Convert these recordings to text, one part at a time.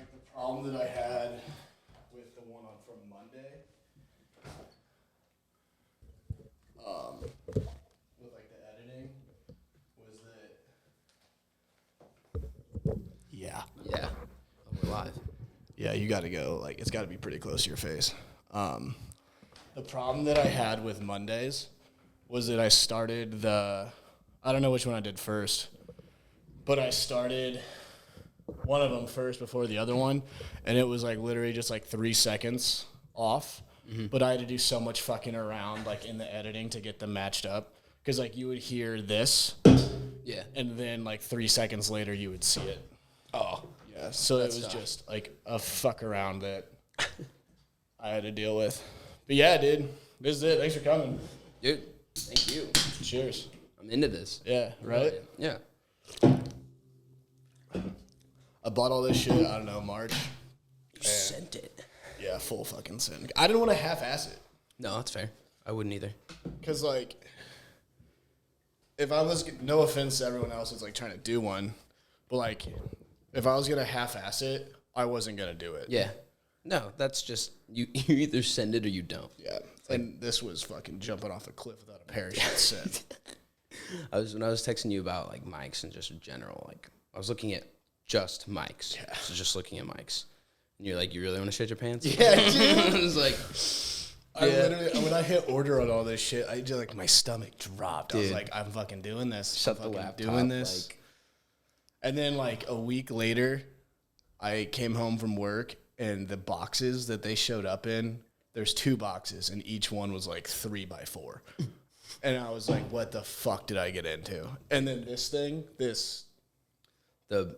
Like the problem that I had with the one from Monday, with like the editing, was that. Yeah. Yeah. Oh, we're live. Yeah, you got to go. Like, it's got to be pretty close to your face. The problem that I had with Mondays was that I started I don't know which one I did first, but I started one of them first before the other one, and it was like literally just like 3 seconds off. Mm-hmm. But I had to do so much fucking around like in the editing to get them matched up, because like you would hear this, yeah, and then like 3 seconds later you would see it. Oh, yeah. So it was just like a fuck around that I had to deal with. But yeah, dude, this is it. Thanks for coming, dude. Thank you. Cheers. I'm into this. Yeah. Right. Yeah. I bought all this shit, I don't know, March. You sent it. Yeah, full fucking send. I didn't want to half-ass it. No, that's fair. I wouldn't either. Because, like, if I was, no offense to everyone else who's, like, trying to do one, but, like, if I was going to half-ass it, I wasn't going to do it. Yeah. No, that's just, you either send it or you don't. Yeah. And this was fucking jumping off a cliff without a parachute set. When I was texting you about, like, mics and just in general, like, I was looking at just mics. Yeah. So just looking at mics. And you're like, you really want to shit your pants? Yeah, dude. I was like, I literally, when I hit order on all this shit, I just, like, my stomach dropped. Dude. I was like, I'm fucking doing this. Shut I'm the fucking laptop. doing this. Like, and then, like, a week later, I came home from work, and the boxes that they showed up in, there's 2 boxes, and each one was, like, 3x4. And I was like, what the fuck did I get into? And then this thing, the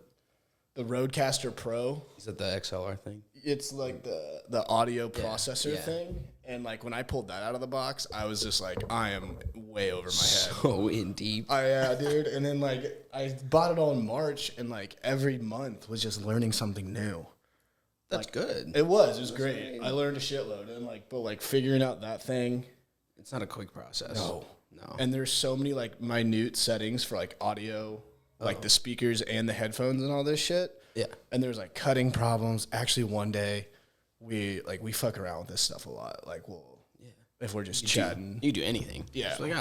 Rodecaster Pro. Is that the XLR thing? It's like the audio processor thing. And like when I pulled that out of the box, I was just like, I am way over my head. So in deep. Yeah, dude. And then like I bought it all in March, and like every month was just learning something new. That's like, good. It was great. I learned a shitload. And like, but like figuring out that thing. It's not a quick process. No. No. And there's so many like minute settings for like audio, like the speakers and the headphones and all this shit. Yeah. And there's like cutting problems. Actually, one day we fuck around with this stuff a lot. Like if we're just chatting. You do anything. Yeah. It's like,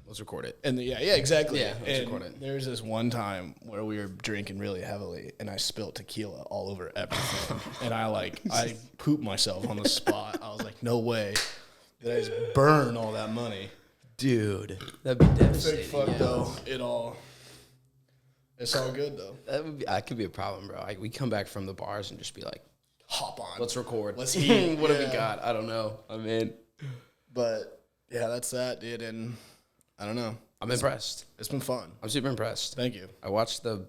let's record it. And yeah, exactly. Yeah, let's and record it. There's this one time where we were drinking really heavily, and I spilled tequila all over everything. And I pooped myself on the spot. I was like, no way did I just burn all that money. Dude, that'd be devastating. Big fuck though. It's all good though. That could be a problem, bro. We come back from the bars and just be like, hop on. let's record. Let's eat. What have we got? I don't know. I'm in. But yeah, that's that, dude. And I don't know. I'm impressed. It's been fun. I'm super impressed. Thank you. I watched the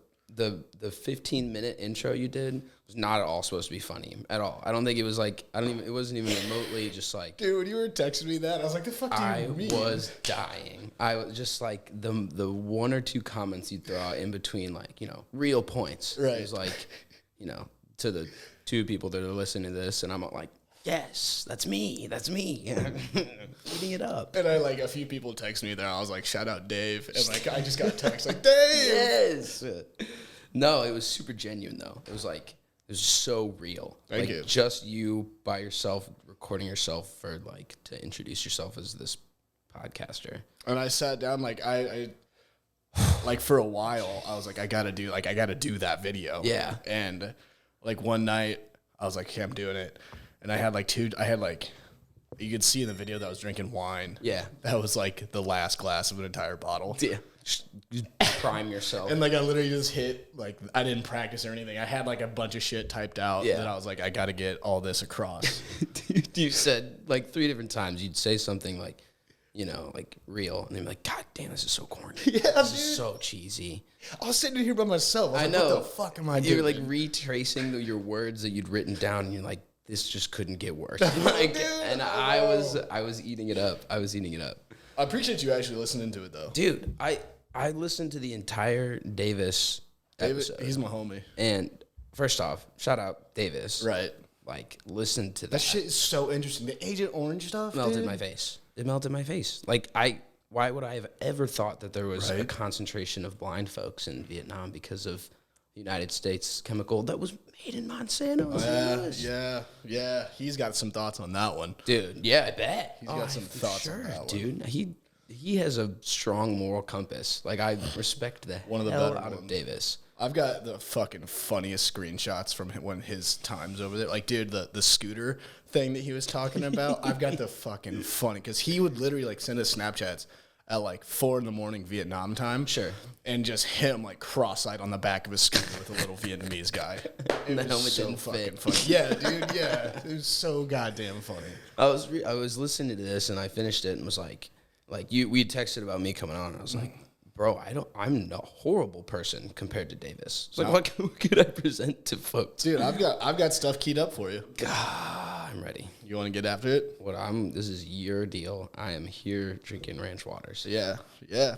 15-minute intro you did. It was not at all supposed to be funny at all. I don't think it was like, it wasn't even remotely just like. Dude, when you were texting me that, I was like, the fuck do you mean? I was dying. I was just like, the 1 or 2 comments you throw out in between, like, real points. Right. It was like, to the 2 people that are listening to this, and I'm like, yes, that's me. Eating it up. And a few people text me there. I was like, shout out Dave. And like, I just got a text like, Dave. Yes. No, it was super genuine though. It was so real. Thank you. Just you by yourself, recording yourself for to introduce yourself as this podcaster. And I sat down, I for a while, I was like, I gotta do that video. Yeah. And one night, I was like, okay, I'm doing it. And I had you could see in the video that I was drinking wine. Yeah. That was the last glass of an entire bottle. Yeah. Prime yourself. And I literally just hit, I didn't practice or anything. I had a bunch of shit typed out that I was like, I gotta get all this across. You said 3 different times you'd say something real, and they'd be like, God damn, this is so corny. Yeah, this is so cheesy. I was sitting here by myself. I know. What the fuck am I doing? You were retracing your words that you'd written down, and you're like, this just couldn't get worse. And I was eating it up. I appreciate you actually listening to it though. Dude, I listened to the entire Davis episode. He's my homie. And first off, shout out Davis. Right. Listen to that. That shit is so interesting. The Agent Orange stuff melted my face. It melted my face. Why would I have ever thought that there was a concentration of blind folks in Vietnam because of United States chemical that was made in Monsanto. Yeah. He's got some thoughts on that one. Dude, yeah, I bet. He's got some thoughts on that one. Dude. He has a strong moral compass. Like, I respect the One of the hell better out of ones. Davis. I've got the fucking funniest screenshots from when his time's over there. Like, dude, the scooter thing that he was talking about, I've got the fucking funny, because he would literally, like, send us Snapchats at, like, 4 a.m. Vietnam time. Sure. And just him, like, cross-eyed on the back of his scooter with a little Vietnamese guy. It The was helmet so didn't fucking fit. funny. Yeah, dude, yeah. It was so goddamn funny. I was listening to this, and I finished it and was like we texted about me coming on, and I was like, bro, I'm a horrible person compared to Davis. It's like, what could I present to folks? Dude, I've got stuff keyed up for you. God, I'm ready. You want to get after it? This is your deal. I am here drinking ranch waters. Yeah.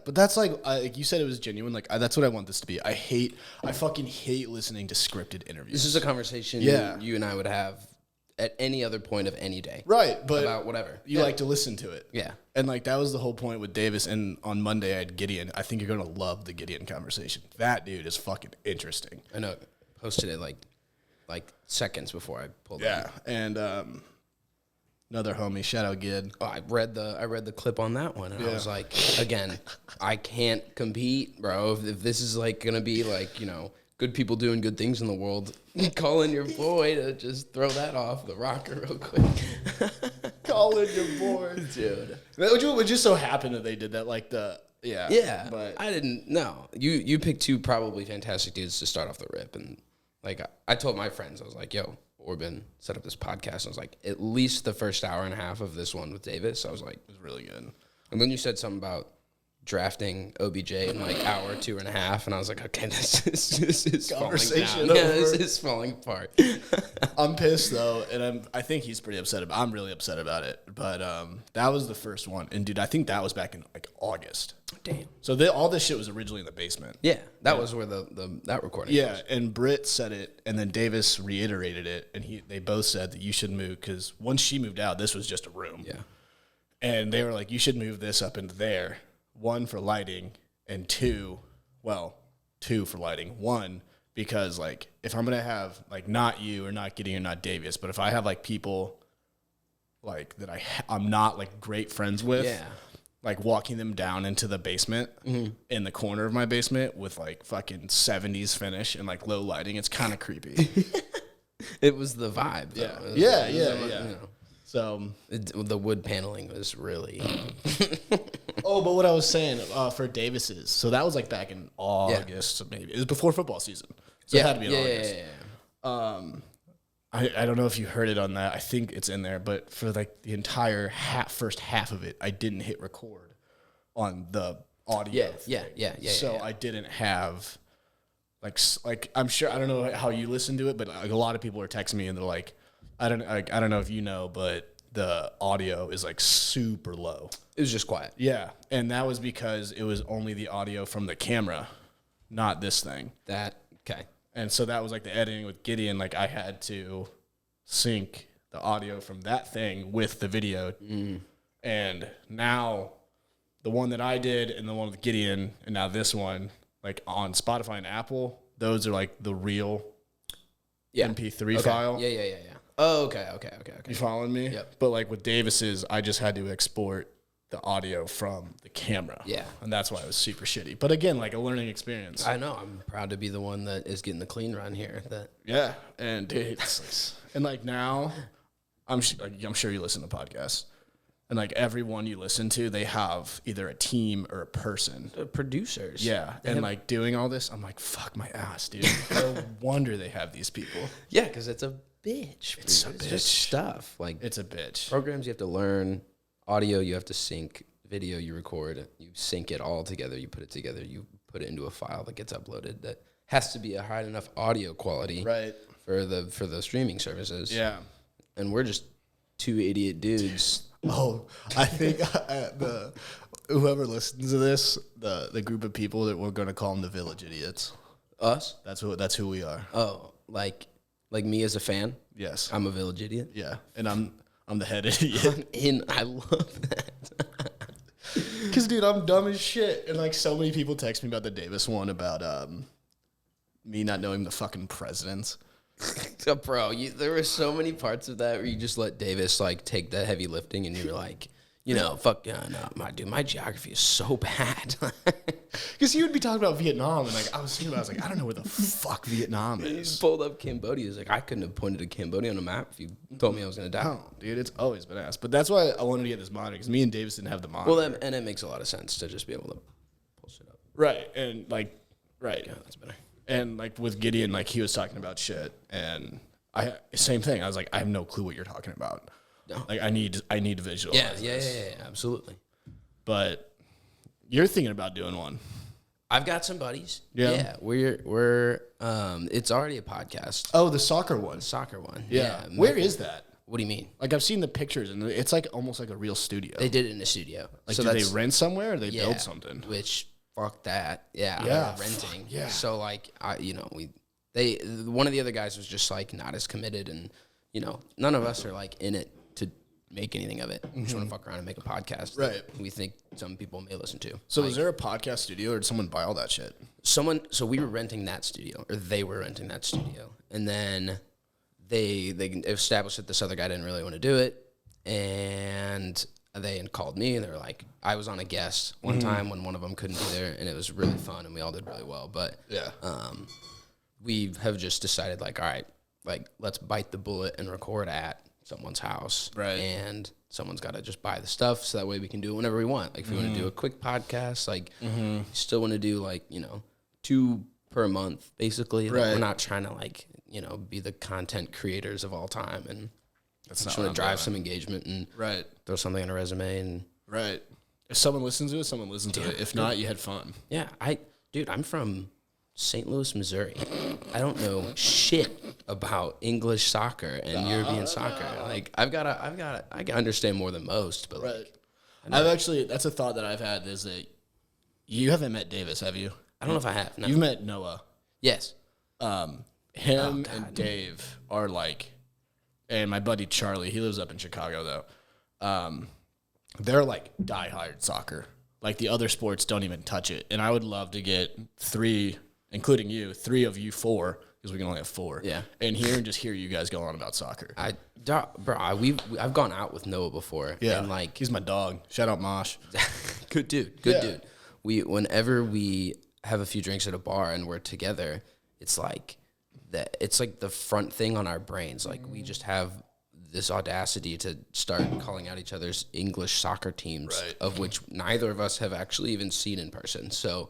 But that's like you said, it was genuine. Like, that's what I want this to be. I fucking hate listening to scripted interviews. This is a conversation you and I would have at any other point of any day. Right, but about whatever. You like to listen to it. Yeah. And like that was the whole point with Davis, and on Monday I had Gideon. I think you're gonna love the Gideon conversation. That dude is fucking interesting. I know. Posted it like seconds before I pulled it. Yeah. And another homie, shout out Gid. Oh, I read the clip on that one, and I was like, again, I can't compete, bro. If this is like gonna be like, good people doing good things in the world, call in your boy to just throw that off the rocker real quick. Call in your boy, dude. It just so happened that they did that, like yeah. But I didn't know. You picked two probably fantastic dudes to start off the rip, and like I told my friends, I was like, yo, Orban set up this podcast. I was like, at least the first hour and a half of this one with Davis, I was like, it was really good. And then you said something about drafting OBJ in like hour 2.5, and I was like, okay, this is Conversation falling down. over. Yeah, this is falling apart. I'm pissed though, and I think he's pretty upset about. I'm really upset about it. But that was the first one, and dude, I think that was back in like August. Damn. So all this shit was originally in the basement. Yeah, that was where that recording. Yeah, was. and Britt said it, and then Davis reiterated it, and they both said that you should move, because once she moved out, this was just a room. Yeah. And they were like, you should move this up into there. 1 for lighting, and 2 for lighting. 1, because like if I'm gonna have like not you or not Gideon or not Davis, but if I have like people like that I'm not like great friends with, like walking them down into the basement in the corner of my basement with like fucking 70s finish and like low lighting, it's kind of creepy. It was the vibe. Yeah. Though. Yeah. So the wood paneling was really. Oh, but what I was saying for Davis's, so that was like back in August, maybe. It was before football season. So it had to be in August. I don't know if you heard it on that. I think it's in there, but for like the entire first half of it, I didn't hit record on the audio. So I didn't have like I'm sure, I don't know how you listen to it, but like a lot of people are texting me and they're like, I don't know if you know, but the audio is like super low. It was just quiet. Yeah, and that was because it was only the audio from the camera, not this thing. Okay. And so that was like the editing with Gideon. Like I had to sync the audio from that thing with the video. And now the one that I did and the one with Gideon and now this one, like on Spotify and Apple, those are like the real MP3 file. Yeah. Oh, okay. You following me? Yep. But like with Davis's, I just had to export the audio from the camera. Yeah. And that's why it was super shitty. But again, like a learning experience. I know. I'm proud to be the one that is getting the clean run here. Yeah. And dude, and like now, I'm sure you listen to podcasts. And like every one you listen to, they have either a team or a person. Producers. Yeah. And like doing all this, I'm like, fuck my ass, dude. No wonder they have these people. Yeah, because it's a bitch. It's a bitch. It's just stuff. Like it's a bitch. Programs you have to learn. Audio you have to sync. Video you record. You sync it all together. You put it together. You put it into a file that gets uploaded. That has to be a high enough audio quality. Right. For the streaming services. Yeah. And we're just two idiot dudes. Oh, I think whoever listens to this, the group of people that we're going to call them the village idiots. Us? That's who we are. Oh, like me as a fan? Yes. I'm a village idiot? Yeah. And I'm the head idiot. I love that. Because, dude, I'm dumb as shit. And, like, so many people text me about the Davis one about me not knowing the fucking presidents. So, bro, there were so many parts of that where you just let Davis like take that heavy lifting, and you were like, fuck yeah, no, my geography is so bad. Because he would be talking about Vietnam, and like I was like, I don't know where the fuck Vietnam is. He pulled up Cambodia. He's like, I couldn't have pointed to Cambodia on a map if you told me I was gonna die. Oh, dude, it's always been asked. But that's why I wanted to get this monitor, because me and Davis didn't have the monitor. Well, and it makes a lot of sense to just be able to pull shit up. Right, and like, right, Yeah, that's better. and like with Gideon, like he was talking about shit, and same thing. I was like, I have no clue what you're talking about. No. Like I need to visualize. Yeah, absolutely. But you're thinking about doing one. I've got some buddies. Yeah. Yeah, we're it's already a podcast. Oh, the soccer one. Soccer one. Yeah. Where is that? What do you mean? Like I've seen the pictures, and it's like almost like a real studio. They did it in a studio. Like, so do they rent somewhere, or they build something? Which fuck that. Yeah. Yeah. Renting. Yeah. So like one of the other guys was just like not as committed, and none of us are like in it to make anything of it. We just want to fuck around and make a podcast. Right. That we think some people may listen to. So is there a podcast studio, or did someone buy all that shit? So we were renting that studio, or they were renting that studio, and then they established that this other guy didn't really want to do it, and they called me, and they were like, I was on a guest one time when one of them couldn't be there, and it was really fun, and we all did really well. But Yeah. we have just decided, like, all right, like, let's bite the bullet and record at someone's house. Right. And someone's got to just buy the stuff, so that way we can do it whenever we want. Like, if we want to do a quick podcast, like, you still want to do, like, 2 per month, basically. Like, Right. we're not trying to, like, be the content creators of all time, and That's just not want to drive some engagement and Right. throw something on a resume. And Right. If someone listens to it, someone listens to it. If not, you had fun. yeah, I'm from St. Louis, Missouri. I don't know shit about English soccer and European soccer. Like I can understand more than most, but Right. That's a thought that I've had, is that you haven't met Davis, have you? I don't know if I have. No. You've met Noah. Yes. Him and Dave are like, and my buddy Charlie, he lives up in Chicago though. They're like diehard soccer. Like the other sports don't even touch it. And I would love to get 3, including you, 3 of you 4, because we can only have 4. Yeah. And just hear you guys go on about soccer. I've gone out with Noah before. Yeah. And like He's my dog. Shout out Mosh. good dude. Good dude. Whenever we have a few drinks at a bar and we're together, it's like the front thing on our brains. Like we just have this audacity to start calling out each other's English soccer teams, Right. of which neither of us have actually even seen in person. So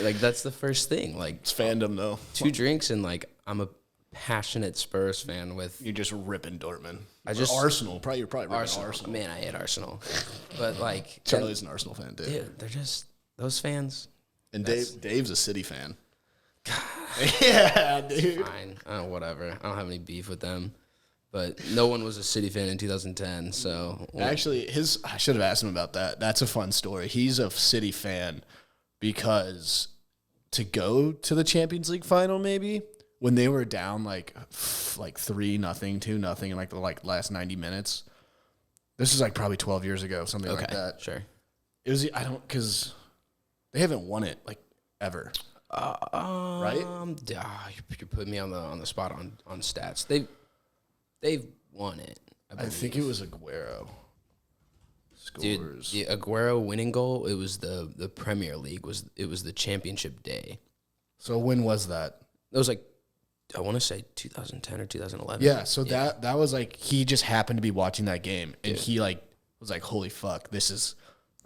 like that's the first thing. Like It's fandom though. 2 drinks and like I'm a passionate Spurs fan with You're just ripping Dortmund. Or Arsenal. You're probably ripping Arsenal. Man, I hate Arsenal. But like Charlie's an Arsenal fan, dude, they're just those fans. And Dave's a City fan. Yeah, dude. Fine. Whatever. I don't have any beef with them. But no one was a City fan in 2010, so... Actually, I should have asked him about that. That's a fun story. He's a City fan because to go to the Champions League final, maybe, when they were down like 3-0, 2-0 in like the last 90 minutes. This is like probably 12 years ago, something like that. Sure. It was, because they haven't won it like ever. Right? You're putting me on the spot on stats. They've won it. I think it was Aguero. Dude, Scores. the Aguero winning goal, it was the Premier League, it was the championship day. So when was that? It was like, I want to say 2010 or 2011. Yeah, so that was like, he just happened to be watching that game, and he like was like, holy fuck,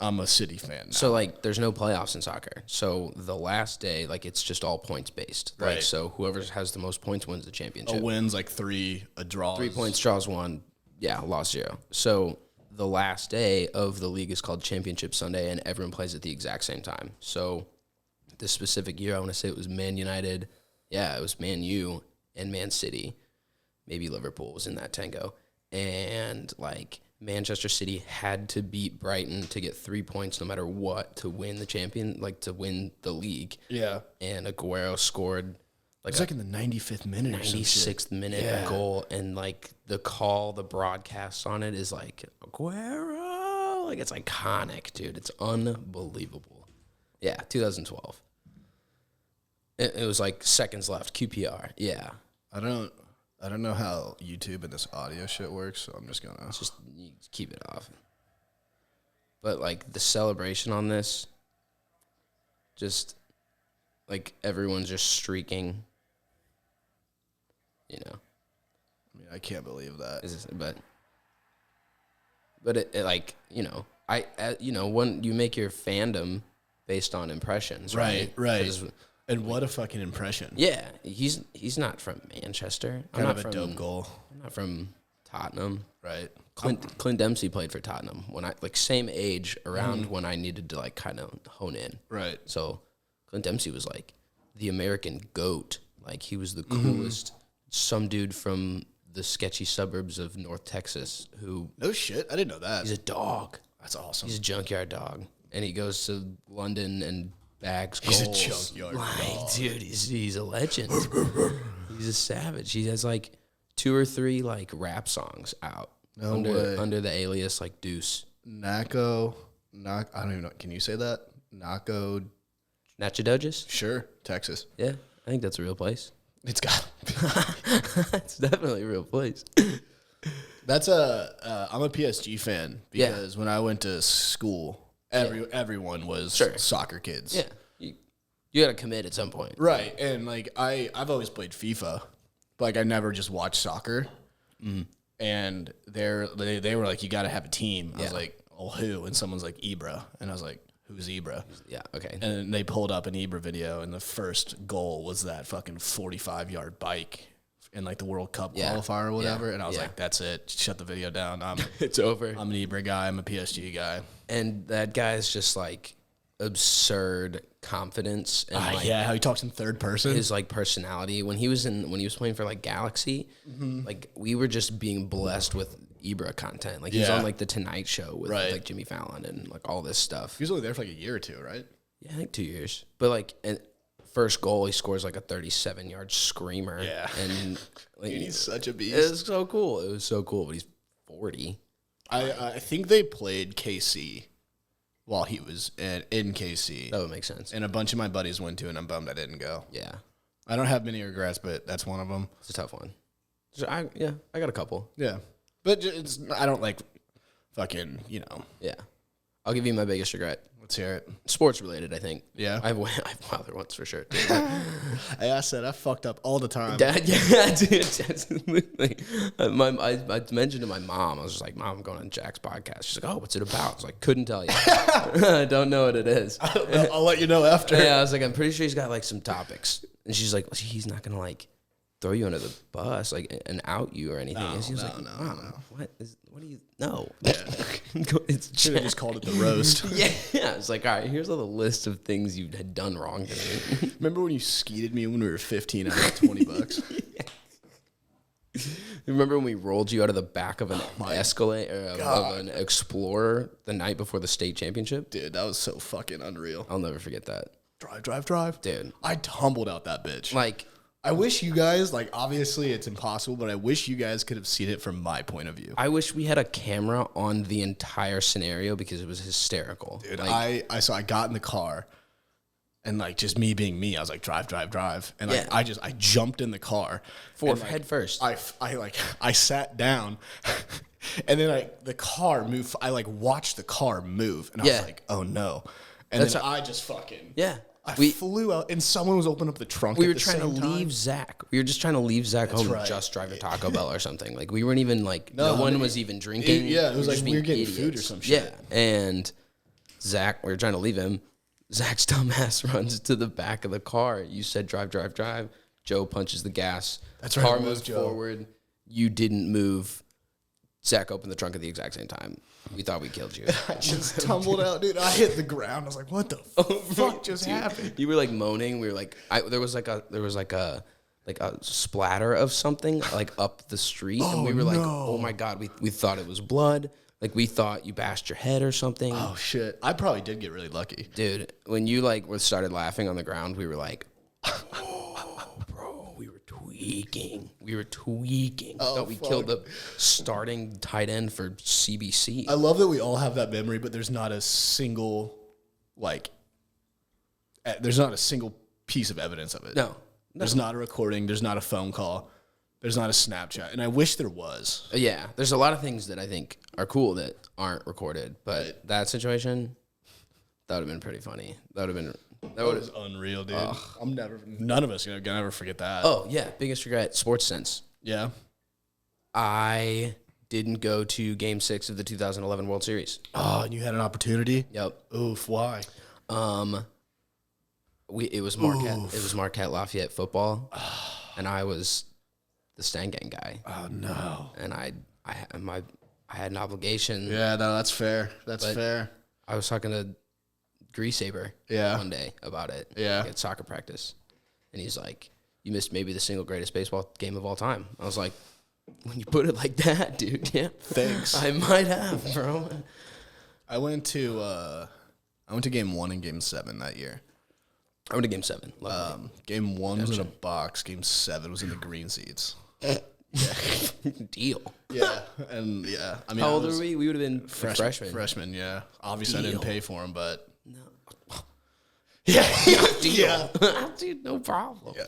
I'm a City fan now. So, like, there's no playoffs in soccer. So, the last day, like, it's just all points-based. Right. Like, so whoever has the most points wins the championship. A win's like 3, a draw 3 points, draws 1, lost 0. So, the last day of the league is called Championship Sunday, and everyone plays at the exact same time. So, this specific year, I want to say it was Man United. Yeah, it was Man U and Man City. Maybe Liverpool was in that tango. And, like... Manchester City had to beat Brighton to get 3 points no matter what to win to win the league. Yeah. And Aguero scored It's like in the 95th minute or some shit. 96th minute goal, and like the broadcast on it is like Aguero, like it's iconic, dude. It's unbelievable. Yeah, 2012. It was like seconds left. QPR. Yeah. I don't know how YouTube and this audio shit works, so I'm just gonna Just you keep it off. But like the celebration on this, just like everyone's just streaking. You know. I mean, I can't believe that. But it like, you know, when you make your fandom based on impressions, right? Right. And what a fucking impression. Yeah, he's not from Manchester. Kind of a dope goal. I'm not from Tottenham. Right. Clint Dempsey played for Tottenham when I like same age around when I needed to like kind of hone in. Right. So Clint Dempsey was like the American GOAT. Like he was the coolest. Some dude from the sketchy suburbs of North Texas who. No shit, I didn't know that. He's a dog. That's awesome. He's a junkyard dog, and he goes to London and bags goals. He's a junkyard dog, dude. He's a legend. He's a savage. He has like 2 or 3 like rap songs out under the alias like Deuce. I don't even know. Can you say that? Natchitoches? Sure, Texas. Yeah, I think that's a real place. It's got. It's definitely a real place. I'm a PSG fan because when I went to school, everyone was soccer kids. Yeah, you got to commit at some point, right? And like I've always played FIFA, but like I never just watched soccer. And they were like, you got to have a team. I was like, oh, who? And someone's like, Ibra, and I was like, who's Ibra? Yeah, okay. And they pulled up an Ibra video, and the first goal was that fucking 45-yard bike in like the World Cup qualifier or whatever. And I was like, that's it. Shut the video down. It's over. I'm an Ibra guy. I'm a PSG guy. And that guy's just like absurd confidence and how he talks in third person. His like personality when he was playing for like Galaxy, like we were just being blessed with Ibra content. Like he's on like the Tonight Show with like Jimmy Fallon and like all this stuff. He was only there for like a year or two, right? Yeah, I think 2 years. But like and first goal he scores like a 37-yard screamer. Yeah. And like, dude, he's such a beast. It was so cool. It was so cool, but he's 40. I think they played KC while he was in KC. That would make sense. And a bunch of my buddies went to, and I'm bummed I didn't go. Yeah. I don't have many regrets, but that's one of them. It's a tough one. I got a couple. Yeah. But I don't like fucking, Yeah. I'll give you my biggest regret. Let's hear it. Sports related, I think. Yeah. I've wilder ones for sure. I said I fucked up all the time. Dad, yeah, dude, absolutely. I mentioned to my mom, I was just like, Mom, I'm going on Jack's podcast. She's like, oh, what's it about? I was like, couldn't tell you. I don't know what it is. I'll let you know after. Yeah, I was like, I'm pretty sure he's got like some topics. And she's like, he's not going to like throw you under the bus and out you or anything. And she was like, Mom, what do you know? Yeah. Should have just called it the roast. Yeah. It's like, all right, here's all the list of things you had done wrong to me. Remember when you skeeted me when we were 15 out of $20? Remember when we rolled you out of the back of an Escalade or of an Explorer the night before the state championship? Dude, that was so fucking unreal. I'll never forget that. Drive. Dude. I tumbled out that bitch. Like, I wish you guys, like, obviously it's impossible, but I wish you guys could have seen it from my point of view. I wish we had a camera on the entire scenario because it was hysterical. Dude, like, I got in the car and like just me being me, I was like, drive. And like, I jumped in the car. Head first. I sat down and then the car moved. I like watched the car move and I was like, oh no. And then I just fucking. Yeah. I flew out, and someone was opening up the trunk. We were trying to leave Zach. We were just trying to leave Zach home right. and just drive to Taco Bell or something. Like, we weren't even, like, no one was even drinking. It was like we were getting food or some shit. Yeah, and Zach, we were trying to leave him. Zach's dumbass runs to the back of the car. You said drive. Joe punches the gas. That's right. Car moves forward. You didn't move. Zach opened the trunk at the exact same time. We thought we killed you. I just tumbled out, dude. I hit the ground. I was like, "What the fuck just happened?" You were like moaning. We were like, there was like a splatter of something like up the street, and we were like, "Oh my god!" We thought it was blood. Like we thought you bashed your head or something. Oh shit! I probably did get really lucky, dude. When you like started laughing on the ground, we were like, "Oh, bro, we were tweaking. Oh, thought we killed the starting tight end for CBC. I love that we all have that memory, but there's not a single piece of evidence of it. No. There's not a recording. There's not a phone call. There's not a Snapchat. And I wish there was. Yeah, there's a lot of things that I think are cool that aren't recorded, but that situation, that would have been pretty funny. That was unreal, dude. None of us are gonna ever forget that. Oh yeah, biggest regret, sports sense. Yeah. I didn't go to Game 6 of the 2011 World Series. Oh, and you had an opportunity? Yep. Oof, why? It was Marquette. It was Marquette Lafayette football, and I was the Stan Gang guy. Oh no. And I had an obligation. Yeah, no, that's fair. That's fair. I was talking to Grease Saber one day about it. Yeah. At soccer practice. And he's like, you missed maybe the single greatest baseball game of all time. I was like, when you put it like that, dude, yeah. Thanks. I might have, bro. I went to game 1 and game 7 that year. I went to Game 7. Game 1 was in a box. Game 7 was in the green seats. Yeah. Deal. Yeah. And yeah. I mean, how old were we? We would have been freshmen. Freshmen, yeah. Obviously, I didn't pay for them, but. No. Yeah. Deal. Dude, no problem. Yeah.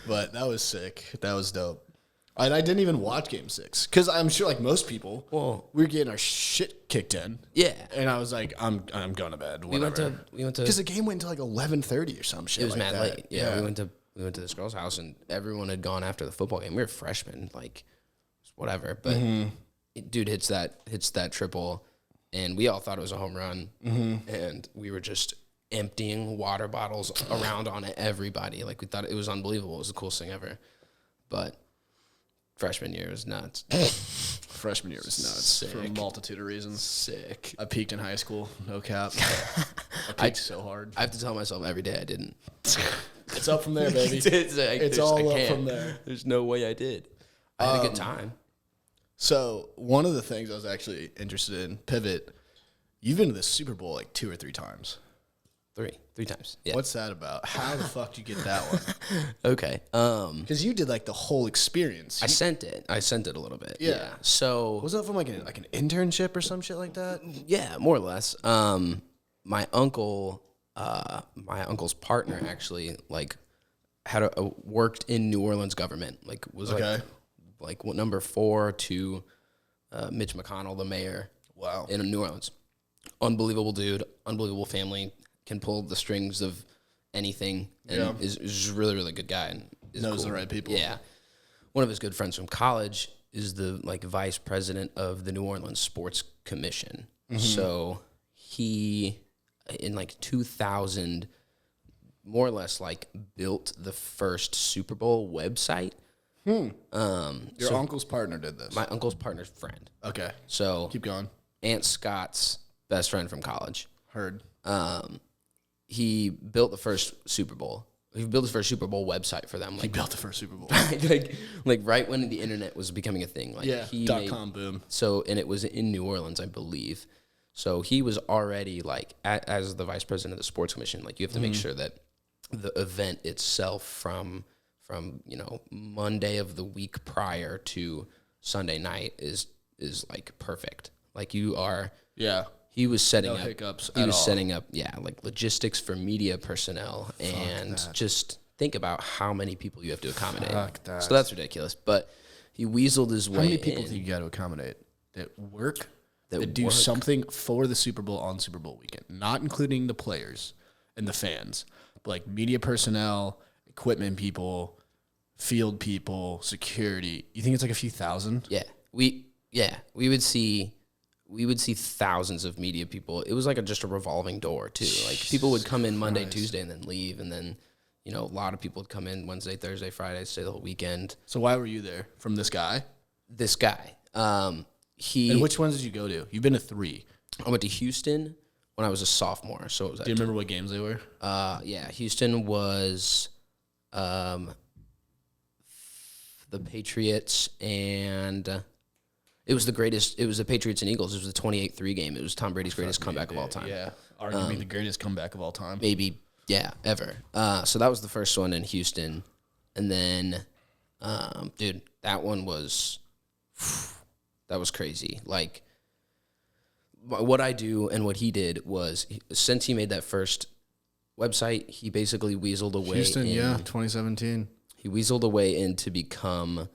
But that was sick. That was dope. And I didn't even watch Game 6 because I'm sure, like most people, we were getting our shit kicked in. Yeah. And I was like, I'm going to bed. Whatever. We went to because the game went until like 11:30 or some shit. It was like mad that. late. Yeah. We went to this girl's house and everyone had gone after the football game. We were freshmen, like whatever. But dude hits that triple, and we all thought it was a home run, and we were just emptying water bottles around on everybody. Like we thought it was unbelievable. It was the coolest thing ever. But freshman year was nuts. Freshman year was nuts. Sick. For a multitude of reasons. Sick. I peaked in high school, no cap. I peaked so hard. I have to tell myself every day I didn't. It's up from there, baby. It's all up from there. There's no way I did. I had a good time. So one of the things I was actually interested in, pivot, you've been to the Super Bowl like 2 or 3 times. Three times. Yeah. What's that about? How the fuck did you get that one? Okay. Because you did like the whole experience. I sent it a little bit. Yeah. So was that from like an internship or some shit like that? Yeah, more or less. My uncle's partner actually like had worked in New Orleans government. Like was like number 4 to Mitch McConnell, the mayor. Wow. In New Orleans. Unbelievable dude. Unbelievable family. Can pull the strings of anything, and is a really, really good guy, and knows the right people. Yeah, one of his good friends from college is the like vice president of the New Orleans Sports Commission. So he, in like 2000, more or less like built the first Super Bowl website. Your uncle's partner did this. My uncle's partner's friend. Okay, so keep going. Aunt Scott's best friend from college. Heard. He built the first Super Bowl. He built his first Super Bowl website for them. He built the first Super Bowl. like right when the internet was becoming a thing. Like .com boom. So, and it was in New Orleans, I believe. So he was already like, as the vice president of the sports commission, like you have to make sure that the event itself from Monday of the week prior to Sunday night is like perfect. Like you are. Yeah. He was setting no up hiccups. He was setting up, like logistics for media personnel, and just think about how many people you have to accommodate. Fuck that. So that's ridiculous. But he weaseled his way. How many people do you got to accommodate that work that do something for the Super Bowl on Super Bowl weekend? Not including the players and the fans, but like media personnel, equipment people, field people, security. You think it's like a few thousand? Yeah, we would see. We would see thousands of media people. It was like just a revolving door, too. Like, people would come in Monday, Tuesday, and then leave. And then, a lot of people would come in Wednesday, Thursday, Friday, stay the whole weekend. So why were you there? From this guy? This guy. And which ones did you go to? You've been to 3. I went to Houston when I was a sophomore. So it was. Do you remember what games they were? Yeah. Houston was the Patriots and... It was the greatest. It was the Patriots and Eagles. It was the 28-3 game. It was Tom Brady's greatest comeback of all time. Yeah, arguably the greatest comeback of all time. Maybe, ever. So that was the first one in Houston. And then, dude, that one was, that was crazy. Like, what I do and what he did was, since he made that first website. He basically weaseled away. Houston, 2017. He weaseled away in to become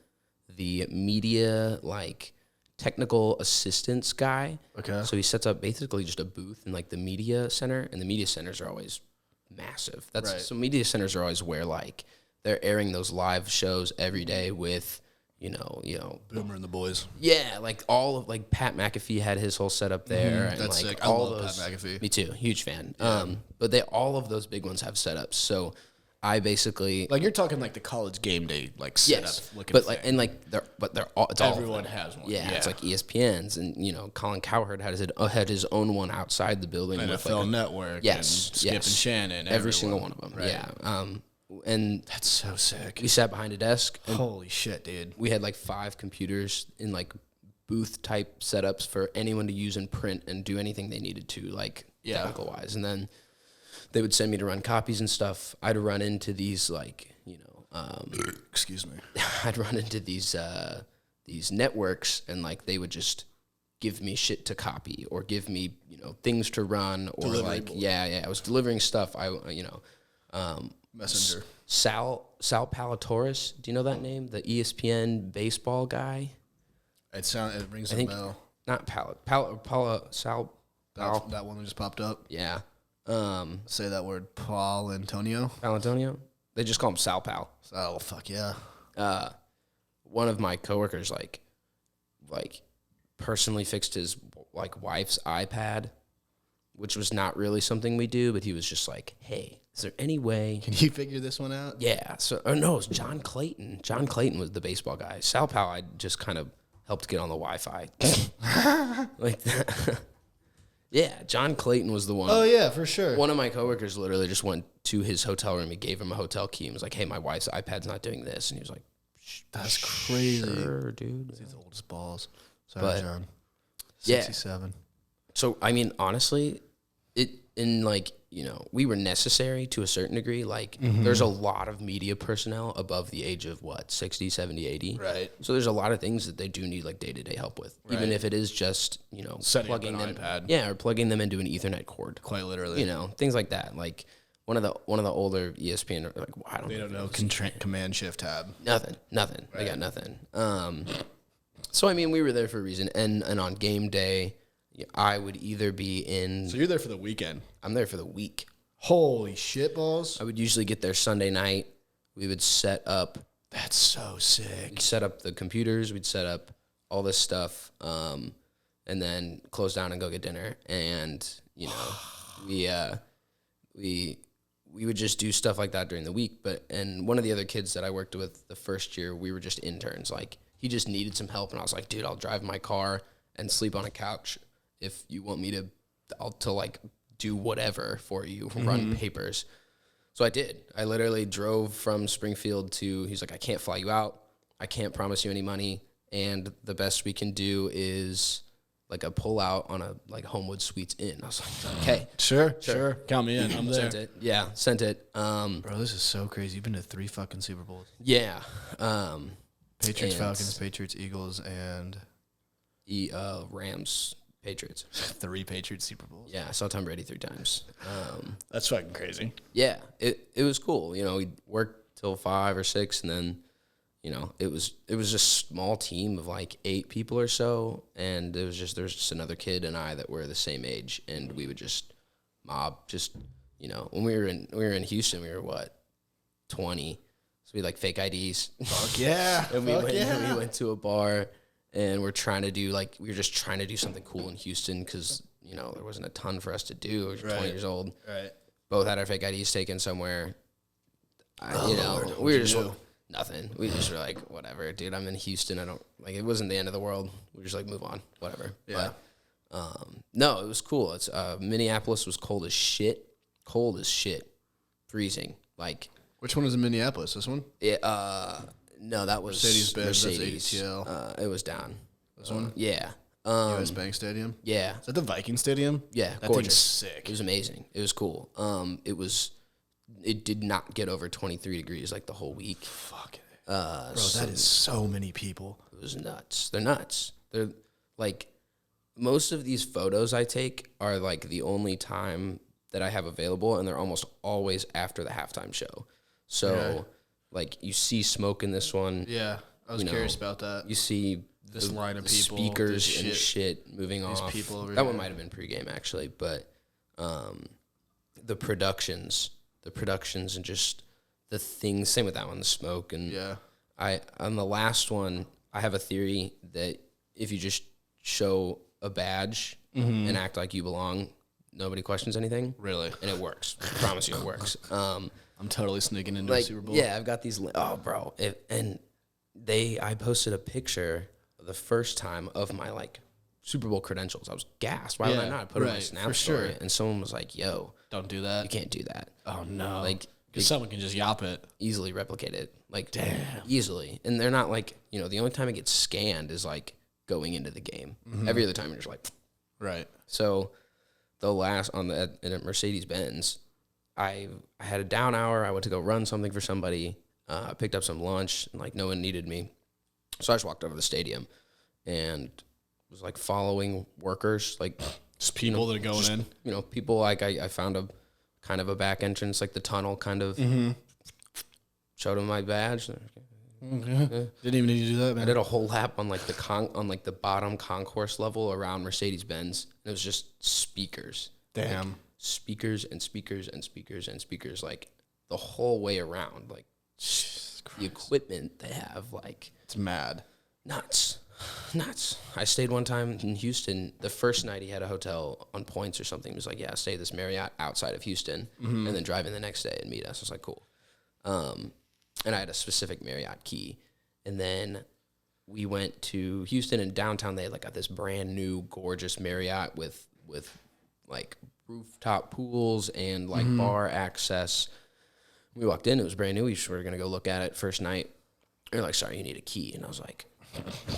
the media, like, technical assistance guy. Okay. So he sets up basically just a booth in, like, the media center, and the media centers are always massive. So media centers are always where, like, they're airing those live shows every day with, you know, Boomer and the boys. Yeah, like all of like Pat McAfee had his whole setup there, and That's like sick. I all love those. Pat McAfee. Me too, huge fan. But all of those big ones have setups. So I basically Like you're talking like the college game day like setup yes, looking but thing. like and like they're all it's all of Everyone them. has one. Yeah, it's like ESPN's, and Colin Cowherd had his own one outside the building with NFL like Network. yes, and Skip and Shannon. every single one of them. Right. Yeah, and That's so sick. we sat behind a desk. And Holy shit, dude. we had like 5 computers in like booth type setups for anyone to use and print and do anything they needed to, like technical wise. And then they would send me to run copies and stuff. I'd run into these like, Excuse me. I'd run into these networks, and like they would just give me shit to copy or give me, things to run or Delivery like, I was delivering stuff. Messenger. Sal Palatoris. Do you know that name? The ESPN baseball guy? It rings a bell. Not Sal. That one that just popped up. Yeah. Say that word. Paul Antonio. Antonio? They just call him Sal Pal. Oh, fuck yeah. One of my coworkers like personally fixed his like wife's iPad, which was not really something we do, but he was just like, "Hey, is there any way?" Can you figure this one out? Yeah. So, no, it was John Clayton. John Clayton was the baseball guy. Sal Pal, I just kind of helped get on the Wi-Fi. Like that. Yeah, John Clayton was the one. Oh, yeah, for sure. One of my coworkers literally just went to his hotel room. He gave him a hotel key and was like, "Hey, my wife's iPad's not doing this." And he was like, That's crazy. "Sure, dude." He's old as balls. Sorry, But, John. yeah. 67. So, I mean, honestly, we were necessary to a certain degree. Like, there's a lot of media personnel above the age of, 60, 70, 80? Right. So there's a lot of things that they do need, like, day-to-day help with. Right. Even if it is just, Setting plugging up an them. iPad. Yeah, or plugging them into an Ethernet cord. Quite literally. Things like that. Like, one of the older ESPN, like, They don't know command shift tab. Nothing. Right. They got nothing. So, I mean, we were there for a reason. And on game day, I would either be in... So you're there for the weekend. I'm there for the week. Holy shit balls. I would usually get there Sunday night. We would set up... That's so sick. We'd set up the computers. We'd set up all this stuff. And then close down and go get dinner. And, we would just do stuff like that during the week. And one of the other kids that I worked with the first year, we were just interns. Like, he just needed some help. And I was like, dude, I'll drive my car and sleep on a couch if you want me to like do whatever for you, run papers. So I did. I literally drove from Springfield to, he's like, I can't fly you out. I can't promise you any money. And the best we can do is like a pull out on a like Homewood Suites Inn. I was like, okay. Sure. Count me in. I'm there. Sent it. Yeah, sent it. Bro, this is so crazy. You've been to 3 fucking Super Bowls. Yeah. Patriots, Falcons, Patriots, Eagles, and... Rams, Patriots. 3 Patriots Super Bowls. Yeah, I saw Tom Brady 3 times. That's fucking crazy. Yeah, it was cool. We worked till 5 or 6, and then, it was just a small team of like 8 people or so, and there's just another kid and I that were the same age, and we would just mob. When we were in Houston, we were 20, so we had like fake IDs. Fuck yeah! And we went to a bar. And we were just trying to do something cool in Houston because, there wasn't a ton for us to do. We were 20 years old. Right. Both had our fake IDs taken somewhere. We were just nothing. We just were like, whatever, dude, I'm in Houston. It wasn't the end of the world. We were just like, move on, whatever. Yeah. But, no, it was cool. It's Minneapolis was cold as shit. Freezing. Like, which one was in Minneapolis? This one? No, that was Mercedes-Benz. Mercedes. That's ATL. It was down. This one? Yeah. US Bank Stadium? Yeah. Is that the Viking Stadium? Yeah, that gorgeous. thing's sick. It was amazing. It was cool. It did not get over 23 degrees like the whole week. Fuck it. Bro, that is so many people. It was nuts. They're nuts. They're like, most of these photos I take are like the only time that I have available, and they're almost always after the halftime show. So, like, you see smoke in this one. Yeah, I was curious about that. You see this line of people, speakers and shit moving off. People over that here. one might have been pregame, actually, but the productions and just the things, same with that one, the smoke. And on the last one, I have a theory that if you just show a badge and act like you belong, nobody questions anything. Really? And it works. I promise you it works. I'm totally sneaking into the Super Bowl. Yeah, I've got these. Oh, bro. I posted a picture the first time of my, like, Super Bowl credentials. I was gassed. Why would I not? I put it on my Snap story. And someone was like, yo. Don't do that. You can't do that. Oh, no. Like, because someone can just yop it. Easily replicate it. Like, damn. Easily. And they're not like, the only time it gets scanned is, like, going into the game. Every other time you're just like. Right. So the last at Mercedes-Benz, I had a down hour. I went to go run something for somebody. I picked up some lunch, and, like, no one needed me. So I just walked over to the stadium and was, like, following workers, like, just people that are going in. People, like, I found a kind of a back entrance, like the tunnel, kind of showed them my badge. Okay. Didn't even need to do that, man. I did a whole lap on, like, the bottom concourse level around Mercedes-Benz. And it was just speakers. Damn. Like, speakers and speakers and speakers and speakers, like, the whole way around. Like, the equipment they have, like. It's mad. Nuts. I stayed one time in Houston. The first night he had a hotel on Points or something. He was like, yeah, stay at this Marriott outside of Houston and then drive in the next day and meet us. I was like, cool. And I had a specific Marriott key. And then we went to Houston, and downtown they had, like, got this brand new gorgeous Marriott with like rooftop pools and, like, bar access. We walked in, it was brand new. We were going to go look at it first night. They're like, sorry, you need a key. And I was like,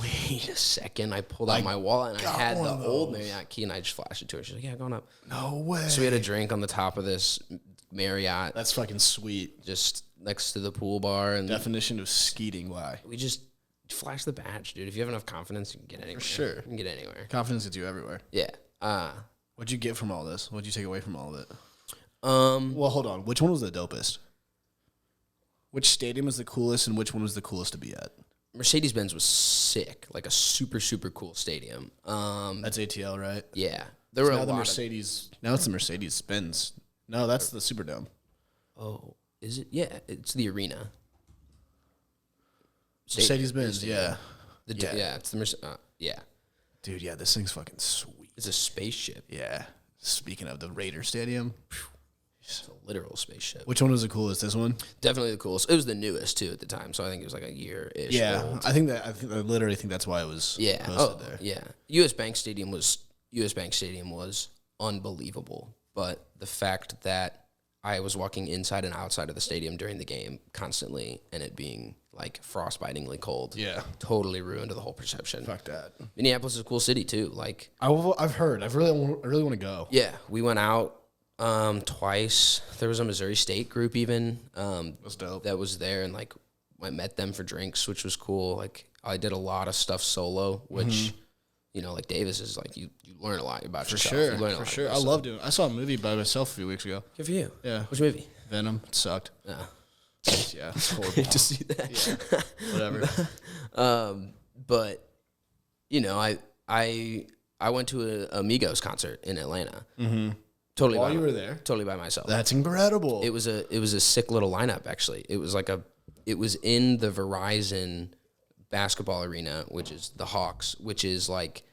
wait a second. I pulled out my wallet, and I had the old Marriott key, and I just flashed it to her. She's like, yeah, going up. No way. So we had a drink on the top of this Marriott. That's fucking sweet. Just next to the pool bar. And definition of skeeting, why? We just flash the badge, dude. If you have enough confidence, you can get anywhere. For sure. You can get anywhere. Confidence gets you everywhere. Yeah. What'd you get from all this? What'd you take away from all of it? Well, hold on. Which one was the dopest? Which stadium is the coolest, and which one was the coolest to be at? Mercedes-Benz was sick, like a super, super cool stadium. That's ATL, right? Yeah. There were a lot now it's the Mercedes-Benz. No, that's the Superdome. Oh, is it? Yeah, it's the arena. Mercedes-Benz, yeah. It's the yeah. Dude, yeah, this thing's fucking sweet. It's a spaceship. Yeah. Speaking of the Raider Stadium. It's a literal spaceship. Which one was the coolest? This one? Definitely the coolest. It was the newest too at the time, so I think it was like a year-ish old. I literally think that's why it was posted there. Yeah. US Bank Stadium was unbelievable, but the fact that I was walking inside and outside of the stadium during the game constantly, and it being, like, frostbitingly cold, totally ruined the whole perception. Fuck that. Minneapolis is a cool city too. Like, I've heard. I really want to go. Yeah, we went out twice. There was a Missouri State group even That's dope. that was there, and, like, I met them for drinks, which was cool. Like, I did a lot of stuff solo, which like Davis is like you learn a lot about yourself. Sure, you learn a for lot sure. about I yourself. loved it. I saw a movie by myself a few weeks ago. Good for you. Yeah. Which movie? Venom. It sucked. Yeah. Yeah, it's horrible. To see that. Yeah. Whatever. But I went to a Migos concert in Atlanta. Mm-hmm. Totally. While you were there? Totally by myself. That's incredible. It was a sick little lineup, actually. It was in the Verizon basketball arena, which is the Hawks, which is like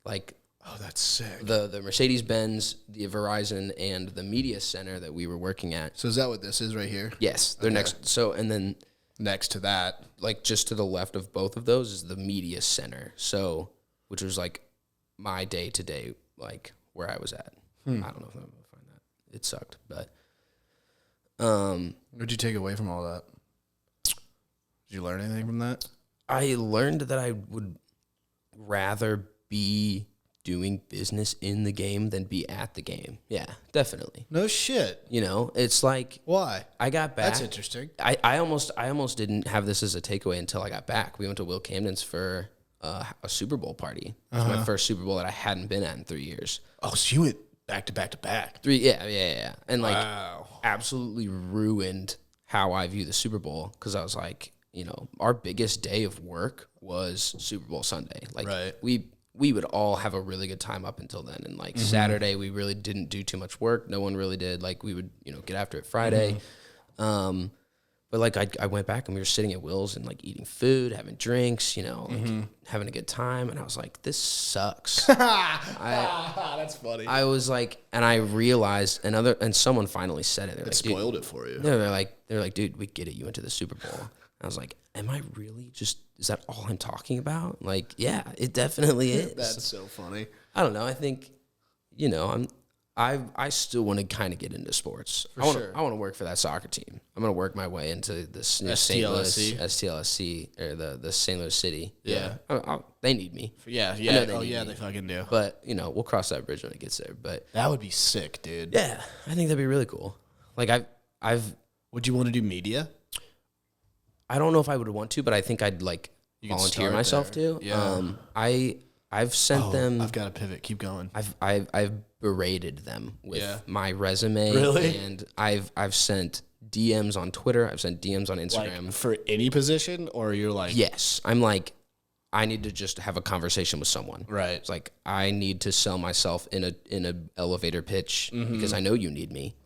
oh, that's sick. The Mercedes-Benz, the Verizon, and the media center that we were working at. So is that what this is right here? Yes, they're next. So, and then next to that, like just to the left of both of those is the media center. So, which was like my day-to-day, like where I was at. I don't know if I'm gonna find that. It sucked, but what'd you take away from all that? Did you learn anything from that? I learned that I would rather be doing business in the game than be at the game. Yeah, definitely. No shit. It's like, why? I got back. That's interesting. I almost didn't have this as a takeaway until I got back. We went to Will Camden's for a Super Bowl party. It was my first Super Bowl that I hadn't been at in 3 years. Oh, so you went back to back to back. 3, yeah. And like Wow. absolutely ruined how I view the Super Bowl because I was like, you know, our biggest day of work was Super Bowl Sunday. Like Right. we would all have a really good time up until then. And like Saturday, we really didn't do too much work. No one really did. Like we would, you know, get after it Friday. But like I went back and we were sitting at Will's and like eating food, having drinks, you know, like having a good time. And I was like, this sucks. That's funny. I was like, and I realized and someone finally said it. They're like, spoiled it for you. No, they're like, dude, we get it. You went to the Super Bowl. I was like, am I really is that all I'm talking about? Like, yeah, it definitely is. That's so funny. I don't know. I think, you know, I still want to kind of get into sports. I want to work for that soccer team. I'm going to work my way into this new St. Louis STLSC or the St. Louis City. Yeah. They need me. Yeah. They fucking do. But, you know, we'll cross that bridge when it gets there. But That would be sick, dude. yeah, I think that'd be really cool. Like Would you want to do media? I don't know if I would want to, but I think I'd like volunteer myself to. Yeah. I've sent them. I've got to pivot. Keep going. I've berated them with my resume. Really? And I've sent DMs on Twitter. I've sent DMs on Instagram. Like for any position, or you're like, Yes, I'm like, I need to just have a conversation with someone. right? It's like I need to sell myself in a elevator pitch because I know you need me.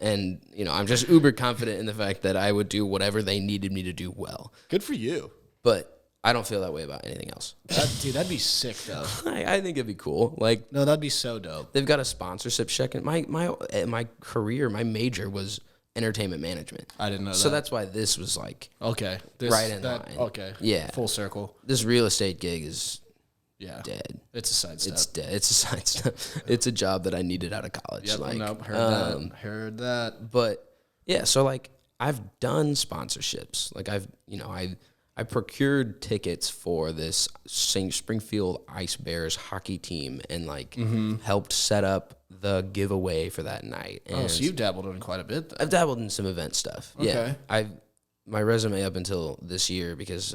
And, you know, I'm just uber confident in the fact that I would do whatever they needed me to do well. Good for you. But I don't feel that way about anything else. Dude, that'd be sick though. I think it'd be cool. Like, No, that'd be so dope. they've got a sponsorship check. My career, my major was entertainment management. I didn't know So that. that's why this was like Okay. right in line. Okay. Yeah. Full circle. This real estate gig is Yeah. dead. It's a side step. It's dead. It's a side step. It's a job that I needed out of college. Yep. Like, Nope. Heard that. Heard that. But yeah, so like I've done sponsorships. Like I procured tickets for this St. Springfield Ice Bears hockey team and like helped set up the giveaway for that night. And So you've dabbled in quite a bit then. I've dabbled in some event stuff. Okay. Yeah. My resume up until this year, because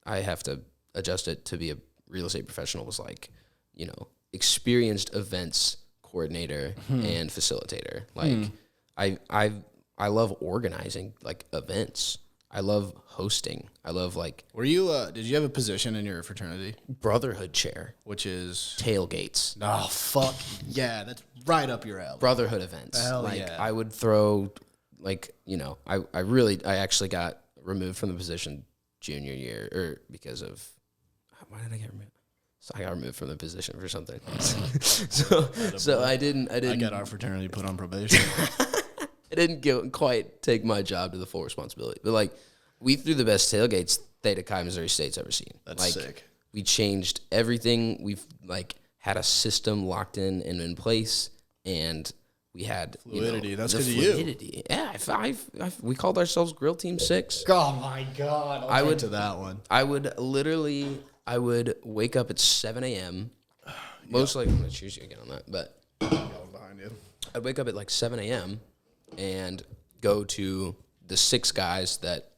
I have to adjust it to be a real estate professional, was like, you know, experienced events coordinator and facilitator. Like I love organizing like events. I love hosting. I love like Were you? Did you have a position in your fraternity, brotherhood chair, which is? tailgates, Oh fuck yeah, that's right up your alley. brotherhood events. Hell like yeah. I would throw like, you know, I actually got removed from the position junior year or because of why did I get removed? So I got removed from the position for something. so I didn't I got our fraternity put on probation. I didn't quite take my job to the full responsibility. But like we threw the best tailgates Theta Chi Missouri State's ever seen. That's like, sick. We changed everything. We've like had a system locked in and in place, and we had Fluidity. You know, That's the 'cause of you. fluidity. Yeah, we called ourselves Grill Team 6. Oh my god, I would to that one. I would wake up at 7 a.m. Most likely, I'm going to choose you again on that, but Going behind you. I'd wake up at like 7 a.m. and go to the 6 guys that,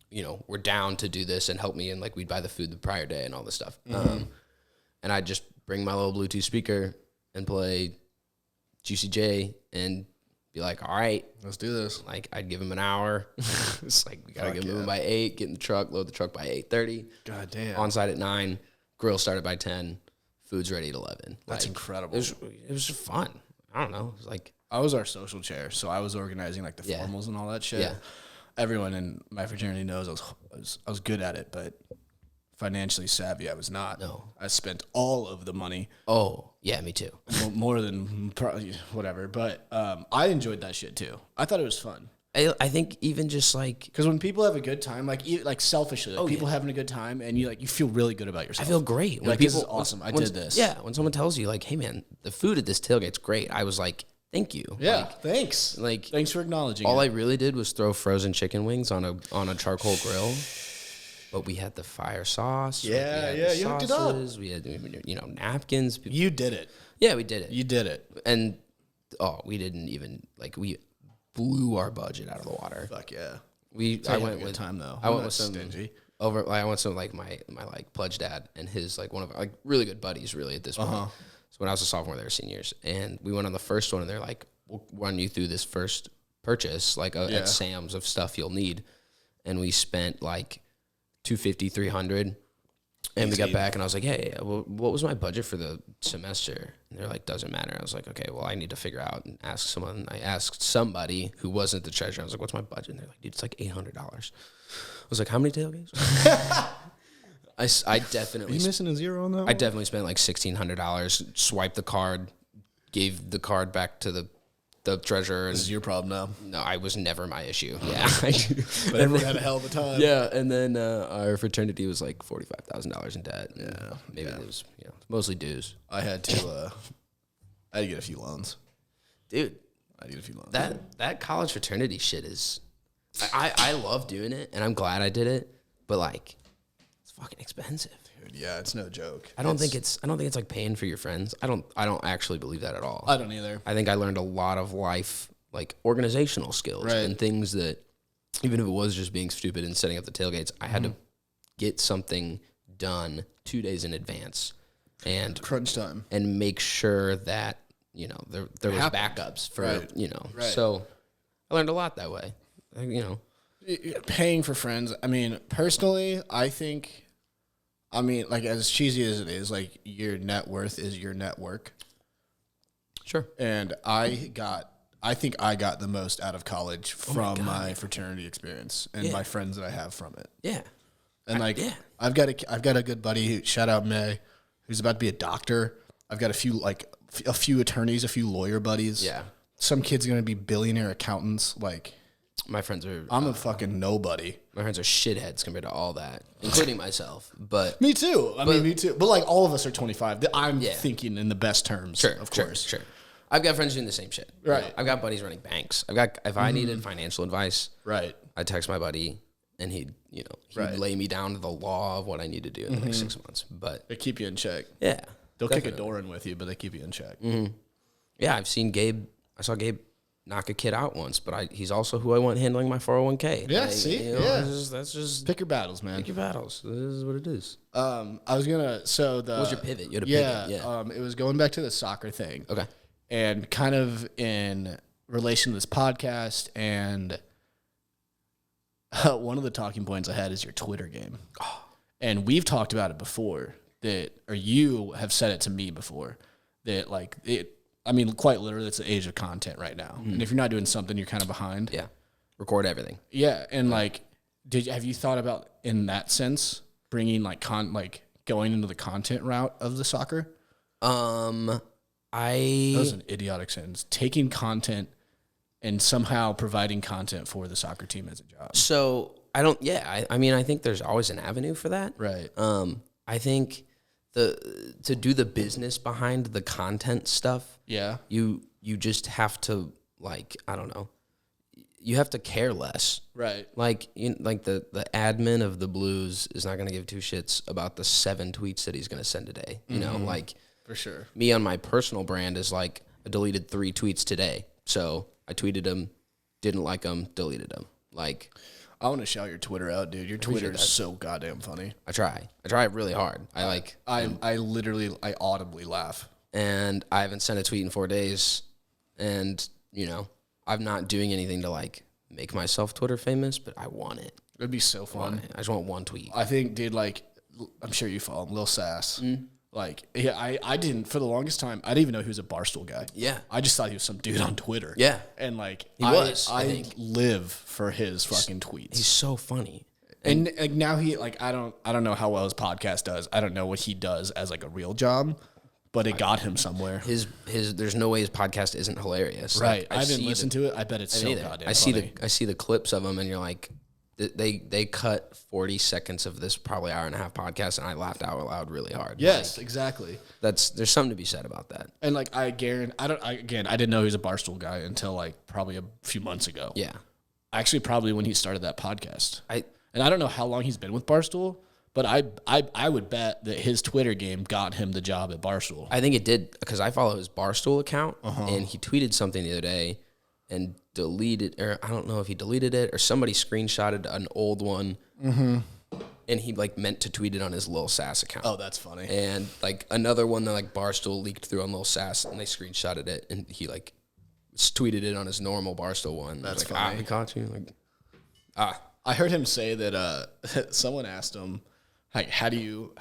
you know, were down to do this and help me, and like we'd buy the food the prior day and all this stuff. And I'd just bring my little Bluetooth speaker and play Juicy J and be like, all right, Let's do this. like I'd give him an hour. It's like we gotta Fuck get moving yeah. by 8, get in the truck, load the truck by 8:30. God damn. On site at 9, grill started by 10, food's ready at 11. That's Like, incredible. It was just fun. I don't know. It was like, I was our social chair, so I was organizing like the Yeah. formals and all that shit. Yeah. Everyone in my fraternity knows I was good at it, but financially savvy I was not. No. I spent all of the money, oh yeah, me too. more than probably whatever. But I enjoyed that shit too. I thought it was fun. I think even just like, Because when people have a good time, like selfishly, like people having a good time, and you feel really good about I yourself. feel great. You're like, this is awesome. I did this. Yeah, when someone tells you like, hey man, the food at this tailgate's great, I was like, thank you. Yeah. Thanks. Like Thanks for acknowledging. all it. I really did was throw frozen chicken wings on a charcoal grill. But we had the fire sauce. Yeah, we had yeah, the you hooked it up. sauces, we had, you know, napkins. You did it. Yeah, we did it. You did it. And we didn't even like we blew our budget out of the water. Fuck yeah. I I went a good with time though. I I'm went not with some stingy. I went with some like my like pledge dad and his like one of our like really good buddies really at this point. So when I was a sophomore, they were seniors. And we went on the first one, and they're like, we'll run you through this first purchase, like at Sam's of stuff you'll need. And we spent like $250, $300. And we got back, and I was like, hey, well, what was my budget for the semester? And they're like, doesn't matter. I was like, okay, well, I need to figure out and ask someone. I asked somebody who wasn't the treasurer. I was like, what's my budget? And they're like, dude, it's like $800. I was like, how many tailgates? I definitely... Are you missing a zero on that one? I definitely spent like $1,600, swiped the card, gave the card back to the treasurer. This is your problem now. No, I was never my issue. Yeah. But everyone had a hell of a time. Yeah, and then our fraternity was like $45,000 in debt. Yeah. Maybe it was, mostly dues. I had to get a few loans. Dude. I get a few loans. That college fraternity shit is... I love doing it, and I'm glad I did it, but like, it's fucking expensive. Dude, yeah, it's no joke. I don't think it's like paying for your friends. I don't actually believe that at all. I don't either. I think I learned a lot of life, like organizational skills and things that, even if it was just being stupid and setting up the tailgates, I had to get something done 2 days in advance and crunch time and make sure that, there was backups for, So I learned a lot that way, Paying for friends. I mean, personally, like as cheesy as it is, like your net worth is your network. Sure. And I think I got the most out of college from my fraternity experience and my friends that I have from it. Yeah. And I've got a good buddy, shout out May, who's about to be a doctor. I've got a few attorneys, a few lawyer buddies. Yeah. Some kids are going to be billionaire accountants. Like, my friends are... I'm a fucking nobody. My friends are shitheads compared to all that, including myself. But me too. Me too. But like all of us are 25. I'm thinking in the best terms, of course. Sure. I've got friends doing the same shit. Right. I've got buddies running banks. If I needed financial advice, right, I'd text my buddy, and he'd lay me down to the law of what I need to do in the next 6 months. But they keep you in check. Yeah. They'll kick a door in with you, but they keep you in check. Mm-hmm. Yeah, I saw Gabe knock a kid out once, but he's also who I want handling my 401k. Yeah, that's just pick your battles, man. Pick your battles. This is what it is. I was gonna. What was your pivot? You had a pivot. Yeah. It was going back to the soccer thing. Okay. And kind of in relation to this podcast, and one of the talking points I had is your Twitter game. Oh. And we've talked about it before, or you have said it to me before, that like it. I mean, quite literally, it's the age of content right now. And if you're not doing something, you're kind of behind. Yeah. Record everything. Yeah. And like, have you thought about, in that sense, bringing going into the content route of the soccer? That was an idiotic sentence. Taking content and somehow providing content for the soccer team as a job. So I think there's always an avenue for that. Right. I think to do the business behind the content stuff, you just have to, like, I don't know, you have to care less. Right. Like, the admin of the Blues is not going to give two shits about the 7 tweets that he's going to send today. You know, like, for sure. Me on my personal brand is like, I deleted 3 tweets today. So I tweeted them, didn't like them, deleted them. Like, I want to shout your Twitter out, dude. Your Twitter is so goddamn funny. I try really hard. I audibly laugh. And I haven't sent a tweet in 4 days. And, I'm not doing anything to, like, make myself Twitter famous, but I want it. It'd be so fun. I just want one tweet. I think, dude, like, I'm sure you follow him, Lil Sass. Like, yeah, I didn't, for the longest time, I didn't even know he was a Barstool guy. Yeah. I just thought he was some dude on Twitter. Yeah. And, like, I live for his fucking tweets. He's so funny. And like, now I don't know how well his podcast does. I don't know what he does as, like, a real job, but it got him somewhere. There's no way his podcast isn't hilarious. Right. Like, I haven't listened to it. I bet it's so goddamn funny. I see the clips of him, and you're like, they cut 40 seconds of this probably hour and a half podcast, and I laughed out loud really hard. Yes, exactly. There's something to be said about that. And like, I didn't know he was a Barstool guy until like probably a few months ago. Yeah. Actually, probably when he started that podcast. And I don't know how long he's been with Barstool, but I would bet that his Twitter game got him the job at Barstool. I think it did, because I follow his Barstool account, and he tweeted something the other day and deleted, or I don't know if he deleted it or somebody screenshotted an old one. and he like meant to tweet it on his Lil Sass account. Oh, that's funny. And like another one that like Barstool leaked through on Lil Sass, and they screenshotted it, and he like tweeted it on his normal Barstool one. That's like, funny. We caught you. I heard him say that someone asked him, like, how do you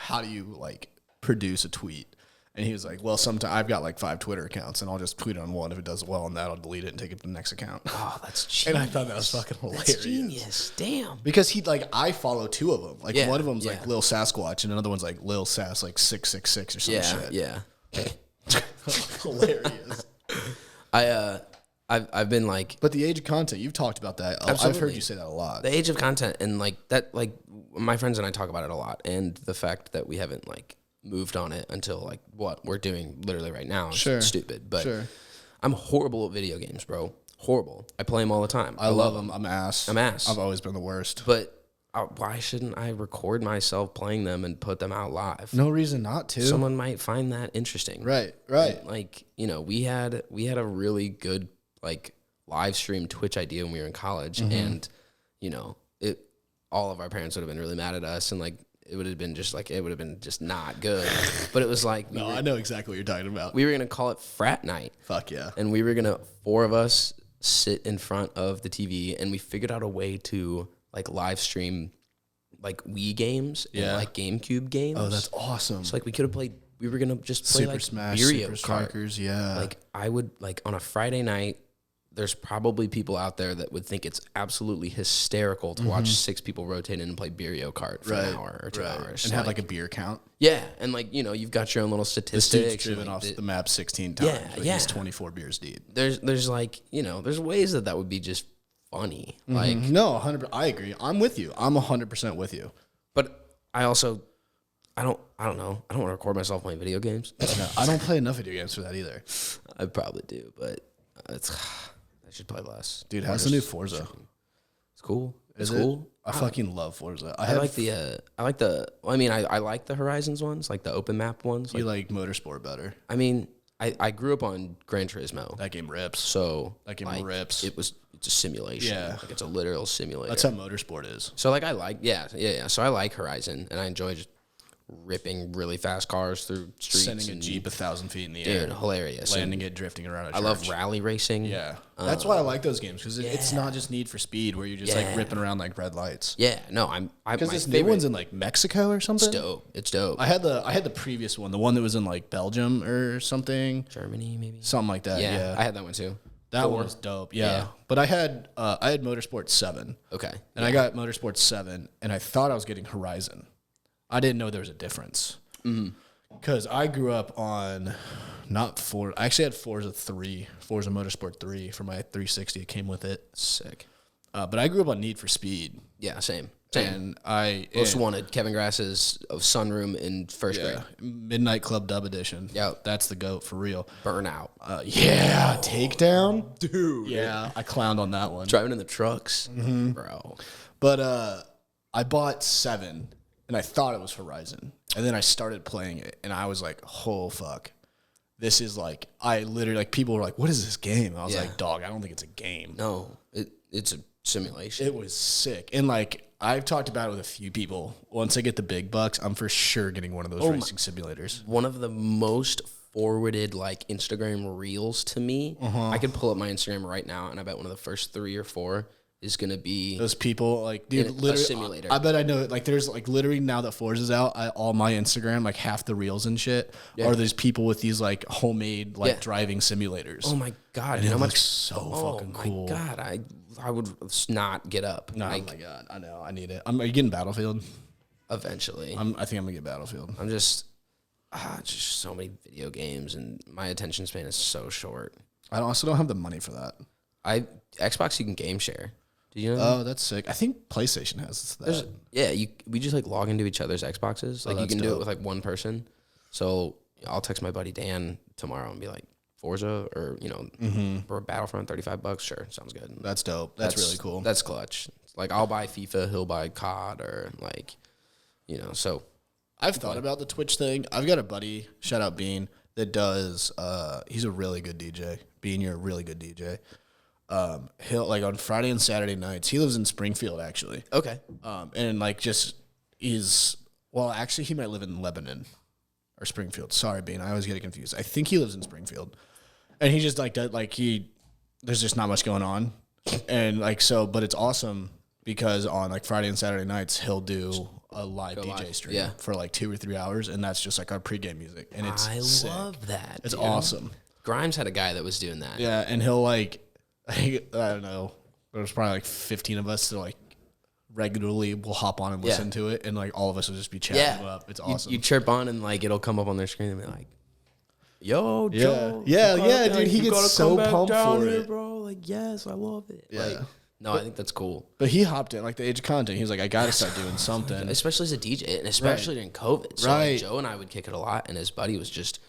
like produce a tweet? And he was like, well, sometimes I've got like 5 Twitter accounts, and I'll just tweet on one. If it does well on that, I'll delete it and take it to the next account. Oh, that's genius. And I thought that was fucking hilarious. That's genius. Damn. Because I follow 2 of them. Like one of them's yeah. like Lil Sasquatch, and another one's like Lil Sass like 666 or some shit. Yeah. Hilarious. I've been like, But the age of content, you've talked about that. I've heard you say that a lot. the age of content, and like that, like my friends and I talk about it a lot, and the fact that we haven't like moved on it until like what we're doing literally right now is stupid. But I'm horrible at video games, bro. Horrible. I play them all the time. I love them. I'm ass. I've always been the worst. But why shouldn't I record myself playing them and put them out live? No reason not to. Someone might find that interesting. Right. And, like, you know, we had a really good like live stream Twitch idea when we were in college, and you know, all of our parents would have been really mad at us, and like it would have been just not good. But it was like I know exactly what you're talking about. We were gonna call it frat night. Fuck yeah. And we were gonna 4 of us sit in front of the TV, and we figured out a way to like live stream like Wii games and like GameCube games. Oh, that's awesome. So like we could have played. We were gonna just play Super like Smash, Mario Super Kart. Strikers, yeah. Like I would like on a Friday night. There's probably people out there that would think it's absolutely hysterical to watch 6 people rotate in and play Mario Kart for an hour or 2 hours. And have like a beer count. Yeah, and like, you know, you've got your own little statistics. This dude's driven off the map 16 times. Yeah. He's 24 beers deep. There's like, you know, there's ways that would be just funny. Like No, 100%. I agree. I'm with you. I'm 100% with you. But I also, I don't know. I don't want to record myself playing video games. No, I don't play enough video games for that either. I probably do, but I should play less. Dude, how's the new Forza? It's cool. It's cool. I fucking love Forza. I like the Horizons ones, like the open map ones. You like Motorsport better. I mean, I grew up on Gran Turismo. That game rips. So that game rips. It's a simulation. Yeah. Like it's a literal simulator. That's how Motorsport is. So like So I like Horizon, and I enjoy just ripping really fast cars through streets. Sending a Jeep 1,000 feet in the dude, air. Hilarious. Landing it, drifting around a church. I love rally racing. Yeah. That's why I like those games, because it's not just Need for Speed where you're just like ripping around like red lights. Yeah, no, because this new one's in like Mexico or something. It's dope. I had the previous one, the one that was in like Belgium or something. Germany, maybe. Something like that. Yeah. I had that one too. That one was dope. Yeah. But I had Motorsport 7. Okay. And I got Motorsport 7, and I thought I was getting Horizon. I didn't know there was a difference. Because I grew up on I actually had Forza Motorsport 3 for my 360. It came with it. Sick. But I grew up on Need for Speed. Yeah, same. And Most wanted Kevin Grass's Sunroom in first grade. Midnight Club Dub Edition. Yep. That's the GOAT for real. Burnout. Takedown. Dude. Yeah, I clowned on that one. Driving in the trucks. Bro. But I bought 7, and I thought it was Horizon. And then I started playing it, and I was like, oh, fuck. This is like, I literally, like, people were like, what is this game? I was like, dog, I don't think it's a game. No, it's a simulation. It was sick. And, like, I've talked about it with a few people. Once I get the big bucks, I'm for sure getting one of those racing simulators. One of the most forwarded, like, Instagram reels to me. I could pull up my Instagram right now, and I bet one of the first 3 or 4 is going to be those people, like, dude, literally, a simulator. I bet I know it. Like, there's, like, literally now that Forza's out, all my Instagram, like, half the reels and shit are these people with these, like, homemade, like, driving simulators. Oh, my God. And it looks so fucking cool. Oh, my God. I would not get up. No, oh, my God. I know. I need it. Are you getting Battlefield? Eventually. I think I'm going to get Battlefield. I'm just so many video games, and my attention span is so short. I also don't have the money for that. Xbox, you can game share. Do you know? Oh, that's sick. I think PlayStation has that. We just like log into each other's Xboxes. Like you can do it with like one person. So I'll text my buddy Dan tomorrow and be like, Forza or for Battlefront, $35. Sure, sounds good. That's dope. That's really cool. That's clutch. Like I'll buy FIFA, he'll buy COD, or like, So I've thought about the Twitch thing. I've got a buddy, shout out Bean, that does. He's a really good DJ. Bean, you're a really good DJ. He'll like on Friday and Saturday nights. He lives in Springfield, actually. Okay. And like just is, well, actually, he might live in Lebanon or Springfield. Sorry, Bean. I always get it confused. I think he lives in Springfield. And he just, like, does, like, there's just not much going on. And, like, so, but it's awesome because on, like, Friday and Saturday nights, he'll do a live DJ stream for, like, 2 or 3 hours. And that's just, like, our pregame music. And it's sick. Love that. It's awesome. Grimes had a guy that was doing that. Yeah, and he'll, like, I don't know. There's probably, like, 15 of us that, like, regularly will hop on and listen to it. And, like, all of us will just be chatting up. It's awesome. You chirp on and, like, it'll come up on their screen and be like, yo, Joe. Yeah, dude. He gets so pumped for it. Bro. Like, yes, I love it. Yeah. Like, no, I think that's cool. But he hopped in, like, the age of content. He was like, I got to start doing something. Especially as a DJ, and especially during COVID. So like, Joe and I would kick it a lot, and his buddy was just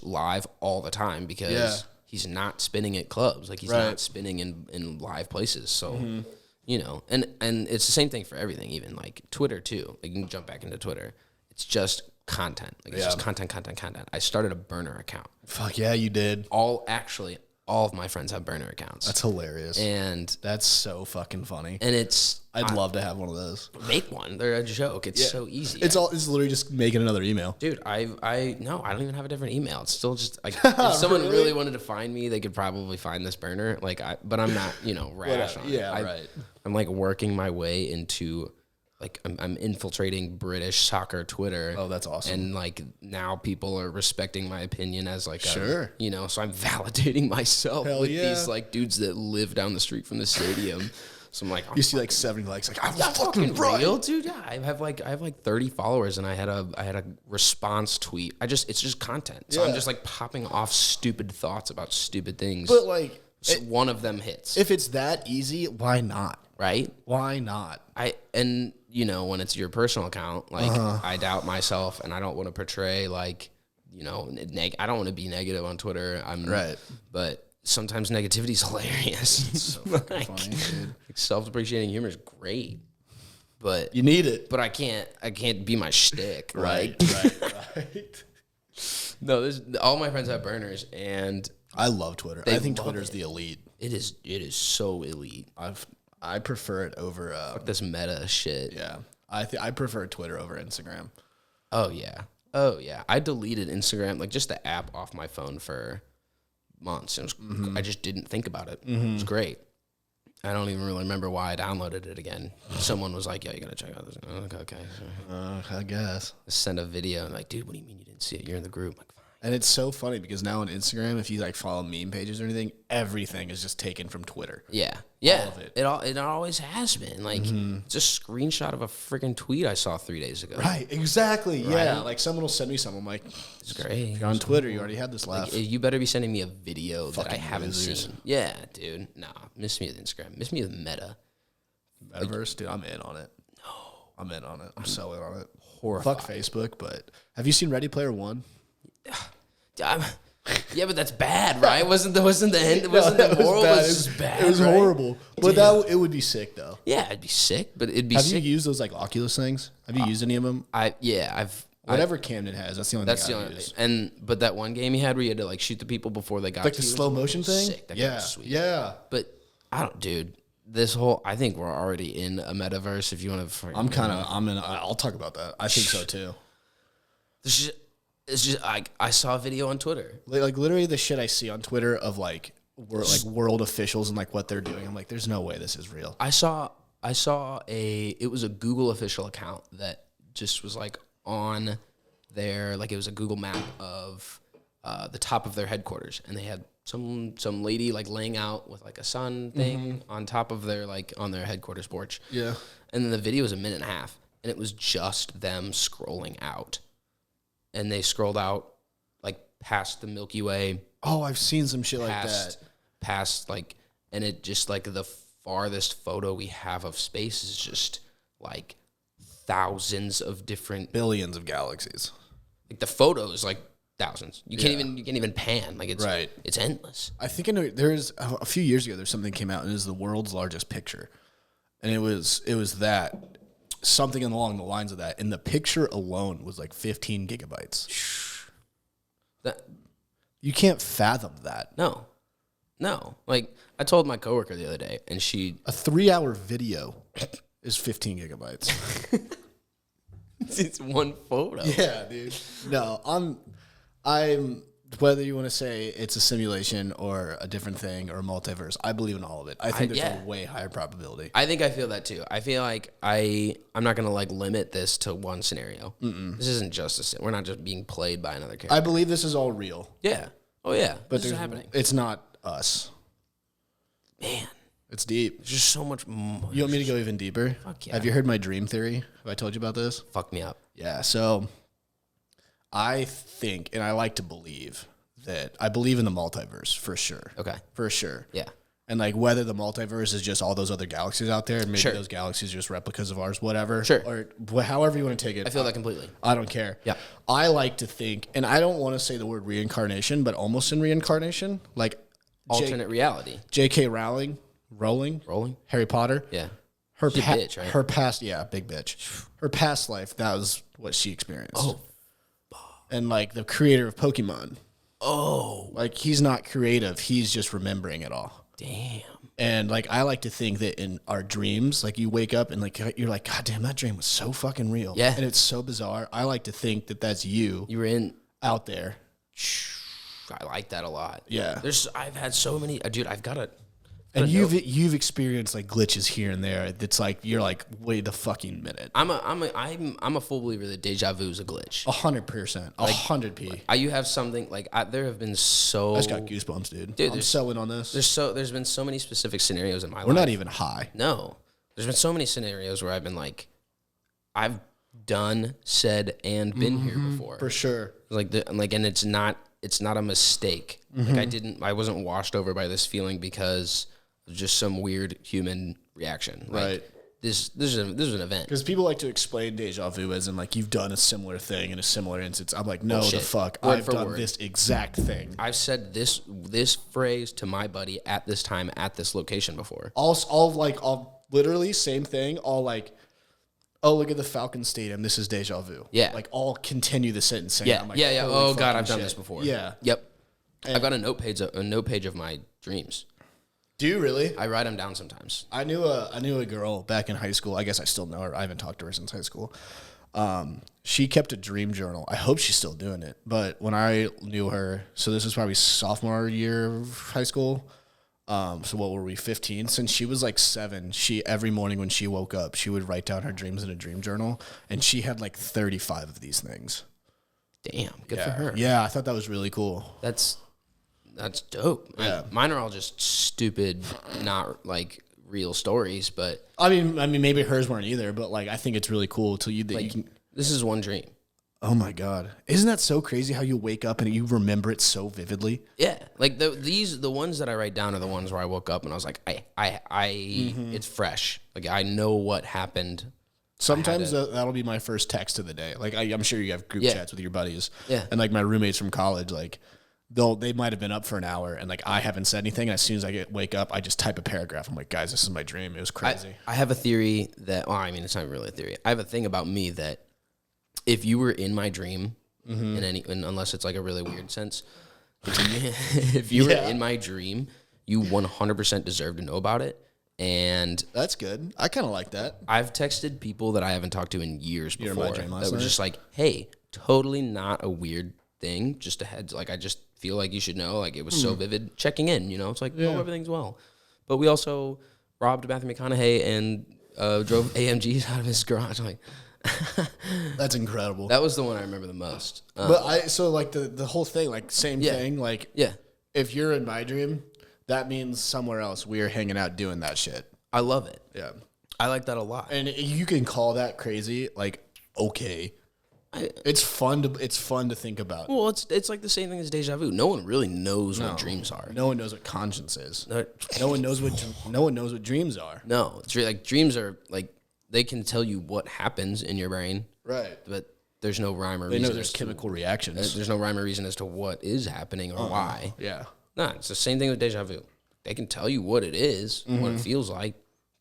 live all the time because he's not spinning at clubs. Like, he's not spinning in live places. So, you know, and it's the same thing for everything, even, like, Twitter, too. Like, you can jump back into Twitter. It's just content. Like, it's just content. I started a burner account. Fuck yeah, you did. All of my friends have burner accounts. That's hilarious. And that's so fucking funny. And I'd love to have one of those. Make one. They're a joke. It's so easy. It's literally just making another email. Dude, I don't even have a different email. It's still just like if someone really wanted to find me, they could probably find this burner. Like but I'm not, rash on it. Right. I'm like working my way into like I'm infiltrating British soccer Twitter. Oh, that's awesome. And like now people are respecting my opinion as like sure. So I'm validating myself with these like dudes that live down the street from the stadium. So I'm like, you see like 70 likes, like I'm fucking real, dude. Yeah, I have like 30 followers, and I had a response tweet. It's just content. So I'm just like popping off stupid thoughts about stupid things. But like, one of them hits. If it's that easy, why not? Right? Why not? When it's your personal account, like I doubt myself, and I don't want to portray like, I don't want to be negative on Twitter. But sometimes negativity is hilarious. It's so fucking funny, dude. Like self-depreciating humor is great, but you need it. But I can't be my shtick. Right. No, all my friends have burners, and I love Twitter. I think Twitter's the elite. It is so elite. I prefer it over fuck this meta shit. Yeah, I prefer Twitter over Instagram. Oh yeah. I deleted Instagram, like just the app, off my phone for months. I just didn't think about it. It was great. I don't even really remember why I downloaded it again. Someone was like, "Yeah, you gotta check out this." Okay. I guess. Send a video and like, dude, what do you mean you didn't see it? You're in the group. Like, and it's so funny because now on Instagram, if you like follow meme pages or anything, everything is just taken from Twitter. Yeah. All of it. It always has been. Like it's a screenshot of a freaking tweet I saw 3 days ago. Right. Exactly. Right? Yeah. Like someone will send me something. I'm like, it's great. If you're on Twitter, you already had this laugh. Like, you better be sending me a video that I haven't seen. Yeah, dude. Nah, miss me with Instagram. Miss me with Meta. Metaverse, dude. I'm in on it. No, I'm in on it. I'm so in on it. Horrified. Fuck Facebook, but have you seen Ready Player One? Yeah, but that's bad, right? Wasn't the end? It wasn't the moral. It was just bad. It was horrible. But it would be sick though. Yeah, it'd be sick. But it'd be. Have you used those like Oculus things? Have you used any of them? I've. Whatever Camden has, that's the only thing I've used. But that one game he had where you had to like shoot the people before they got like to the slow motion thing. Sick. That game was sweet. Yeah. But dude. I think we're already in a metaverse. If you want to, I'll talk about that. I think so too. It's just I saw a video on Twitter. Like literally the shit I see on Twitter of like world officials and like what they're doing. I'm like, there's no way this is real. I saw it was a Google official account that just was like on their, like it was a Google map of the top of their headquarters, and they had some lady like laying out with like a sun thing on top of their like on their headquarters porch. Yeah. And then the video was a minute and a half, and it was just them scrolling out. And they scrolled out like past the Milky Way. Oh, I've seen some shit like that. Past like, and it just like the farthest photo we have of space is just like thousands of different billions of galaxies. Like the photo is like thousands. You can't even pan. Like it's endless. I think there's a few years ago there's something came out and it was the world's largest picture, and it was that. Something along the lines of that. And the picture alone was like 15 gigabytes. You can't fathom that. No. Like, I told my coworker the other day, and a 3-hour video is 15 gigabytes. It's one photo. Yeah, dude. No, I'm. Whether you want to say it's a simulation or a different thing or a multiverse, I believe in all of it. I think there's a way higher probability. I think I feel that too. I feel like I'm not gonna like limit this to one scenario. This isn't just we're not just being played by another character. I believe this is all real. Yeah. Oh yeah. But this is happening. It's not us. Man, it's deep. There's just so much more. You want me to go even deeper? Fuck yeah. Have you heard my dream theory? Have I told you about this? Fuck me up. Yeah. So I think, and I like to believe that I believe in the multiverse for sure. Okay. For sure. Yeah. And like whether the multiverse is just all those other galaxies out there, and maybe those galaxies are just replicas of ours, whatever. Sure. Or however you want to take it. I feel that completely. I don't care. Yeah. I like to think, and I don't want to say the word reincarnation, but almost in reincarnation, like alternate reality. J.K. Rowling, Harry Potter. Yeah. Her She's a bitch, right? Her past, yeah, big bitch. Her past life, that was what she experienced. Oh. And like the creator of Pokemon. Oh. Like he's not creative, he's just remembering it all. Damn. And like I like to think that in our dreams, like you wake up and like you're like, God damn, that dream was so fucking real. Yeah. And it's so bizarre. I like to think that that's you. You were in out there. I like that a lot. Yeah. I've had so many, dude. I've got a. And you've experienced like glitches here and there. That's like you're like, wait a fucking minute. I'm a full believer that deja vu is a glitch. 100%, 100p. You have something like there have been so. I just got goosebumps, dude. I'm so in on this. There's been so many specific scenarios in my life. We're not even high. No, there's been so many scenarios where I've been like, I've done, said, and been here before. For sure. And it's not a mistake. Like I wasn't washed over by this feeling because just some weird human reaction. Right. This is an event. Because people like to explain deja vu as in like you've done a similar thing in a similar instance. I'm like, no, the fuck. I've done this exact thing. I've said this phrase to my buddy at this time at this location before. All literally same thing. All like, oh, look at the Falcon Stadium. This is deja vu. Yeah. Like all continue the sentence. Saying, Yeah. I'm like, Yeah. Oh God, I've done this before. Yeah. Yep. I've got a note page of my dreams. Do you really? I write them down sometimes. I knew a girl back in high school. I guess I still know her. I haven't talked to her since high school. She kept a dream journal. I hope she's still doing it. But when I knew her, so this was probably sophomore year of high school. So what were we, 15? Since she was like 7, every morning when she woke up, she would write down her dreams in a dream journal. And she had like 35 of these things. Damn, good for her. Yeah, I thought that was really cool. That's dope. Yeah. Mine are all just stupid, not like real stories, but I mean, maybe hers weren't either, but like I think it's really cool you can. This is one dream. Oh my God, isn't that so crazy how you wake up and you remember it so vividly? Yeah, like the ones that I write down are the ones where I woke up and I was like, it's fresh. Like I know what happened. Sometimes that'll be my first text of the day. Like I'm sure you have group chats with your buddies. Yeah, and like my roommates from college, like. They might have been up for an hour and like I haven't said anything. And as soon as I wake up, I just type a paragraph. I'm like, guys, this is my dream. It was crazy. I have a theory that, well, I mean, it's not really a theory. I have a thing about me that if you were in my dream, unless it's like a really weird sense, if you were in my dream, you 100% deserve to know about it. And that's good. I kind of like that. I've texted people that I haven't talked to in years before that were just like, hey, totally not a weird thing. Just a heads, like I just feel like you should know, like it was so vivid. Checking in, it's like, oh, everything's well. But we also robbed Matthew McConaughey and drove AMGs out of his garage. Like, that's incredible. That was the one I remember the most. But so like the whole thing, like same thing. Like, if you're in my dream, that means somewhere else we're hanging out doing that shit. I love it. Yeah, I like that a lot. And you can call that crazy. Like, okay. It's fun to think about. Well, it's like the same thing as deja vu. No one really knows what dreams are. No one knows what conscience is. No one knows what dreams are. No, it's really like dreams are like they can tell you what happens in your brain, right? But there's no rhyme or reason. They know there's chemical reactions. There's no rhyme or reason as to what is happening or why. Yeah. Nah, it's the same thing with deja vu. They can tell you what it is, what it feels like.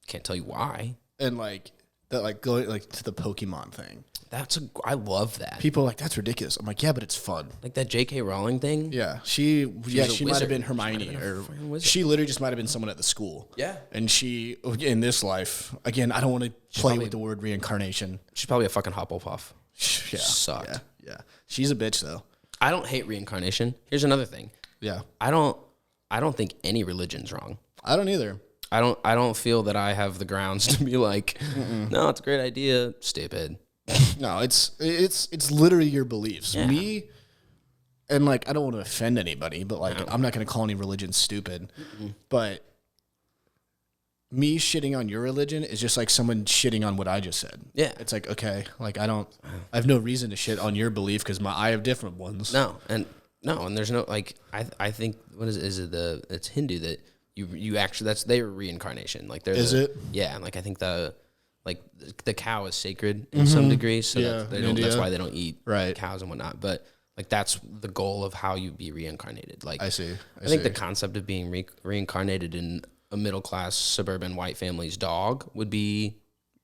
Can't tell you why. And like that, like going like to the Pokemon thing. I love that. People are like, that's ridiculous. I'm like, yeah, but it's fun. Like that J.K. Rowling thing. Yeah, she might have wizard. been Hermione, she literally just might have been someone at the school. Yeah. And she, in this life, again, I don't want to play with the word reincarnation. She's probably a fucking Hufflepuff. Yeah, Sucked. Yeah. She's a bitch though. I don't hate reincarnation. Here's another thing. Yeah. I don't think any religion's wrong. I don't either. I don't feel that I have the grounds to be like, no, it's a great idea. Stupid. No, it's literally your beliefs. Yeah. Me, and like I don't want to offend anybody, but like I'm not going to call any religion stupid. But me shitting on your religion is just like someone shitting on what I just said. Yeah. It's like, okay, like I have no reason to shit on your belief because I have different ones. No, and there's no like I think what is it it's Hindu that you actually that's their reincarnation. Like Is it? Yeah, and like I think the cow is sacred in some degree, so that's why they don't eat cows and whatnot. But like that's the goal of how you be reincarnated. Like I see. I think the concept of being reincarnated in a middle class suburban white family's dog would be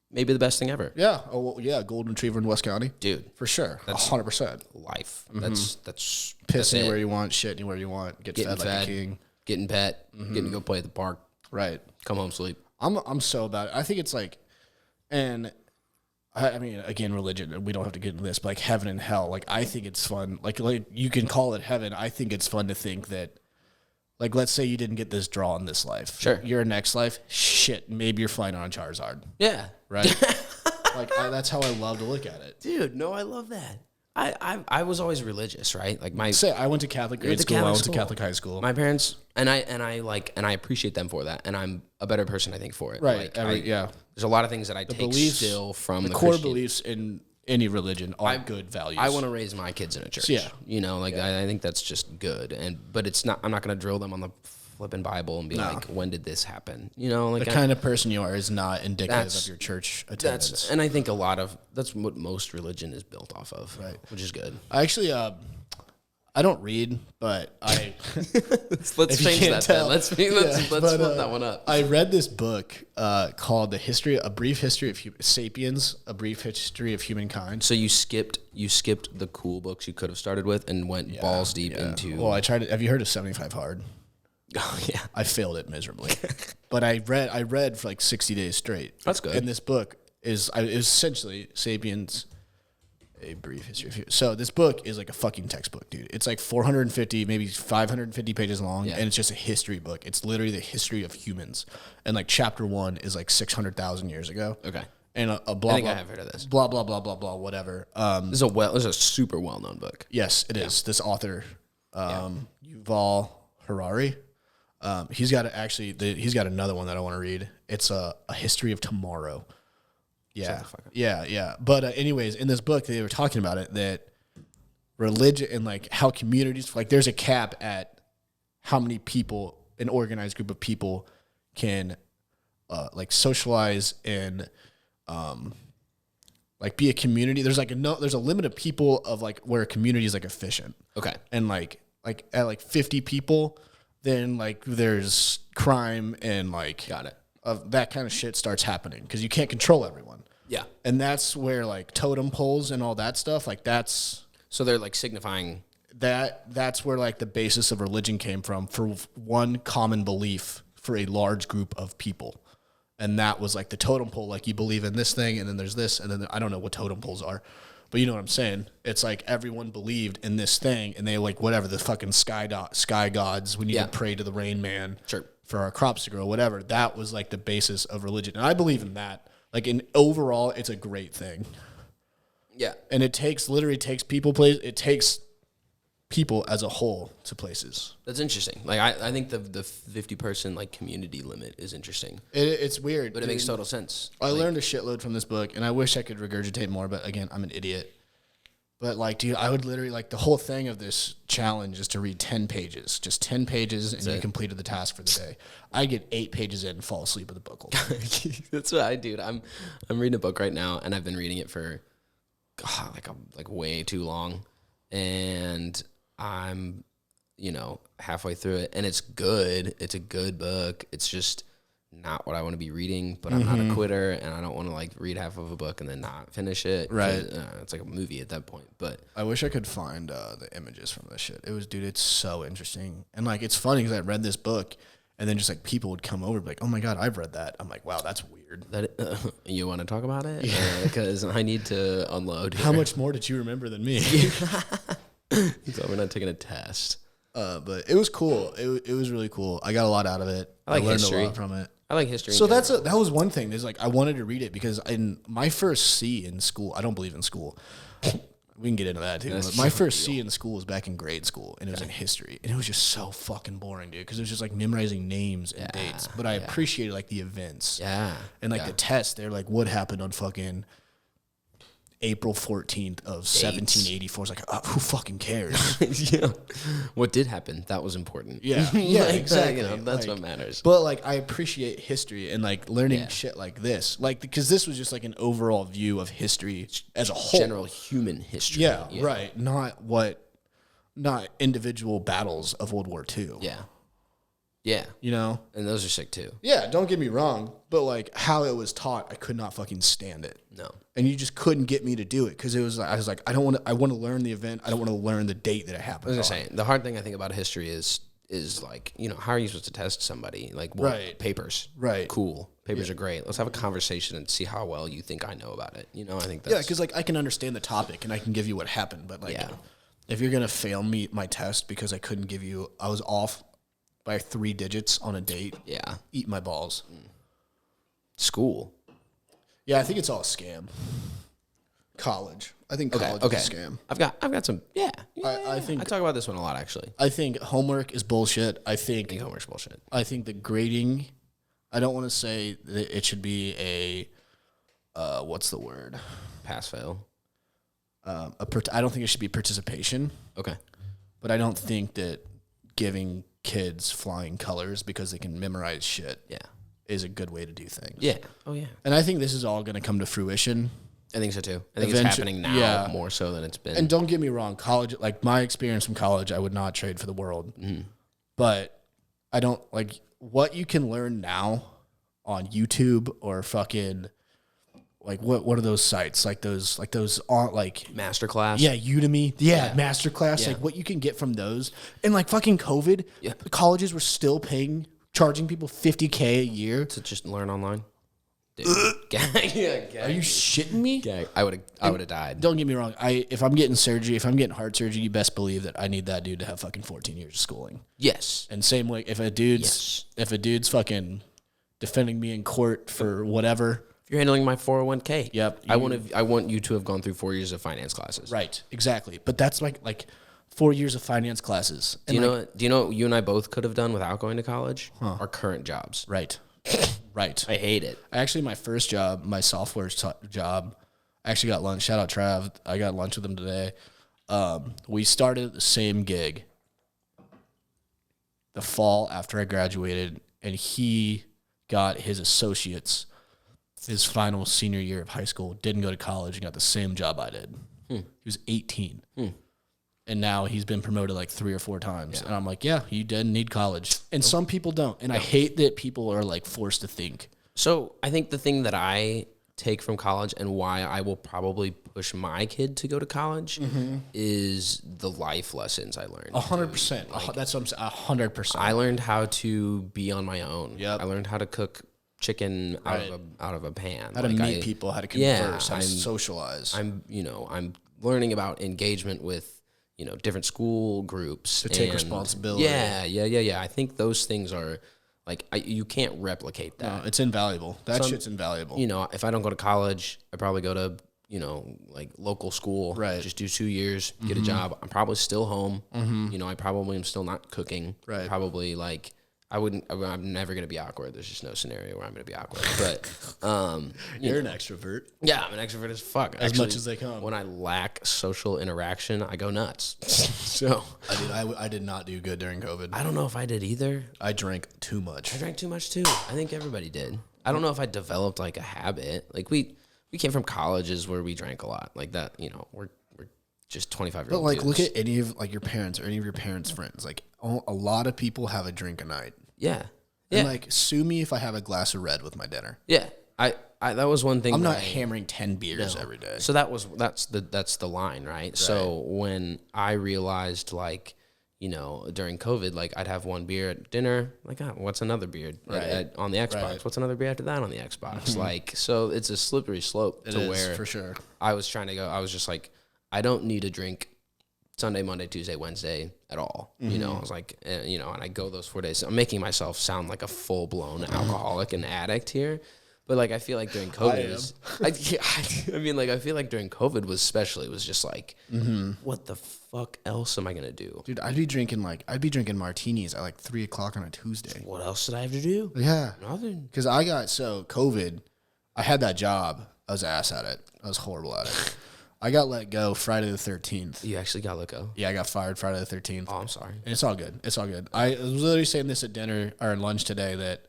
maybe the best thing ever. Yeah. Oh well, yeah. Golden Retriever in West County, dude, for sure. That's 100% life. That's piss anywhere you want, shit anywhere you want, getting fed like a king, getting pet, getting to go play at the park. Right. Come home, sleep. I'm so about it. I think it's like, and I mean, again, religion. We don't have to get into this, but like heaven and hell. Like I think it's fun. Like you can call it heaven. I think it's fun to think that. Like, let's say you didn't get this draw in this life. Sure. Your next life, shit, maybe you're flying on Charizard. Yeah. Right? Like, that's how I love to look at it. Dude, no, I love that. I was always religious, right? Like I went to Catholic grade school. I went to Catholic high school. My parents, and I appreciate them for that. And I'm a better person, I think, for it. Right. Like, there's a lot of things that I take beliefs, still from the core beliefs in any religion are good values. I want to raise my kids in a church. Yeah. You know, like I think that's just good. But it's not. I'm not going to drill them on the flipping Bible and be like, when did this happen? You know, like the kind of person you are is not indicative of your church attendance. And I think that's what most religion is built off of. Right. Which is good. I actually I don't read, but I let's change that. Then. Let's flip that one up. I read this book called A Brief History of Sapiens, A Brief History of Humankind. So you skipped the cool books you could have started with and went balls deep into. Well, I tried it. Have you heard of 75 Hard? Oh yeah, I failed it miserably, but I read for like 60 days straight. That's good. And this book is essentially Sapiens. A Brief History of Humans. So this book is like a fucking textbook, dude. It's like 450, maybe 550 pages long, and it's just a history book. It's literally the history of humans. And like chapter 1 is like 600,000 years ago. Okay. And a blah, I think blah, I have heard of this. Blah, blah, blah, blah, blah, whatever. This is a super well-known book. Yes, it is. This author, Yuval Harari, he's got another one that I want to read. It's a History of Tomorrow. Yeah. But anyways, in this book, they were talking about it, that religion and like how communities, like there's a cap at how many people, an organized group of people can like socialize and like be a community. There's there's a limit of people of like where a community is like efficient. Okay. And like at like 50 people, then like there's crime and like got it. Of that kind of shit starts happening because you can't control everyone. Yeah. And that's where like totem poles and all that stuff, like that's... So they're like signifying... That's where like the basis of religion came from, for one common belief for a large group of people. And that was like the totem pole, like you believe in this thing and then there's this and then I don't know what totem poles are, but you know what I'm saying? It's like everyone believed in this thing and they like whatever, the fucking sky gods, we need to pray to the rain man. Sure. For our crops to grow, whatever. That was like the basis of religion. And I believe in that. Like in overall, it's a great thing. Yeah. And it literally takes people as a whole to places. That's interesting. Like I think the 50-person like community limit is interesting. It's weird. But it makes total sense. I learned a shitload from this book and I wish I could regurgitate more, but again, I'm an idiot. But like, dude, I would literally like the whole thing of this challenge is to read 10 pages, just 10 pages, and you completed the task for the day. I get 8 pages in and fall asleep with the book. That's what I do. I'm reading a book right now, and I've been reading it for like way too long, and I'm halfway through it, and it's good. It's a good book. It's just not what I want to be reading, but I'm not a quitter, and I don't want to like read half of a book and then not finish it. Right. It's like a movie at that point. But I wish I could find the images from this shit. Dude, it's so interesting. And like, it's funny because I read this book and then just like people would come over and be like, oh my God, I've read that. I'm like, wow, that's weird. You want to talk about it? Because I need to unload here. How much more did you remember than me? So we're not taking a test. But it was cool. It was really cool. I got a lot out of it. I like learned history. a lot from it. I like history. So that was one thing. Is like I wanted to read it because in my first C in school, I don't believe in school. We can get into that too. But my first C in school was back in grade school, and it was in history, and it was just so fucking boring, dude. Because it was just like memorizing names and dates. But I appreciated like the events, and like the test. They're like, what happened on fucking April 14th of 1784. It's like, who fucking cares? Yeah. What did happen? That was important. Yeah, Like, exactly. That's what matters. But like, I appreciate history and like learning shit like this, like because this was just like an overall view of history as a whole, general human history. Yeah, right. Not individual battles of World War II. Yeah. You know? And those are sick too. Yeah, don't get me wrong, but like how it was taught, I could not fucking stand it. No. And you just couldn't get me to do it because I was like, I want to learn the event. I don't want to learn the date that it happened. I was gonna say, the hard thing I think about history is like, how are you supposed to test somebody? Like, well, papers. Right. Cool. Papers are great. Let's have a conversation and see how well you think I know about it. I think that's... Yeah, because like I can understand the topic and I can give you what happened, but like if you're going to fail me my test because I was off by 3 digits on a date. Yeah. Eat my balls. School. Yeah, I think it's all a scam. College. I think college is a scam. I've got some. Yeah. I think I talk about this one a lot actually. I think homework is bullshit. I think homework's bullshit. I think the grading. I don't want to say that it should be a what's the word? Pass fail. I don't think it should be participation. Okay. But I don't think that giving kids flying colors because they can memorize shit is a good way to do things. Yeah. Oh, yeah. And I think this is all going to come to fruition. I think so, too. I think it's happening now more so than it's been. And don't get me wrong, college, like my experience from college, I would not trade for the world. Mm-hmm. But I don't, like, what you can learn now on YouTube or fucking... Like what are those sites? Like those aren't like Masterclass. Yeah, Udemy. Yeah, Masterclass. Like what you can get from those. And like fucking COVID, colleges were still charging people $50K a year to just learn online. Dude. Are you shitting me? I would have died. Don't get me wrong. If I'm getting surgery, if I'm getting heart surgery, you best believe that I need that dude to have fucking 14 years of schooling. Yes. And same way if a dude's fucking defending me in court for whatever. You're handling my 401k. Yep. I want you to have gone through 4 years of finance classes. Right. Exactly. But that's like 4 years of finance classes. Do you know what you and I both could have done without going to college? Our current jobs. Right. Right. I hate it. Actually, my first job, my software job, I actually got lunch. Shout out Trav. I got lunch with him today. We started at the same gig the fall after I graduated, and he got his associates his final senior year of high school, didn't go to college, and got the same job I did. He was 18. And now he's been promoted like 3 or 4 times. Yeah. And I'm like, yeah, you didn't need college. And some people don't. And I hate that people are like forced to think. So I think the thing that I take from college and why I will probably push my kid to go to college is the life lessons I learned. 100%. Like, that's what I'm saying. 100%. I learned how to be on my own. Yep. I learned how to cook chicken out of a pan. How to meet people, how to converse, how to socialize. I'm learning about engagement with, different school groups. To take responsibility. Yeah. I think those things are, like, you can't replicate that. No, it's invaluable. That shit's invaluable. If I don't go to college, I probably go to, like local school. Right. Just do 2 years, get a job. I'm probably still home. I probably am still not cooking. Right. Probably like... I'm never going to be awkward. There's just no scenario where I'm going to be awkward. But you're an extrovert. Yeah, I'm an extrovert as fuck. As much as they come. When I lack social interaction, I go nuts. So I did not do good during COVID. I don't know if I did either. I drank too much. I drank too much too. I think everybody did. I don't know if I developed like a habit. Like we came from colleges where we drank a lot. Like that, we're just 25-year-old But like, dudes. look at any of like your parents or any of your parents' friends. Like a lot of people have a drink a night. Yeah. And like, sue me if I have a glass of red with my dinner. Yeah. I that was one thing. I'm not hammering 10 beers every day. So that's the line, right? So when I realized, like, you know, during COVID, like, I'd have one beer at dinner, like, what's another beer on the Xbox? Right. What's another beer after that on the Xbox? Like, so it's a slippery slope to where for sure. I was trying to go. I was just like, I don't need to drink Sunday, Monday, Tuesday, Wednesday at all. You know, I was like, you know, and I go those 4 days. I'm making myself sound like a full blown alcoholic and addict here. But, like, I feel like during COVID, I mean, like, I feel like during COVID it was just like, what the fuck else am I going to do? Dude, I'd be drinking martinis at like 3 o'clock on a Tuesday. What else did I have to do? Yeah. Nothing. Because COVID, I had that job. I was ass at it. I was horrible at it. I got let go Friday the 13th. You actually got let go? Yeah, I got fired Friday the 13th. Oh, I'm sorry. And it's all good. It's all good. I was literally saying this at dinner or lunch today that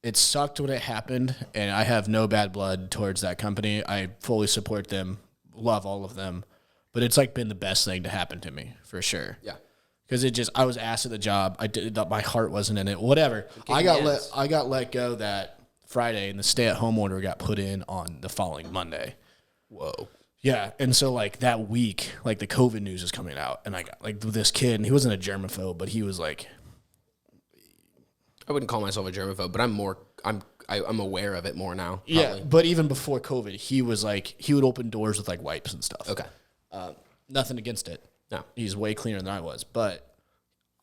it sucked when it happened, and I have no bad blood towards that company. I fully support them, love all of them, but it's like been the best thing to happen to me for sure. Yeah. Because I was asked at the job. My heart wasn't in it. Whatever. I got let go that Friday, and the stay-at-home order got put in on the following Monday. Whoa. Yeah, and so like that week, like the COVID news is coming out, and I got like this kid, and he wasn't a germaphobe, but he was like, I wouldn't call myself a germaphobe, but I'm aware of it more now. yeah. Probably. But even before COVID, he was like, he would open doors with like wipes and stuff. Okay. Nothing against it. No. He's way cleaner than I was, but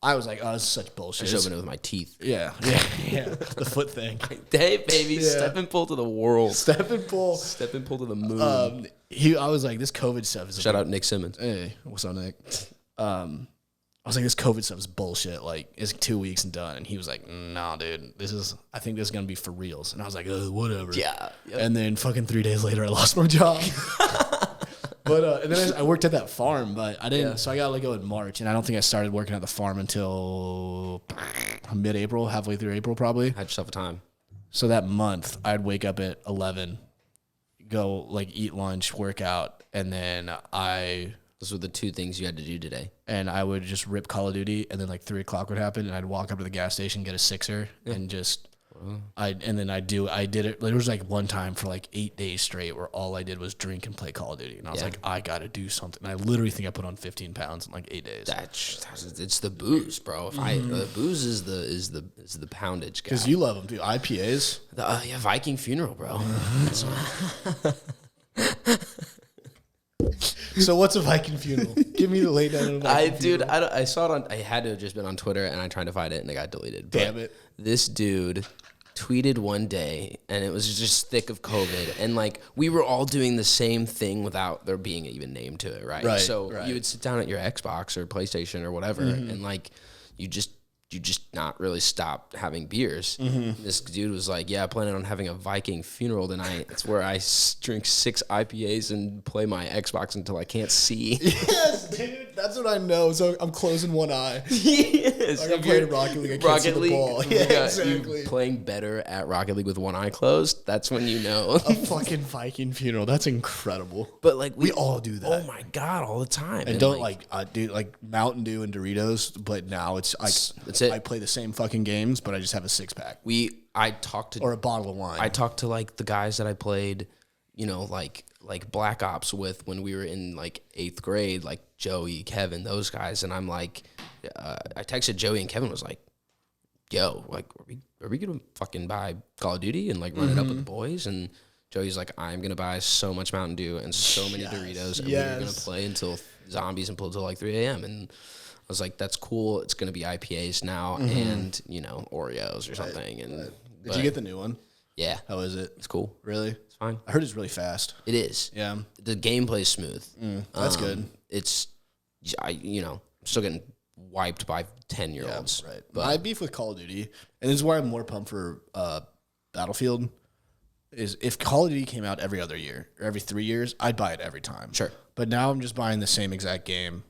I was like, oh, this is such I bullshit. just opened it with my teeth. Yeah, the foot thing. Hey, baby, step and pull to the world. Step and pull. Step and pull to the moon. I was like, this COVID stuff is. Shout out Nick Simmons. Hey, what's up, Nick? I was like, this COVID stuff is bullshit. Like, it's 2 weeks and done. And he was like, nah, dude, I think this is going to be for reals. And I was like, whatever. Yeah. Yep. And then fucking 3 days later, I lost my job. But, and then I worked at that farm, but I didn't, so I got let go in March. And I don't think I started working at the farm until mid-April, halfway through April, probably. Had yourself a time. So that month, I'd wake up at 11, go, like, eat lunch, work out, and then Those were the two things you had to do today. And I would just rip Call of Duty, and then like 3 o'clock would happen, and I'd walk up to the gas station, get a sixer, and just I did it. There was like one time for like 8 days straight where all I did was drink and play Call of Duty, and I was like, I gotta do something. And I literally think I put on 15 pounds in like 8 days. It's the booze, bro. The booze is the poundage guy. Because you love them too. IPAs. Viking Funeral, bro. So what's a Viking Funeral? Give me the late night of a Viking Funeral. I saw it I had to have just been on Twitter, and I tried to find it, and it got deleted. Damn it. This dude tweeted one day, and it was just thick of COVID, and like we were all doing the same thing without there being even name to it, right? Right, So right. you would sit down at your Xbox or PlayStation or whatever, and like you just not really stop having beers. This dude was like, yeah, planning on having a Viking funeral tonight. It's where I drink 6 IPAs and play my Xbox until I can't see. Yes, dude. That's what I know. So I'm closing one eye. Yes. Like I'm playing Rocket League. I can't see the ball. Yeah, exactly. You playing better at Rocket League with one eye closed, that's when you know. A fucking Viking funeral. That's incredible. But like we all do that. Oh my God, all the time. And don't do like Mountain Dew and Doritos, but now it's that's it. I play the same fucking games, but I just have a 6-pack. I talked to or a bottle of wine. I talked to like the guys that I played, you know, like Black Ops with when we were in like 8th grade, like Joey, Kevin, those guys, and I'm like, I texted Joey and Kevin was like, yo, like, are we gonna fucking buy Call of Duty and like run it up with the boys? And Joey's like, I'm gonna buy so much Mountain Dew and so many Doritos, and we're gonna play until zombies until like 3 a.m. And I was like, that's cool. It's gonna be IPAs now and you know Oreos or something. And did you get the new one? Yeah. How is it? It's cool. Really? It's fine. I heard it's really fast. It is. Yeah. The gameplay's smooth. That's good. It's, I'm still getting wiped by 10-year-olds. Right. But My beef with Call of Duty, and this is why I'm more pumped for Battlefield, is if Call of Duty came out every other year or every 3 years, I'd buy it every time. Sure. But now I'm just buying the same exact game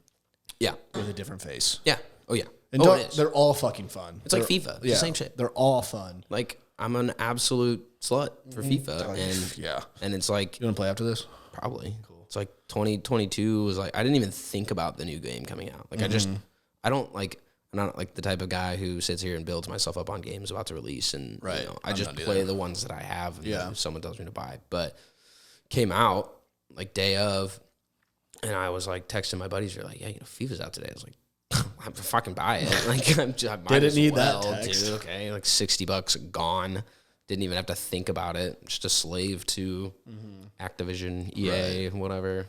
yeah. with a different face. Yeah. Oh, yeah. And it is. they're all fucking fun. It's like FIFA. It's the same shit. They're all fun. Like, I'm an absolute slut for FIFA. And it's like, You want to play after this? probably. Cool. It's like 2022 was like, I didn't even think about the new game coming out. Like, I don't like, I'm not like the type of guy who sits here and builds myself up on games about to release, and Right. you know, I I'm just not play either. the ones that I have. And Yeah. if someone tells me to buy, but came out like day of, and I was like texting my buddies. You're like, yeah, you know, FIFA's out today. I was like, I'm fucking buy it. Like, I'm just, I might Didn't as need that well, text. dude. Okay, like $60 gone. Didn't even have to think about it. Just a slave to Activision, EA, whatever.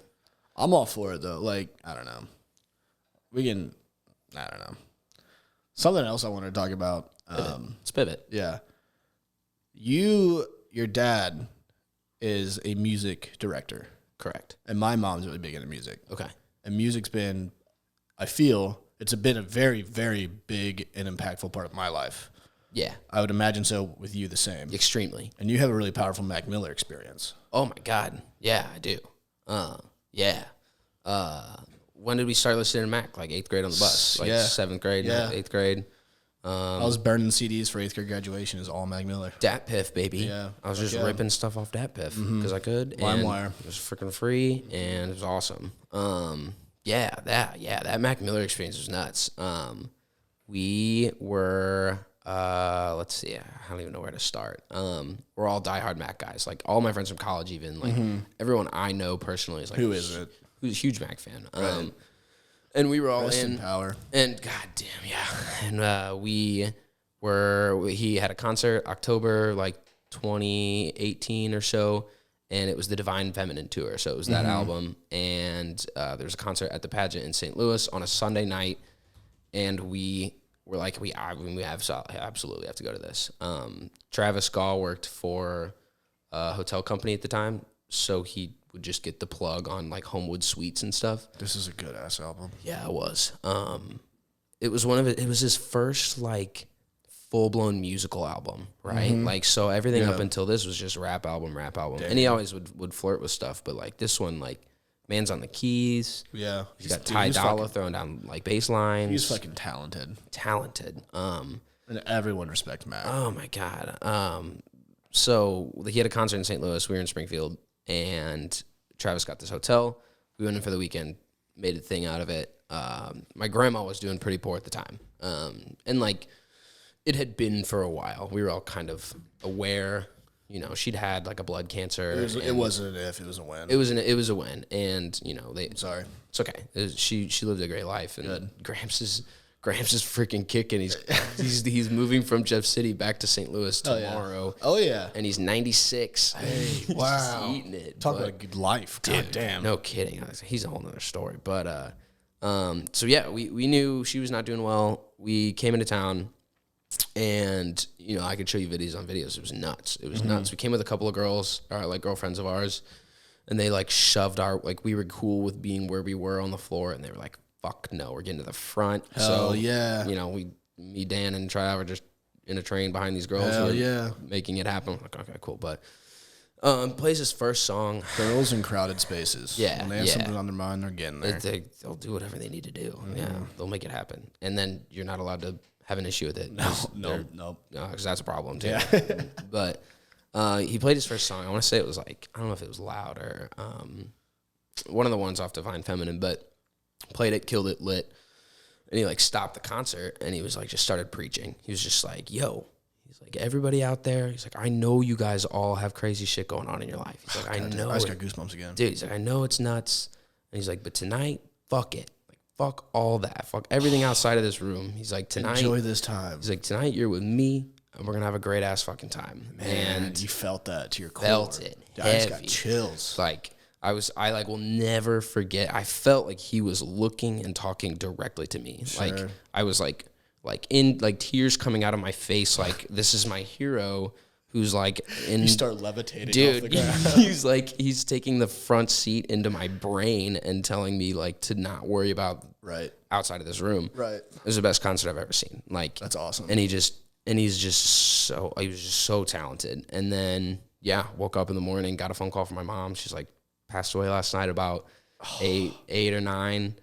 I'm all for it though. Like, I don't know. I don't know. Something else I want to talk about. Let's pivot. Yeah. Your dad is a music director, Correct. and my mom's really big into music. Okay. And music's been, I feel, it's been a very, very big and impactful part of my life. Yeah. I would imagine so with you the same. Extremely. And you have a really powerful Mac Miller experience. Oh my God. Yeah, I do. Yeah. When did we start listening to Mac? Like 8th grade on the bus. Like Yeah. 7th grade, Yeah. 8th grade. I was burning CDs for 8th grade graduation is all Mac Miller. Dat Piff, baby. Yeah. I was just Yeah. ripping stuff off Dat Piff because I could. and LimeWire. It was freaking free and it was awesome. That Mac Miller experience was nuts. We were let's see, I don't even know where to start. We're all diehard Mac guys. Like all my friends from college, even like everyone I know personally is like Who isn't? who's a huge Mac fan. And we were all Rest in in power. and goddamn, yeah. And he had a concert October like 2018 or so, and it was the Divine Feminine tour. So it was that album, and there was a concert at the pageant in St. Louis on a Sunday night, and we were like, we absolutely have to go to this. Travis Gall worked for a hotel company at the time, so he would just get the plug on like Homewood Suites and stuff. This is a good ass album. Yeah, it was. It was it was his first like full blown musical album, right? Like so everything up until this was just rap album. Damn. And he always would flirt with stuff, but like this one, like man's on the keys. Yeah. He's got Ty Dolla throwing down like bass lines. He's fucking talented. Talented. And everyone respects Mac. Oh my God. So he had a concert in St. Louis. We were in Springfield, and Travis got this hotel. We went in for the weekend, made a thing out of it. My grandma was doing pretty poor at the time. And like it had been for a while. We were all kind of aware, you know, she'd had like a blood cancer. It wasn't an if, it was a when. It was a win. And, you know, Sorry. it's okay. She lived a great life, and Gramps is freaking kicking. He's moving from Jeff City back to St. Louis tomorrow. Oh, yeah. And he's 96. Hey, wow. He's eating it. Talk but- about a good life. God damn. No kidding. He's a whole nother story. But so yeah, we knew she was not doing well. We came into town, and you know I could show you videos on videos. It was nuts. It was nuts. We came with a couple of girls, like girlfriends of ours, and they like shoved we were cool with being where we were on the floor, and they were like, "Fuck no, we're getting to the front." Hell yeah. You know, me, Dan, and Trey were just in a train behind these girls. Hell who were yeah. making it happen. I'm like, okay, cool, but. Plays his first song. Girls in crowded spaces. Yeah, When they have yeah. something on their mind, they're getting there. They'll do whatever they need to do. Yeah, they'll make it happen. And then you're not allowed to have an issue with it. No. Because that's a problem too. Yeah. But he played his first song. I want to say it was like, I don't know if it was Loud or one of the ones off Divine Feminine, but played it, killed it, lit. And he like stopped the concert, and he was like, just started preaching. He was just like, yo. He's like, everybody out there, he's like, I know you guys all have crazy shit going on in your life. He's like, I know. I just got goosebumps again. Dude, he's like, I know it's nuts. And he's like, but tonight, fuck it. Like, fuck all that. Fuck everything outside of this room. He's like, tonight. Enjoy this time. He's like, tonight you're with me, and we're going to have a great ass fucking time. Man, And you felt that to your core. felt it. I just got Heavy. chills. Like, I like will never forget. I felt like he was looking and talking directly to me. Like, I was like in like tears coming out of my face. Like, this is my hero who's like in. You start levitating off the Dude, ground. he's taking the front seat into my brain and telling me like to not worry about Right. outside of this room. Right. It was the best concert I've ever seen. Like, That's awesome. And he was just so talented. And then woke up in the morning, got a phone call from my mom. She's like, passed away last night about 8 or 9.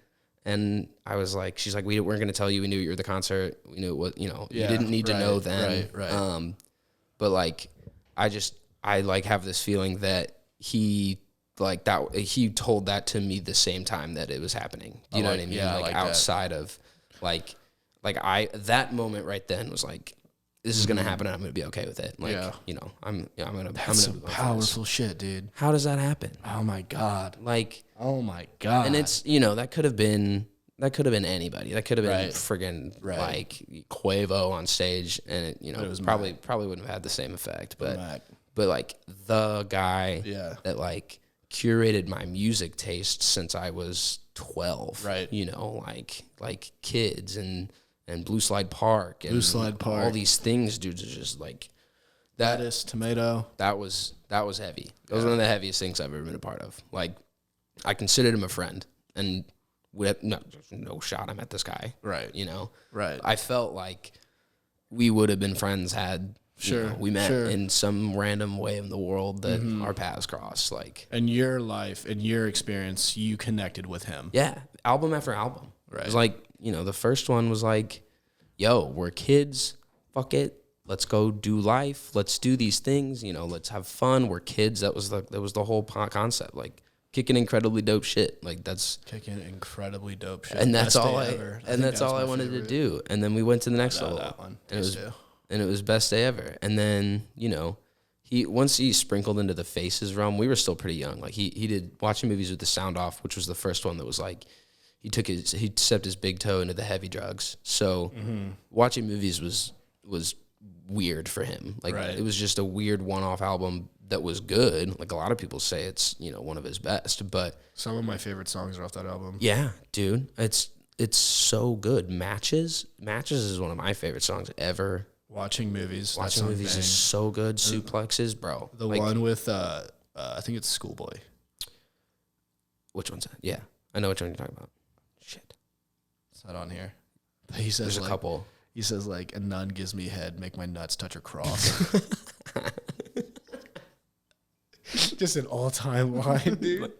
And I was like, she's like, we weren't going to tell you. We knew you were the concert. We knew what, you didn't need to know then. Right. But like, I like have this feeling that he told that to me the same time that it was happening. Do you know what I mean? Yeah, I like like that. outside of like, like that moment right then was like, this is gonna happen and I'm gonna be okay with it. Like, you know, I'm gonna Some powerful shit, dude. How does that happen? Oh my God. Like, oh my God. and it's, you know, that could have been anybody. That could have been Right. friggin' like Quavo on stage, and it, you know, it was probably wouldn't have had the same effect. But Mac. like the guy Yeah. that like curated my music taste since I was 12. Right. You know, like Kids and Blue Slide Park and all these things, dude. Is just like that. Lettuce, tomato. That was heavy. That was one of the heaviest things I've ever been a part of. Like, I considered him a friend, and no shot I met this guy. Right. You know? Right. I felt like we would have been friends had you know, we met in some random way in the world that our paths crossed. Like, in your life, in your experience, you connected with him. yeah, album after album. Right. It was like, you know, the first one was like, yo, we're kids. Fuck it. Let's go do life. Let's do these things. You know, let's have fun. We're kids. That was the whole concept. Like, kicking incredibly dope shit. Like, that's kicking incredibly dope shit. and that's Best all day I ever. and that's all I wanted favorite. to do. And then we went to the next level. That one. And it was best day ever. And then, you know, once he sprinkled into the Faces realm, we were still pretty young. Like, he did Watching Movies with the Sound Off, which was the first one that was like, he stepped his big toe into the heavy drugs. So Watching Movies was weird for him. Like, it was just a weird one-off album that was good. Like, a lot of people say it's, you know, one of his best, but Some of my favorite songs are off that album. yeah, dude, it's so good. Matches is one of my favorite songs ever. Watching Movies. that Watching song Movies bangs. is so good. Suplexes, bro. The one with, I think it's Schoolboy. Which one's that? Yeah, I know which one you're talking about. Shit. It's not on here. He says There's a couple. He says, like, a nun gives me head, make my nuts touch her cross. Just an all-time line, dude.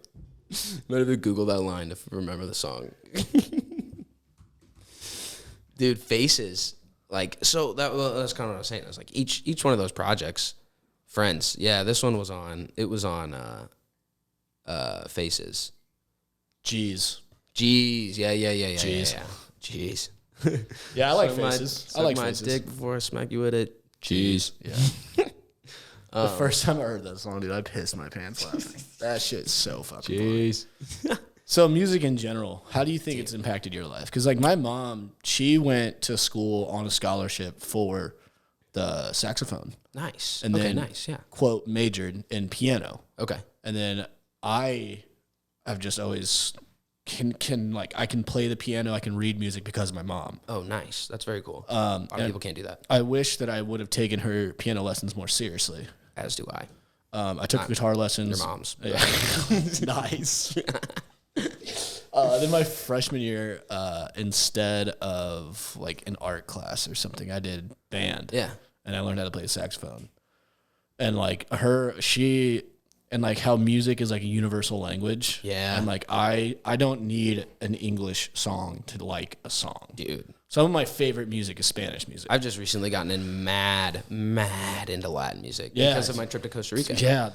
Might have to Google that line to remember the song. Dude, Faces. Like, so that's kind of what I was saying. I was like, each one of those projects, Friends. Yeah, this one was on. It was on Faces. Jeez. Jeez. Yeah. Jeez. Yeah. Jeez. Yeah, I like Suck my- Faces. I suck like my Faces. dick before I smack you with it. Jeez. Yeah. The first time I heard that song, dude, I pissed my pants laughing. That shit's so fucking funny. So music in general, how do you think it's impacted your life? Because, like, my mom, she went to school on a scholarship for the saxophone. Nice. And okay, then, nice. Yeah. quote, majored in piano. Okay. And then I have just always can like, I can play the piano, I can read music because of my mom. Oh, nice. That's very cool. A lot of people can't do that. I wish that I would have taken her piano lessons more seriously. As do I. I took guitar lessons. Your mom's. Yeah. Nice. Then my freshman year, instead of like an art class or something, I did band. Yeah. And I learned how to play the saxophone. And like and like how music is like a universal language. Yeah. And like I don't need an English song to like a song. Dude. Some of my favorite music is Spanish music. I've just recently gotten in mad into Latin music because of my trip to Costa Rica. Yeah,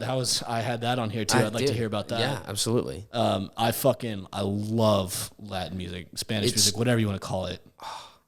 I had that on here too. I'd like to hear about that. Yeah, absolutely. I love Latin music, Spanish music, whatever you want to call it.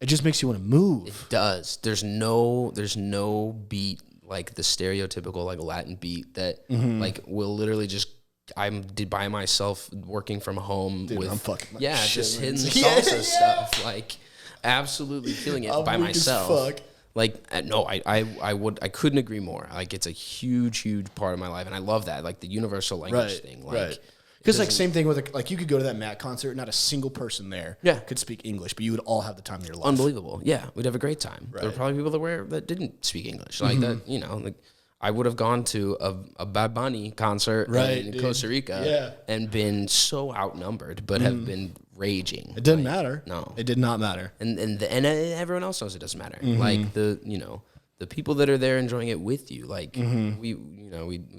It just makes you want to move. It does. There's no beat like the stereotypical like Latin beat that like will literally just by myself working from home with I'm fucking like just hitting the Yeah, salsa stuff like absolutely killing it I'm by weak as myself. fuck. Like no, I couldn't agree more. Like it's a huge part of my life, and I love that like the universal language thing. Like, right. Because like same thing with like you could go to that Matt concert, not a single person there could speak English, but you would all have the time of your life. Unbelievable. Yeah, we'd have a great time. There were probably people that didn't speak English. Like that, you know, like I would have gone to a Bad Bunny concert in Costa Rica and been so outnumbered, but have been raging. It didn't matter. No. It did not matter. And everyone else knows it doesn't matter. Like the people that are there enjoying it with you. Like we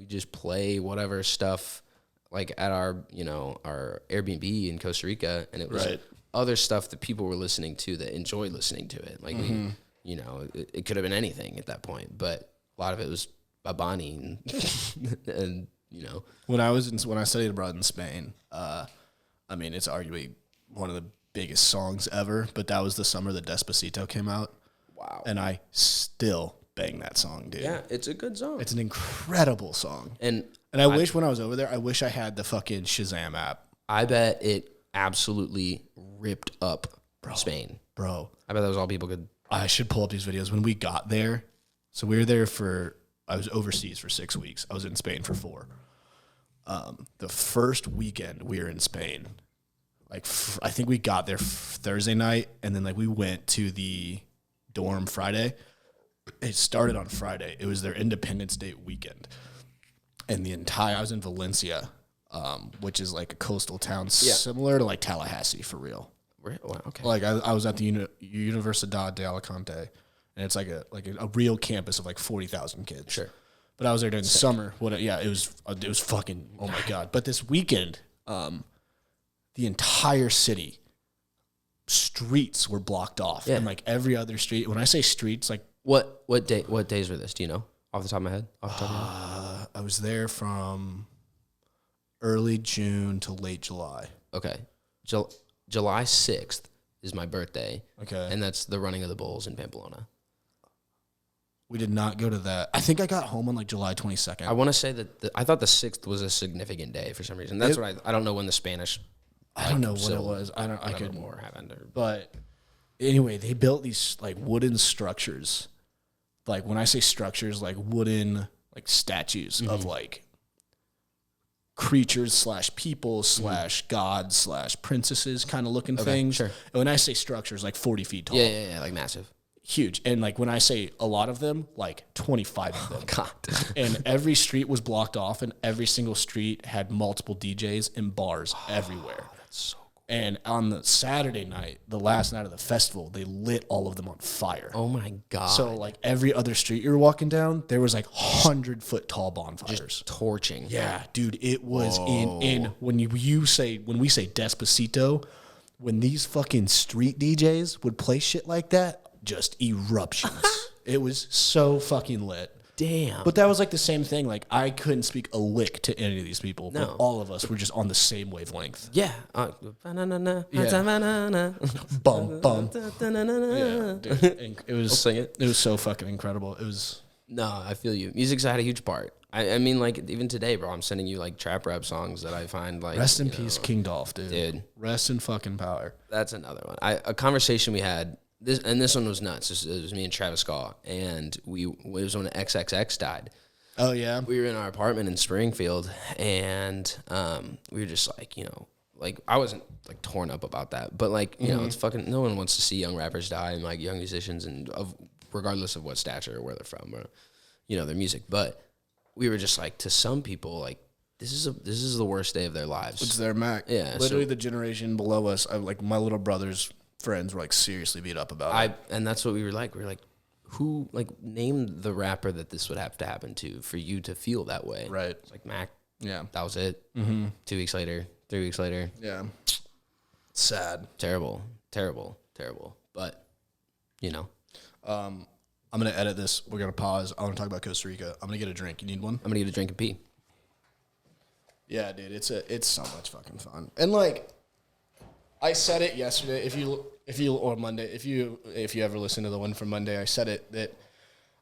just play whatever stuff like at our Airbnb in Costa Rica, and it was other stuff that people were listening to that enjoyed listening to it. Like it could have been anything at that point, but a lot of it was Babani and when I studied abroad in Spain, I mean, it's arguably one of the biggest songs ever, but that was the summer that Despacito came out. Wow. And I still bang that song, dude. Yeah, it's a good song. It's an incredible song. And I wish when I was over there, I wish I had the fucking Shazam app. I bet it absolutely ripped up Spain. Bro. I bet that was all people could. I should pull up these videos. When we got there, so we were there I was overseas for 6 weeks. I was in Spain for 4. The first weekend we were in Spain, like I think we got there Thursday night, and then like we went to the dorm Friday. It started on Friday. It was their Independence Day weekend, and I was in Valencia, which is like a coastal town similar to like Tallahassee for real. Wow, okay. Like I was at the Universidad de Alicante, and it's like a real campus of like 40,000 kids. Sure. But I was there during the summer. It was fucking, oh my God. But this weekend, the entire city, streets were blocked off. Yeah. And like every other street, when I say streets, like. What days were this? Do you know? Off the top of my head? I was there from early June to late July. Okay. July 6th is my birthday. Okay. And that's the running of the bulls in Pamplona. We did not go to that. I think I got home on like July 22nd. I want to say that I thought the 6th was a significant day for some reason. That's what I don't know when the Spanish. I don't know what it was. I couldn't. War happened. But anyway, they built these like wooden structures. Like when I say structures, like wooden like statues of like creatures / people / gods / princesses kind of looking things. Sure. And when I say structures, like 40 feet tall. Yeah, like massive. Huge. And like when I say a lot of them, like 25 of them. God. And every street was blocked off, and every single street had multiple DJs and bars everywhere. That's so cool. And on the Saturday night, the last night of the festival, they lit all of them on fire. Oh my God. So like every other street you were walking down, there was like 100-foot tall bonfires. Just torching. Yeah, dude, it was in when we say Despacito, when these fucking street DJs would play shit like that, just eruptions. It was so fucking lit. Damn. But that was like the same thing. Like I couldn't speak a lick to any of these people, No. but all of us were just on the same wavelength. Yeah. Bum bum. Yeah, dude. And it was. I'll sing it. It was so fucking incredible. It was. No, I feel you. Music's had a huge part. I mean, like, even today, bro, I'm sending you, like, trap rap songs that I find, like... Rest in peace, King Dolph, dude. Dude. Rest in fucking power. That's another one. A conversation we had, this one was nuts. It was me and Travis Scott, and it was when XXX died. Oh, yeah? We were in our apartment in Springfield, and we were just, like, like, I wasn't, like, torn up about that, but, like, you know, it's fucking... No one wants to see young rappers die and, like, young musicians, and regardless of what stature or where they're from or, their music, but... We were just like, to some people, like, this is the worst day of their lives. It's their Mac. Yeah. Literally the generation below us, like my little brother's friends were like seriously beat up about it. And that's what we were like. We were like, who, like, name the rapper that this would have to happen to for you to feel that way? Right. It's like Mac. Yeah. That was it. 2 weeks later, 3 weeks later. Yeah. Sad. Terrible. But, I'm going to edit this. We're going to pause. I want to talk about Costa Rica. I'm going to get a drink. You need one? I'm going to get a drink and pee. Yeah, dude. It's so much fucking fun. And like, I said it yesterday. Or Monday, if you ever listen to the one from Monday, I said it that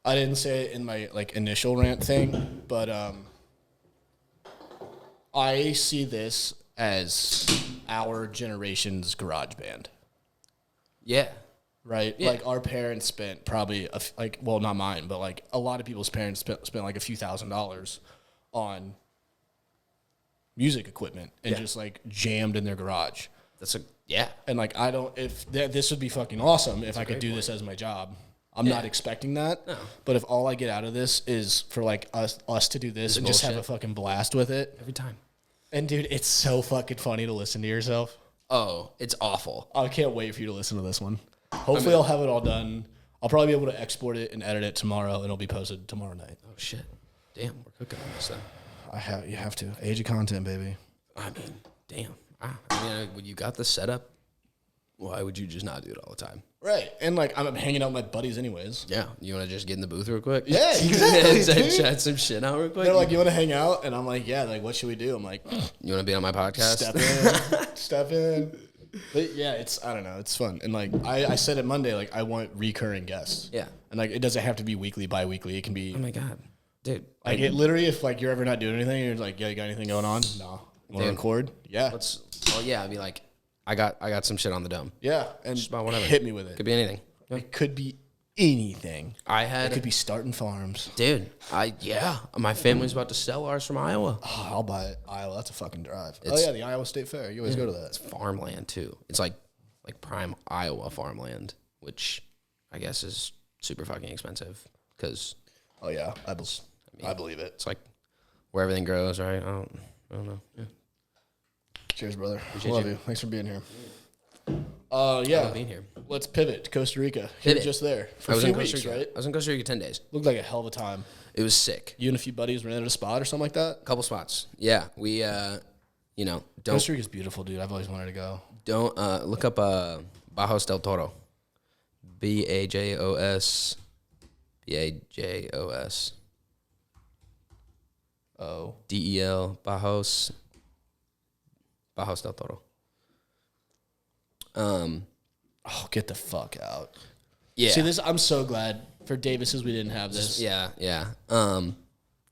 I didn't say it in my like initial rant thing, but I see this as our generation's garage band. Yeah. Right? Yeah. Like, our parents spent probably, not mine, but, like, a lot of people's parents spent like, a few $1,000s on music equipment and just, like, jammed in their garage. And, like, this would be fucking awesome if I could do this as my job. I'm not expecting that. No. But if all I get out of this is for, like, us to do this and just have a fucking blast with it. Every time. And, dude, it's so fucking funny to listen to yourself. Oh, it's awful. I can't wait for you to listen to this one. Hopefully I'll have it all done. I'll probably be able to export it and edit it tomorrow, and it'll be posted tomorrow night. Oh, shit. Damn, we're cooking on this then. You have to. Age of content, baby. I mean, damn. When you got the setup, why would you just not do it all the time? Right. And, like, I'm hanging out with my buddies anyways. Yeah. You want to just get in the booth real quick? Yeah, exactly. Chat some shit out real quick? They're like, you want to hang out? And I'm like, yeah. Like, what should we do? I'm like, you want to be on my podcast? Step in. But yeah, I don't know, it's fun. And like I said it Monday, like I want recurring guests. Yeah. And like it doesn't have to be weekly, bi-weekly. It can be Oh my God, dude. like it literally, if like you're ever not doing anything, you're like, yeah, you got anything going on? No. Want to record? Yeah. I'd be like, I got some shit on the dome. Yeah. And Just about whatever. hit me with it. Could be anything. It could be anything. It could be starting farms. Dude, my family's about to sell ours from Iowa. Oh, I'll buy it. Iowa, that's a fucking drive. The Iowa State Fair. You always go to that. It's farmland too. It's like prime Iowa farmland, which I guess is super fucking expensive because. Oh yeah, I believe it. It's like where everything grows, right? I don't know. Yeah. Cheers, brother. Appreciate Love you. you. Thanks for being here. I love being here. Let's pivot to Costa Rica. You were just there for a few weeks, right? I was in Costa Rica 10 days. Looked like a hell of a time. It was sick. You and a few buddies rented a spot or something like that? Couple spots. Yeah, we Costa Rica's beautiful, dude. I've always wanted to go. don't look up Bajos del Toro. Bajos. Bajos. Oh. Del Bajos del Toro. Oh, get the fuck out. Yeah. See, I'm so glad for Davis's we didn't have this. Yeah.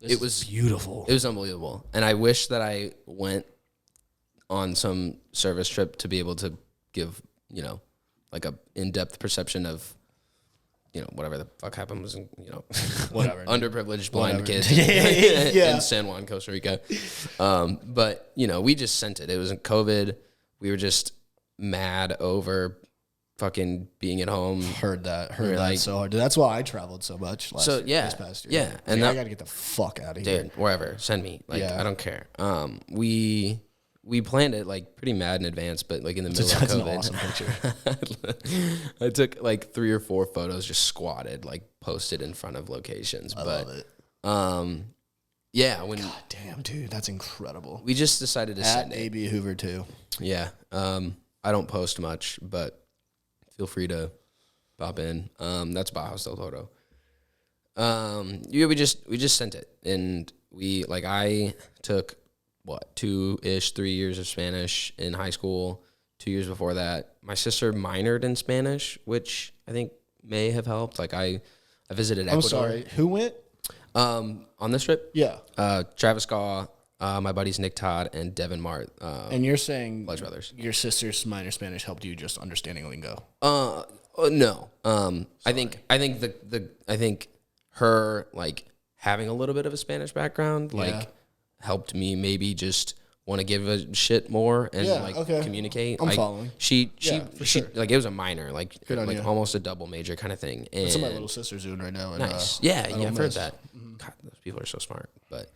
It was beautiful. It was unbelievable. And I wish that I went on some service trip to be able to give, like a in-depth perception of, whatever the fuck happened was, Whatever. underprivileged blind kids Yeah. in San Juan, Costa Rica. But, we just sent it. It was in COVID. We were just mad over fucking being at home. Heard that so hard. Dude, that's why I traveled so much this past year. Yeah. And I got to get the fuck out of here. Dude, wherever. Send me. Yeah. I don't care. We planned it pretty mad in advance, but in the middle of COVID. An awesome picture. I took 3 or 4 photos just squatted, posted in front of locations. I love it. Yeah, God damn, dude, that's incredible. we just decided to At send it. AB Hoover too. Yeah. I don't post much, but feel free to pop in. That's Bajos del Toro. Yeah, we just sent it, and I took 2-ish, 3 years of Spanish in high school. 2 years before that, my sister minored in Spanish, which I think may have helped. I visited Ecuador. I'm sorry. Who went? On this trip? Yeah. Travis Gaw, my buddies Nick Todd, and Devin Mart. And you're saying Pledge Brothers. Your sister's minor Spanish helped you just understanding lingo? No. I think her having a little bit of a Spanish background helped me maybe just want to give a shit more and communicate. I'm following. She for sure. it was a minor, Good on you. almost a double major kind of thing. And That's what my little sister's doing right now. nice. I've heard that. God, those people are so smart. But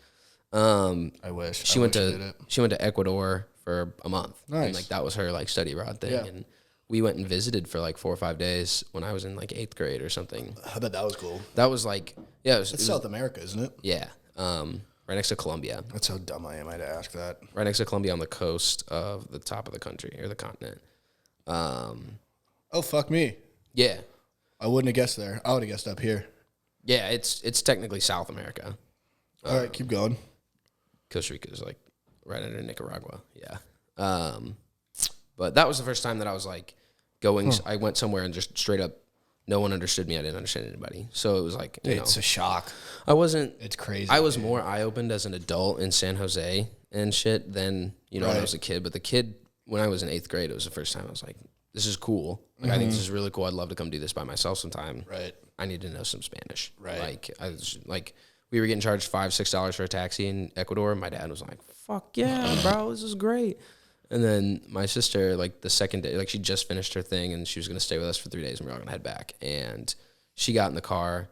I wish she went to Ecuador for a month. Nice. And that was her study abroad thing. Yeah. And we went and visited for 4 or 5 days when I was in 8th grade or something. I bet that was cool. That was it was South America, isn't it? yeah. Right next to Colombia. That's how dumb I am. I had to ask that. Right next to Colombia on the coast of the top of the country or the continent. Oh, fuck me. Yeah. I wouldn't have guessed there. I would have guessed up here. Yeah, it's technically South America. All right, keep going. Costa Rica is right under Nicaragua. Yeah. But that was the first time that I was going. I went somewhere and just straight up, no one understood me. I didn't understand anybody. So it was It's a shock. I wasn't. It's crazy. I was more eye opened as an adult in San Jose and shit than when I was a kid. But the kid when I was in 8th grade, it was the first time I was like, "This is cool. I think this is really cool. I'd love to come do this by myself sometime. Right. I need to know some Spanish. Right. I was we were getting charged $5-6 for a taxi in Ecuador. My dad was like, "Fuck yeah, bro, this is great." And then my sister, the second day, she just finished her thing and she was going to stay with us for 3 days and we were all going to head back. And she got in the car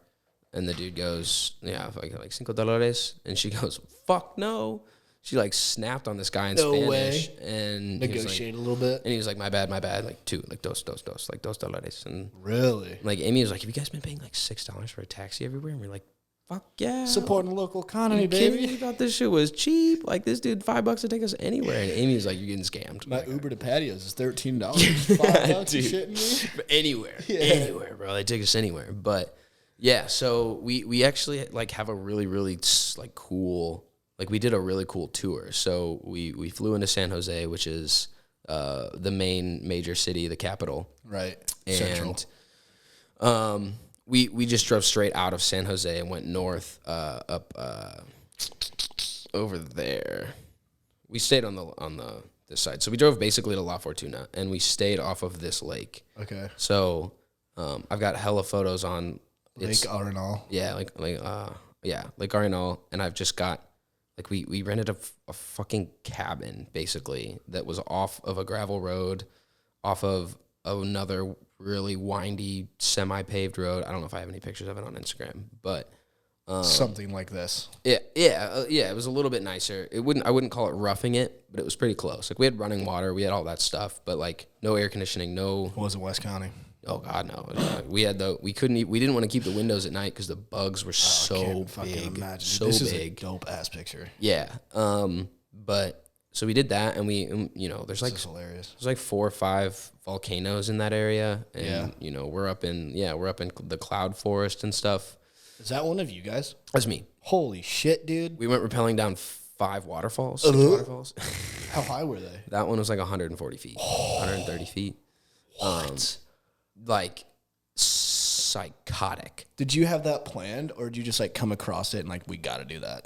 and the dude goes, yeah, $5. And she goes, "Fuck no." She snapped on this guy in Spanish. Way. And Negotiate a little bit. And he was like, my bad. Dos $2. And Really? Amy was like, "Have you guys been paying $6 for a taxi everywhere?" And we're like, "Fuck yeah. Supporting the local economy, You kidding baby. me? Thought this shit was cheap. This dude, $5 to take us anywhere." And Amy was like, "You're getting scammed." My Uber to patios is $13. $5, you shitting me? But anywhere, bro. They take us anywhere. But yeah, so we actually have a really, really cool, we did a really cool tour. So we flew into San Jose, which is the main major city, the capital. Right. And we just drove straight out of San Jose and went north up over there. We stayed on the this side. So we drove basically to La Fortuna, and we stayed off of this lake. Okay. So I've got hella photos on Lake Arenal. Yeah, Lake Arenal, and I've just got like we rented a fucking cabin basically that was off of a gravel road, off of another really windy semi-paved road. I don't know if I have any pictures of it on Instagram, but Something like this. yeah, it was a little bit nicer. I wouldn't call it roughing it, but it was pretty close. Like we had running water, we had all that stuff, but like no air conditioning, no. It wasn't West County. Oh God, no. We didn't want to keep the windows at night because the bugs were so big, so this big. Is a dope ass picture. Yeah. But so we did that, and we, there's like hilarious. There's like 4 or 5 volcanoes in that area, and Yeah. we're up in the cloud forest and stuff. Is that one of you guys? That's me. Holy shit, dude. We went rappelling down 5 waterfalls, 6 waterfalls. How high were they? That one was like 140 feet, 130 feet. What? Like psychotic. Did you have that planned, or did you just like come across it and like we got to do that?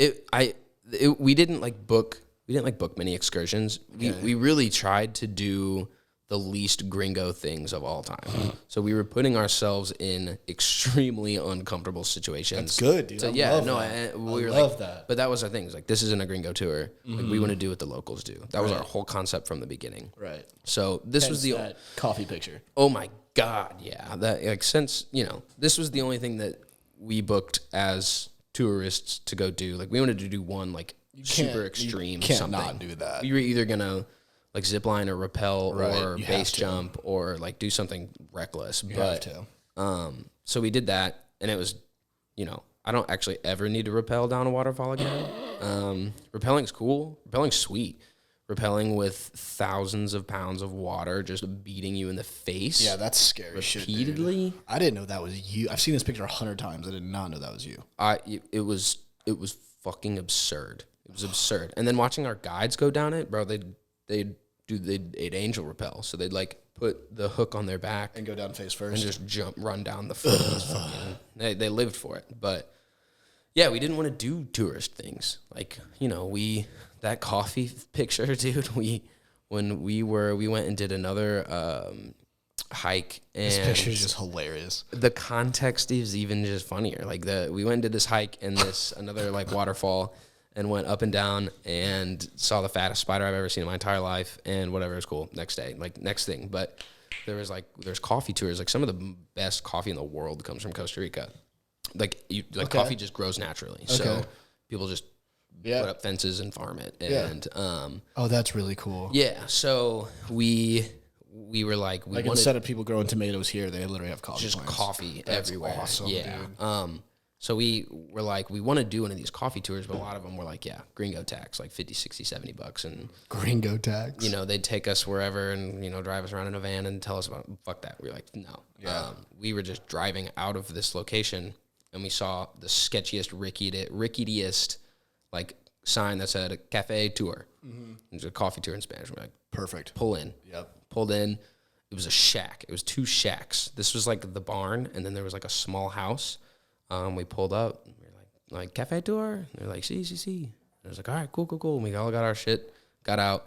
We didn't book many excursions. We really tried to do the least gringo things of all time. So we were putting ourselves in extremely uncomfortable situations. That's good, dude. So, I love that. But that was our thing. It's like, this isn't a gringo tour. Like, we want to do what the locals do. That was our whole concept from the beginning. Right. So this was the that coffee picture. Oh my God, yeah. That this was the only thing that we booked as tourists to go do. Like we wanted to do one like super extreme you can't something. not do that. We were either gonna like zip line or rappel or you have base to. jump or like do something reckless. You but have to. so we did that, and it was, I don't actually ever need to rappel down a waterfall again. Rappelling's cool. Rappelling's sweet. Rappelling with thousands of pounds of water just beating you in the face. Yeah, that's scary shit, dude. repeatedly. I didn't know that was you. I've seen this picture 100 times. I did not know that was you. It was fucking absurd. It was absurd. And then watching our guides go down it, bro, they'd angel rappel. So they'd like put the hook on their back And go down face first. and just run down the fucking. They lived for it. But yeah, we didn't want to do tourist things. Like, that coffee picture, dude, we went and did another hike, and This picture is just hilarious. the context is even just funnier. Like we went and did this hike and this another like waterfall, and went up and down and saw the fattest spider I've ever seen in my entire life, and whatever, it was cool. Next day, like next thing. But there's coffee tours. Like some of the best coffee in the world comes from Costa Rica. Coffee just grows naturally. So people just put up fences and farm it. And Oh, that's really cool. yeah, so we were like, we wanted instead of people growing tomatoes here, they literally have coffee just plants. coffee That's everywhere. awesome, Yeah. dude. So we were like, we want to do one of these coffee tours, but a lot of them were like, yeah, gringo tax, like 50, 60, 70 bucks. And, Gringo tax. they'd take us wherever and, drive us around in a van and tell us about, fuck that. We were like, no. Yeah. We were just driving out of this location, and we saw the sketchiest, ricketiest, like, sign that said cafe tour. Mm-hmm. It was a coffee tour in Spanish. We're like, Perfect. pull in. Yep. Pulled in. It was a shack. It was 2 shacks. This was like the barn, and then there was like a small house. We pulled up. We were like cafe tour? And they're like, see. And I was like, all right, cool. And we all got our shit, got out,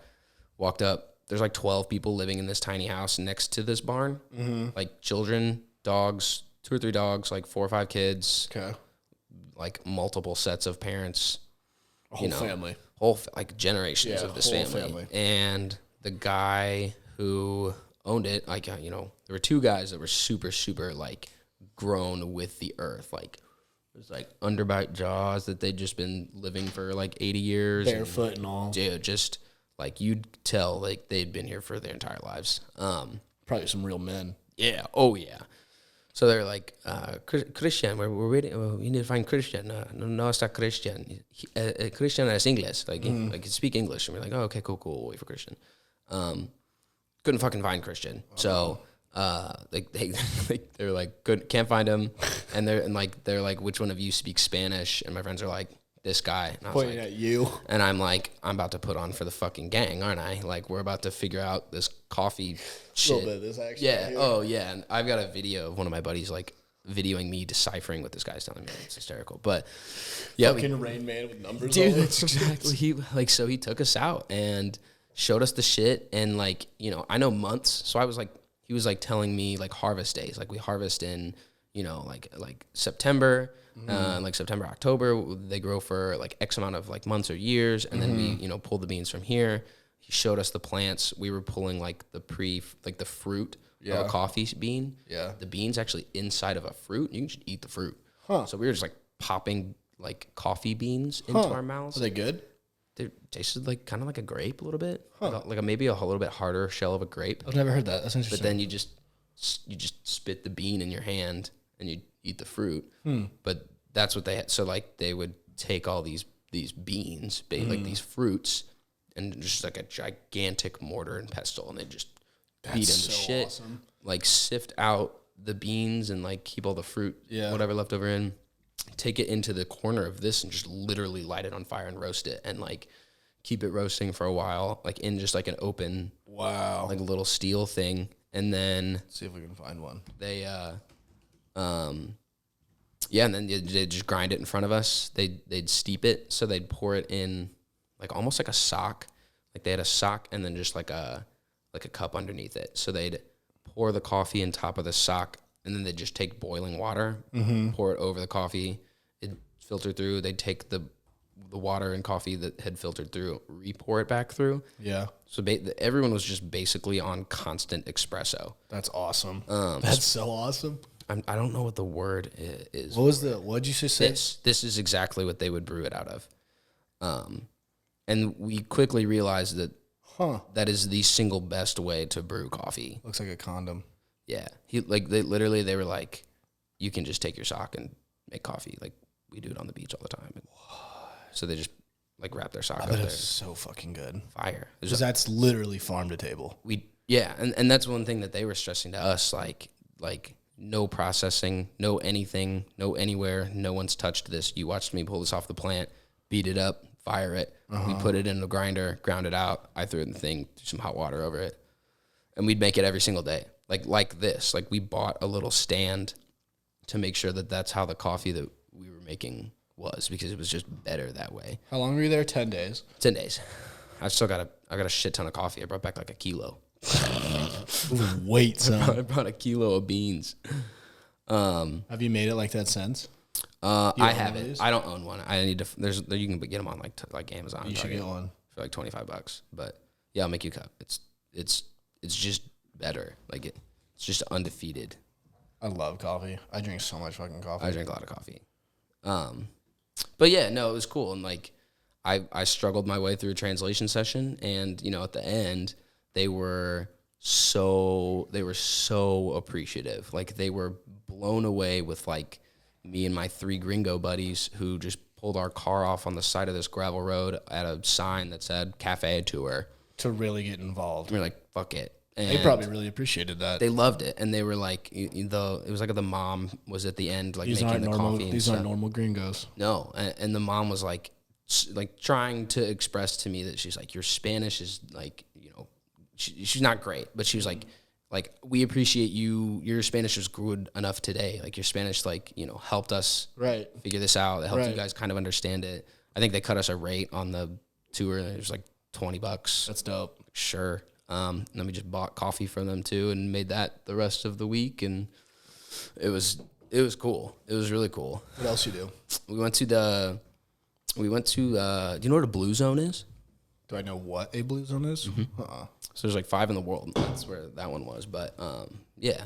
walked up. There's like 12 people living in this tiny house next to this barn. Mm-hmm. Like children, dogs, 2 or 3 dogs, like 4 or 5 kids. Okay. Like multiple sets of parents. A whole family. Like generations of this family. And the guy who owned it, like, there were 2 guys that were super, super, like, grown with the earth. Like, it was, like, underbite jaws that they'd just been living for, like, 80 years. Barefoot and all. Yeah, just, like, you'd tell, like, they'd been here for their entire lives. Probably some real men. Yeah. Oh, yeah. So they're like, Christian, we're waiting. We need to find Christian. No, it's not Christian. Christian is English. Like, like, speak English. And we're like, oh, okay, cool. We'll wait for Christian. Couldn't fucking find Christian. So, they're like, can't find him. And they're like, which one of you speaks Spanish? And my friends are like, this guy. And I was Pointing like, at you. and I'm like, I'm about to put on for the fucking gang, aren't I? Like, we're about to figure out this coffee shit. A little bit of this action. Yeah. Here. Oh, yeah. And I've got a video of one of my buddies, like, videoing me deciphering what this guy's telling me. It's hysterical. But, yeah. Fucking Rain Man with numbers Dude, all over. exactly. So he took us out and showed us the shit. And, like, you know, I know months. So I was like, he was, like, telling me, like, harvest days. Like, we harvest in, you know, like September. Like September, October, they grow for like X amount of like months or years, and then we, you know, pull the beans from here. He showed us the plants. We were pulling like the fruit of a coffee bean. Yeah. The beans actually inside of a fruit. You can just eat the fruit. Huh. So we were just like popping like coffee beans into our mouths. Are they good? They tasted like kind of like a grape a little bit, like maybe a little bit harder shell of a grape. I've never heard that. That's interesting. But then you just spit the bean in your hand and you eat the fruit. But that's what they had. So like they would take all these beans, like these fruits, and just like a gigantic mortar and pestle, and they just beat them to shit. Awesome. Like sift out the beans and like keep all the fruit, whatever left over in. Take it into the corner of this and just literally light it on fire and roast it, and like keep it roasting for a while, like in just like an open, like a little steel thing. And then Let's see if we can find one. they and then they'd just grind it in front of us. They'd steep it, so they'd pour it in like almost like a sock. Like they had a sock and then just like a cup underneath it. So they'd pour the coffee in top of the sock, and then they'd just take boiling water, pour it over the coffee. It'd filter through. They'd take the water and coffee that had filtered through, re-pour it back through. Yeah. So everyone was just basically on constant espresso. That's awesome. That's so awesome. I don't know what the word is. What'd you say? This is exactly what they would brew it out of. And we quickly realized that that is the single best way to brew coffee. Looks like a condom. Yeah. They were like, you can just take your sock and make coffee. Like we do it on the beach all the time. And so they just like wrap their sock up there. That's so fucking good. Fire. Because that's literally farm to table. And that's one thing that they were stressing to us, like no processing, no anything, no anywhere. No one's touched this. You watched me pull this off the plant, beat it up, fire it. We put it in the grinder, ground it out. I threw it in the thing, threw some hot water over it. And we'd make it every single day. Like this. Like we bought a little stand to make sure that that's how the coffee that we were making was, because it was just better that way. How long were you there? 10 days. 10 days. I got a shit ton of coffee. I brought back like a kilo. Wait, son. I brought a kilo of beans. Have you made it like that since? I haven't. I don't own one. I need to. You can get them on like Amazon. You should get one for like $25. But yeah, I'll make you a cup. It's just better. Like it's just undefeated. I love coffee. I drink so much fucking coffee. I drink a lot of coffee. But yeah, no, it was cool. And like I struggled my way through a translation session, and you know at the end they were so appreciative. Like they were blown away with like me and my 3 gringo buddies who just pulled our car off on the side of this gravel road at a sign that said cafe tour to really get involved. And we're like, fuck it. And they probably really appreciated that. They loved it, and they were like, it was like the mom was at the end, like making the coffee. These aren't normal gringos. No, and the mom was like trying to express to me that she's like, your Spanish is like, you know, she's not great, but she was like we appreciate you. Your Spanish was good enough today. Like your Spanish, like you know, helped us figure this out. It helped you guys kind of understand it. I think they cut us a rate on the tour, and it was like $20. That's dope. Sure. And then we just bought coffee from them too and made that the rest of the week, and it was cool. It was really cool. What else you do? We went to do you know what a blue zone is? Do I know what a blue zone is? Mm-hmm. So there's like 5 in the world. That's where that one was. But yeah.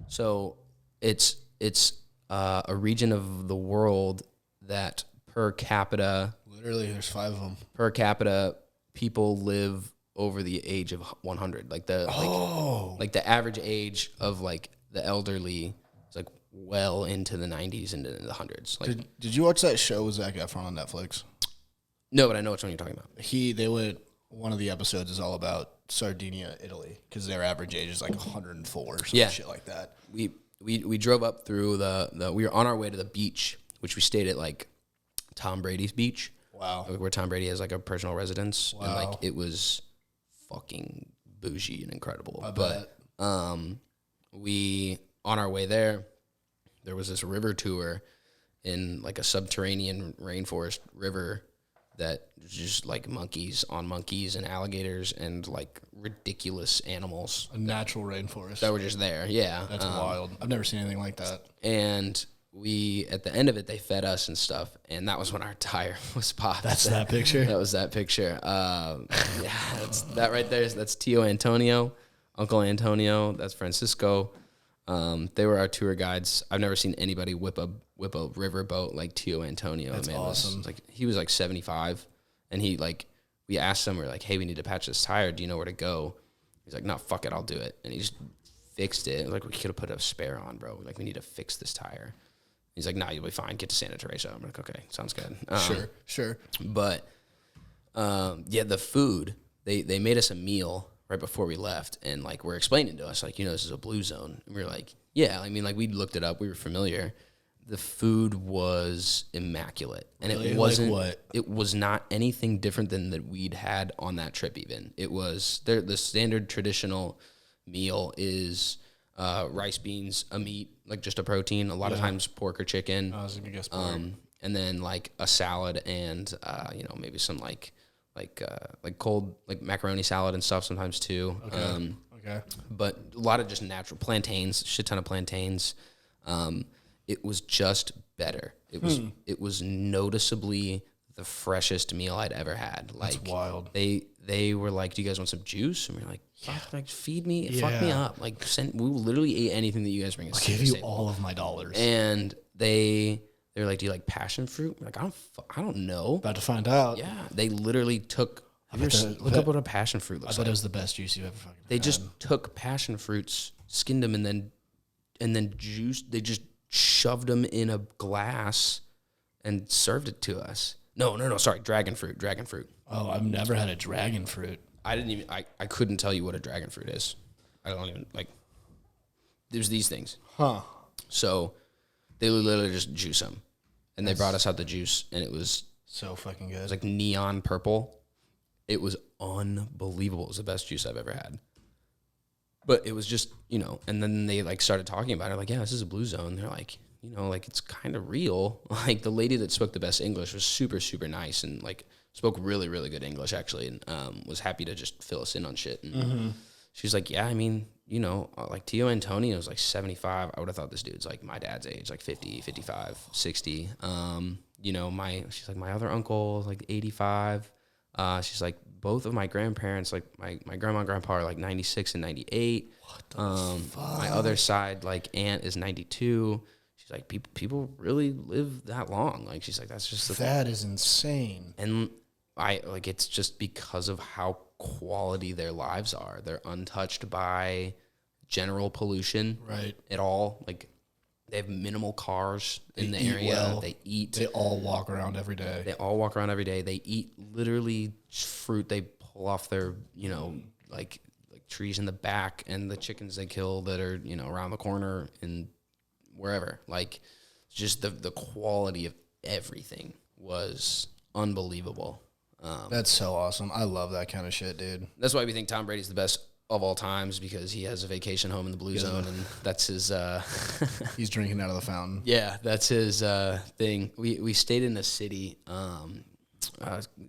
So it's a region of the world that per capita, literally there's 5 of them. Per capita, people live over the age of 100. Like the average age of like the elderly is like well into the 90s and into the hundreds. Like, did you watch that show with Zac Efron on Netflix? No, but I know which one you're talking about. One of the episodes is all about Sardinia, Italy, because their average age is like 104 or some shit like that. We drove up through we were on our way to the beach, which we stayed at like Tom Brady's beach. Wow. Where Tom Brady has like a personal residence. Wow. And like it was fucking bougie and incredible. I but we on our way there was this river tour in like a subterranean rainforest river that was just like monkeys on monkeys and alligators and like ridiculous animals. A natural rainforest. That were just there. Yeah. That's wild. I've never seen anything like that. And we, at the end of it, they fed us and stuff. And that was when our tire was popped. That's that picture? That was that picture. Yeah, that's that right there. That's Tio Antonio, Uncle Antonio. That's Francisco. They were our tour guides. I've never seen anybody whip a river boat like Tio Antonio. That's awesome. He was like 75, and we asked him, we're like, hey, we need to patch this tire. Do you know where to go? He's like, no, fuck it, I'll do it. And he just fixed it. Like, we could have put a spare on, bro. Like, we need to fix this tire. He's like, nah, you'll be fine. Get to Santa Teresa. I'm like, okay, sounds good. Sure. But yeah, the food, they made us a meal right before we left, and like we're explaining to us, like, this is a blue zone. And we were like, yeah, I mean, like we looked it up, we were familiar. The food was immaculate, and really? It wasn't. Like what? It was not anything different than that we'd had on that trip. Even it was the standard traditional meal is rice, beans, a meat, like just a protein. A lot of times pork or chicken. I was gonna guess pork. And then like a salad and maybe some like cold like macaroni salad and stuff sometimes too. Okay. But a lot of just natural plantains, shit ton of plantains. It was just better. It was noticeably the freshest meal I'd ever had. Like, that's wild. They were like, "Do you guys want some juice?" And we were like, "Fuck, like feed me, fuck me up." Like, we literally ate anything that you guys bring us. I'll give you all of my dollars. And they were like, "Do you like passion fruit?" We're like, I don't know. About to find out. Yeah, they literally took. Look up what a passion fruit looks I bet like. it was the best juice you've ever fucking They had. just took passion fruits, skinned them, and then juiced. They just shoved them in a glass and served it to us. No, sorry, dragon fruit. Oh, I've never had a dragon fruit. I couldn't tell you what a dragon fruit is. I don't even, like, there's these things. Huh. So they literally just juice them. And they brought us out the juice, and it was So fucking good. like neon purple. It was unbelievable. It was the best juice I've ever had. But it was just, and then they like started talking about it. Like, yeah, this is a blue zone. They're like, like it's kind of real. Like the lady that spoke the best English was super, super nice and like spoke really, really good English actually. And was happy to just fill us in on shit. And she's like, yeah, I mean, like Tio Antonio is like 75. I would have thought this dude's like my dad's age, like 50, 55, 60. She's like, my other uncle is like 85. She's like, both of my grandparents, like my grandma and grandpa are like 96 and 98. What the fuck? My other side, like aunt is 92. She's like, people really live that long. Like, she's like, that's just the thing. That is insane. And it's just because of how quality their lives are. They're untouched by general pollution. Right. At all. Like, they have minimal cars in the eat area. well. They eat. They all walk around every day. They all walk around every day. They eat literally fruit they pull off their, like trees in the back, and the chickens they kill that are, around the corner and wherever. Like, just the quality of everything was unbelievable. That's so awesome. I love that kind of shit, dude. That's why we think Tom Brady's the best of all times, because he has a vacation home in the blue zone, and that's his He's drinking out of the fountain. yeah, that's his thing. We stayed in a city,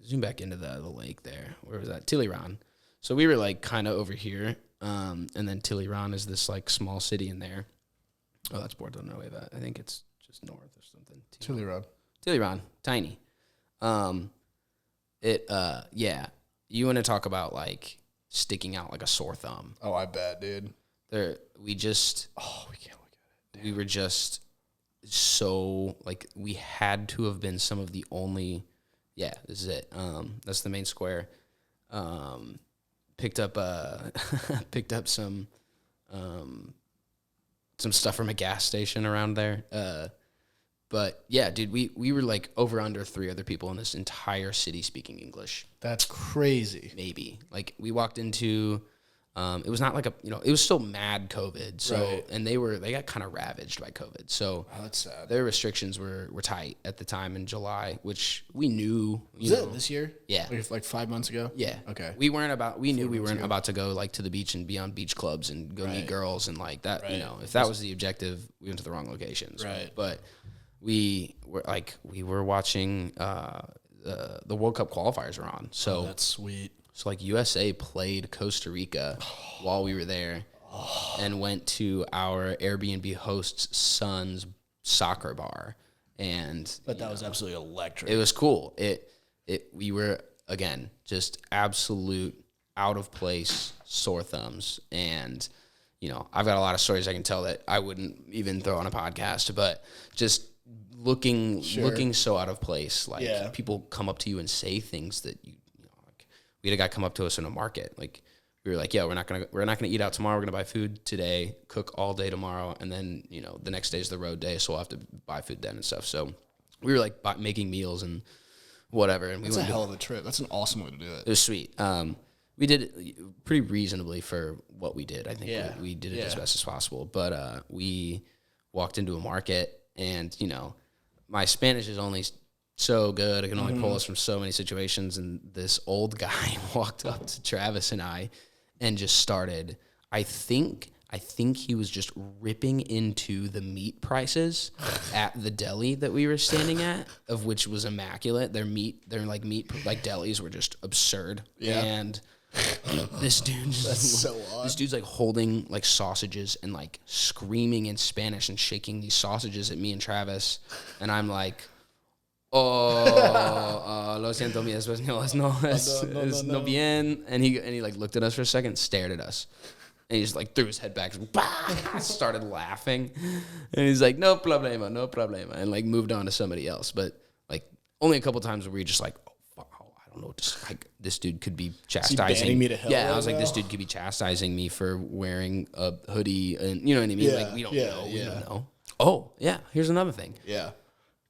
zoom back into the lake there. Where was that? Tiliran. So we were like kind of over here, and then Tiliran is this like small city in there. Oh, that's Puerto Nueva. I think it's just north or something. Tiliran, tiny. Yeah, you want to talk about like sticking out like a sore thumb. Oh, I bet, dude. We just... Oh, we can't look at it. We were just so, like, we had to have been some of the only... Yeah, this is it. That's the main square. Picked up some stuff from a gas station around there. But, yeah, dude, we were, like, over under 3 other people in this entire city speaking English. That's crazy. Maybe. Like, we walked into... It was not like it was still mad COVID. So, Right. and they got kind of ravaged by COVID. So that's sad. their restrictions were tight at the time in July, which we knew. Was it this year? Yeah. Like 5 months ago? Yeah. Okay. We knew we weren't about to go like to the beach and be on beach clubs and go meet girls and like that. Right. If that was the objective, we went to the wrong locations. Right. But we were watching the World Cup qualifiers were on. So That's sweet. So like USA played Costa Rica while we were there, and went to our Airbnb host's son's soccer bar, and But that was absolutely electric. it was cool. We were again just absolute out of place, sore thumbs, and I've got a lot of stories I can tell that I wouldn't even throw on a podcast, but just looking so out of place. Like people come up to you and say things that like we had a guy come up to us in a market. Like we were like, yeah, we're not gonna eat out tomorrow. We're gonna buy food today, cook all day tomorrow, and then the next day is the road day, so we'll have to buy food then and stuff. So we were like making meals and whatever. And That's a hell of a trip. That's an awesome way to do it. It was sweet. We did it pretty reasonably for what we did. I think we did it as best as possible. But we walked into a market, and my Spanish is only so good. It can only pull us from so many situations. And this old guy walked up to Travis and I, and just started. I think he was just ripping into the meat prices at the deli that we were standing at, of which was immaculate. Their meat delis were just absurd. Yeah. And this dude, That's so odd. This dude's like holding like sausages and like screaming in Spanish and shaking these sausages at me and Travis, and I'm like, lo siento, mi español no bien, and he like looked at us for a second, stared at us. And he just like threw his head back, started laughing, and he's like, no problema, and like moved on to somebody else. But like only a couple times where we were just like, I don't know, just like this dude could be chastising me to hell I right was like, now? this dude could be chastising me for wearing a hoodie, and you know what I mean? Yeah, Like we don't know. We yeah. don't know. Oh yeah, here's another thing. Yeah.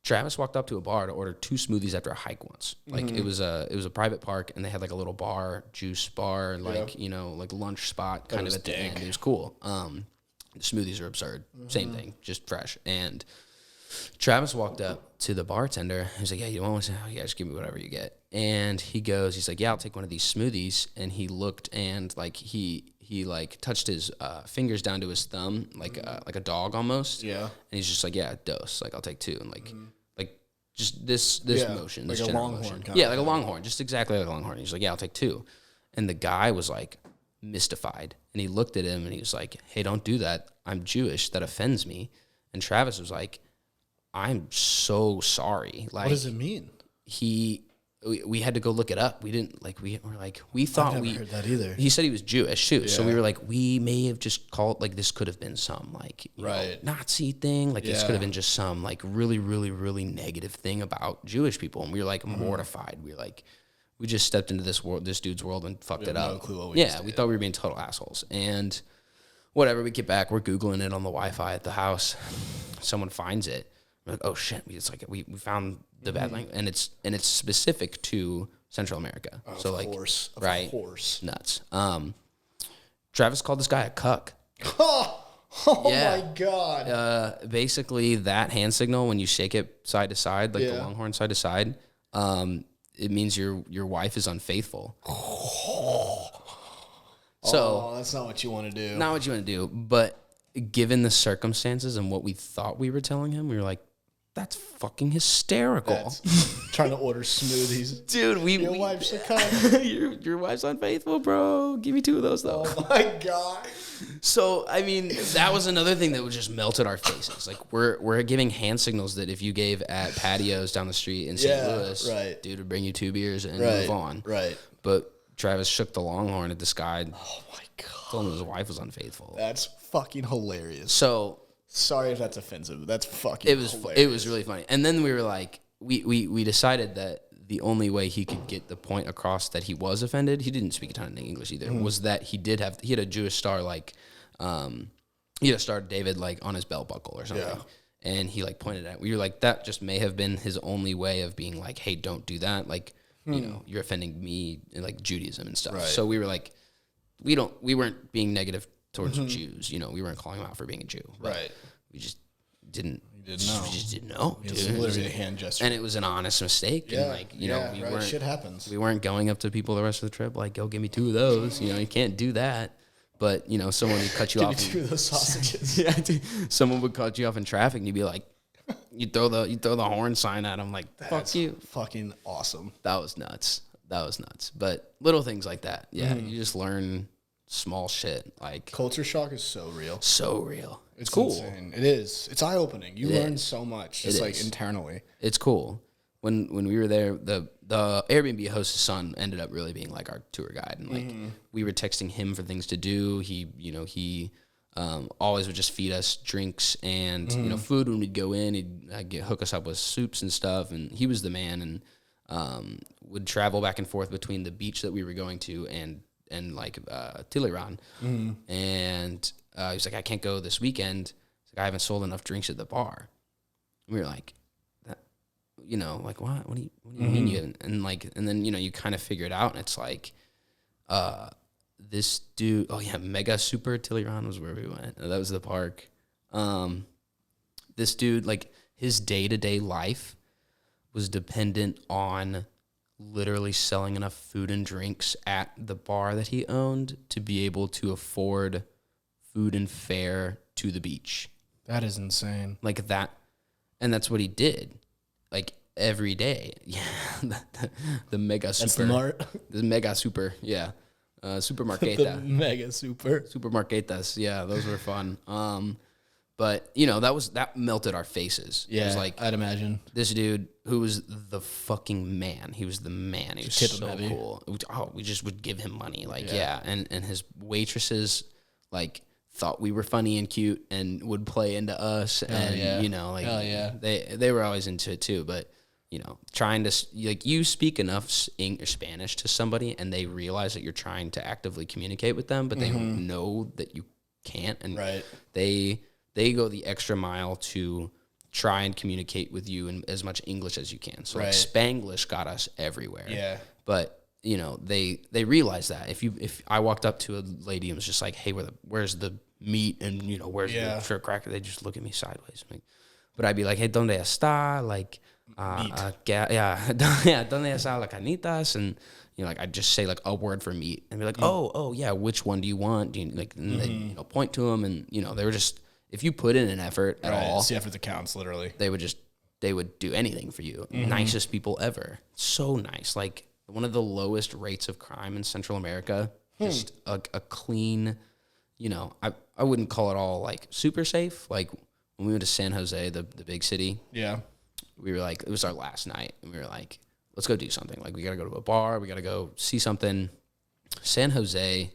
Travis walked up to a bar to order 2 smoothies after a hike once. Like it was a private park, and they had like a little bar, juice bar, like like lunch spot kind of at the end. It was cool. The smoothies are absurd. Same thing, just fresh. And Travis walked up to the bartender. He was like, "Yeah, you want one?" "Oh, yeah, just give me whatever you get." And he's like, "Yeah, I'll take one of these smoothies." And he looked, and like he like touched his fingers down to his thumb, like a dog almost. Yeah. And he's just like, "Yeah, dose. Like I'll take 2." And like just this motion, like this a general longhorn motion. kind Yeah, of like a longhorn, just exactly like a longhorn. He's like, "Yeah, I'll take 2." And the guy was like mystified, and he looked at him and he was like, "Hey, don't do that. I'm Jewish. That offends me." And Travis was like, "I'm so sorry." Like, What does it mean? we had to go look it up. We didn't we thought I've never heard that either. He said he was Jewish too, so Yeah. we were like, we may have just called like this could have been some like Nazi thing, like this could have been just some like really really really negative thing about Jewish people, and we were like mortified. We were like, we just stepped into this dude's world and fucked it up. No clue what we just we did. thought we were being total assholes, and whatever. We get back, we're googling it on the Wi-Fi at the house. Someone finds it. We're like, oh shit! We found the bad language, and it's specific to Central America. So like, Of right, course. nuts. Travis called this guy a cuck. Oh Yeah. my god. Basically, that hand signal when you shake it side to side, like the longhorn side to side, it means your wife is unfaithful. So that's not what you want to do. not what you want to do, but given the circumstances and what we thought we were telling him, we were like, that's fucking hysterical. That's trying to order smoothies. Dude, Your wife's a cunt. your wife's unfaithful, bro. Give me 2 of those though. Oh my god. So I mean, that was another thing that would just melted our faces. Like we're giving hand signals that if you gave at patios down the street in St. Louis, right. dude would bring you 2 beers and move on. Right. But Travis shook the longhorn at this guy, Oh my god. told him his wife was unfaithful. That's fucking hilarious. So Sorry if that's offensive. That's fucking hilarious. it was really funny. And then we were like, we decided that the only way he could get the point across that he was offended, he didn't speak a ton of English either, was that he had a Jewish star like, he had a Star of David like on his belt buckle or something. Yeah. And he like pointed at, we were like, that just may have been his only way of being like, hey, don't do that. Like, you know, you're offending me in like Judaism and stuff. Right. So we were like, we weren't being negative towards Jews. You know, we weren't calling them out for being a Jew. Right. We just didn't. You didn't know. We just didn't know, dude. It's literally a hand gesture. And it was an honest mistake. Yeah. And like, you know, we weren't. Shit happens. We weren't going up to people the rest of the trip like, "Go give me 2 of those." You know, you can't do that. But you know, someone would cut you off. Give me 2 of those sausages. Yeah, someone would cut you off in traffic, and you'd be like, you throw the horn sign at them, like, "Fuck you." Fucking awesome. That was nuts. But little things like that, yeah, you just learn small shit. Like Culture shock is so real. so real. It's cool. insane. It is. It's eye opening. You learn so much, just like internally. It's cool. When we were there, the Airbnb host's son ended up really being like our tour guide, and like we were texting him for things to do. He always would just feed us drinks and food when we'd go in. He'd hook us up with soups and stuff, and he was the man. And would travel back and forth between the beach that we were going to and Tilleran. And he was like, "I can't go this weekend. He's like, I haven't sold enough drinks at the bar." And we were like, you know, like, what? What do you mean? And then, you know, you kind of figure it out, and it's like, this dude, Mega Super Tilleran was where we went. That was the park. This dude, like, his day-to-day life was dependent on literally selling enough food and drinks at the bar that he owned to be able to afford food and fare to the beach. That is insane. Like that. And that's what he did. Like every day. Yeah. the Mega Super. That's the mart. The Mega Super. Yeah. Supermarqueta. The Mega Super. Supermarquetas. Yeah. Those were fun. But you know, that melted our faces. Yeah. It was like, I'd imagine. This dude who was the fucking man. He was the man. He was so cool. We just would give him money. Like, yeah. And his waitresses, like, thought we were funny and cute and would play into us. And, you know, like, they were always into it too. But, you know, trying to, like, you speak enough Spanish to somebody and they realize that you're trying to actively communicate with them, but they don't know that you can't. And they go the extra mile to try and communicate with you in as much English as you can. So like Spanglish got us everywhere. Yeah. But you know, they realize that if I walked up to a lady and was just like, "Hey, where's the meat and you know where's the shrimp cracker?" They just look at me sideways. But I'd be like, "Hey, ¿dónde está?" Like, ¿dónde está la carnitas? And you know, like I'd just say like a word for meat and be like, "Oh yeah, which one do you want?" Do you, like, and they, you know, point to them, and you know, they were just. If you put in an effort at all, it's the effort that counts, literally. They would do anything for you. Nicest people ever. So nice. Like one of the lowest rates of crime in Central America. Just a clean, you know, I wouldn't call it all like super safe. Like when we went to San Jose, the big city. Yeah. We were like, it was our last night. And we were like, let's go do something. Like we got to go to a bar. We got to go see something. San Jose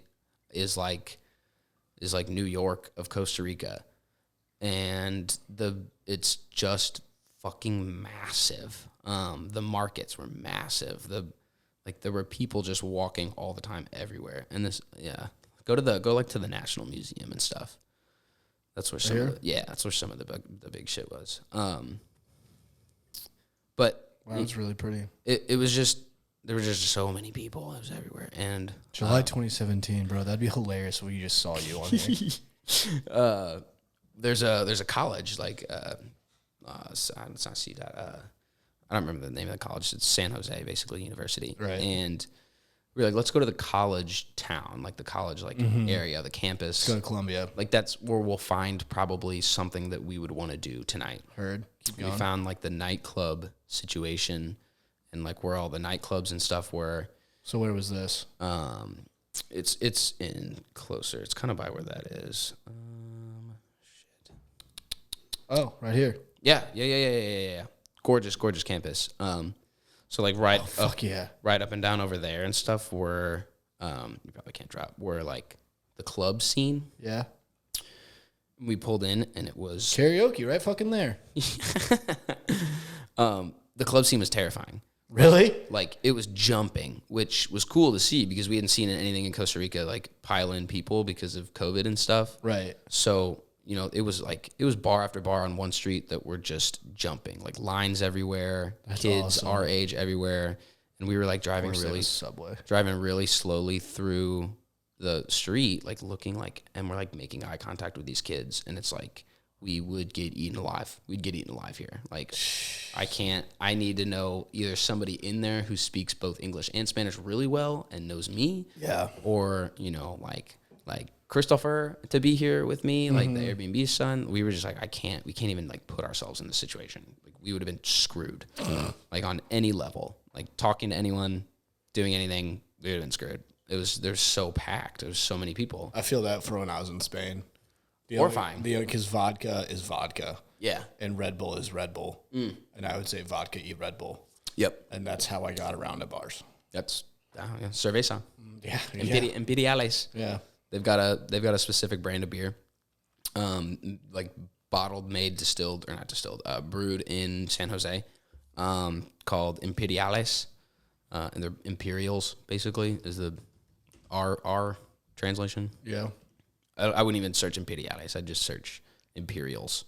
is like New York of Costa Rica. And it's just fucking massive. The markets were massive. There were people just walking all the time everywhere. And go to the National Museum and stuff. That's where some of the big shit was. But wow, it's really pretty. It was just there were just so many people. It was everywhere. And July 2017, bro. That'd be hilarious if we just saw you on here. There's a college like it's not CDOT. I don't remember the name of the college. It's San Jose, basically university. Right. And we're like, let's go to the college town, like the college area, the campus. Let's go to Columbia. Like that's where we'll find probably something that we would want to do tonight. Heard. Keep going. We found like the nightclub situation and like where all the nightclubs and stuff were. So where was this? It's in closer. It's kind of by where that is. Oh, right here. Yeah. Gorgeous campus. So like right up and down over there and stuff were you probably can't drop were like the club scene. Yeah. We pulled in and it was karaoke right fucking there. The club scene was terrifying. Really? Like it was jumping, which was cool to see because we hadn't seen anything in Costa Rica like pile in people because of COVID and stuff. Right. So you know, it was bar after bar on one street that were just jumping, like lines everywhere, that's kids awesome. Our age everywhere, and we were like driving really slowly through the street, like looking like, and we're like making eye contact with these kids, and it's like we would get eaten alive. We'd get eaten alive here. Like, I need to know either somebody in there who speaks both English and Spanish really well and knows me. Yeah. Or, you know, like Christopher to be here with me, like the Airbnb son. We were just like, we can't even like put ourselves in this situation. Like, we would have been screwed, like on any level, like talking to anyone, doing anything, we would have been screwed. They're so packed. There's so many people. I feel that for when I was in Spain. Horrifying. Because vodka is vodka. Yeah. And Red Bull is Red Bull. And I would say vodka, eat Red Bull. Yep. And that's how I got around at bars. That's cerveza. Yeah. Imperiales. Yeah. They've got a specific brand of beer, like bottled, made, distilled, or not distilled, brewed in San Jose, called Imperiales, and they're Imperials basically is the R translation. Yeah. I wouldn't even search Imperiales. I'd just search Imperials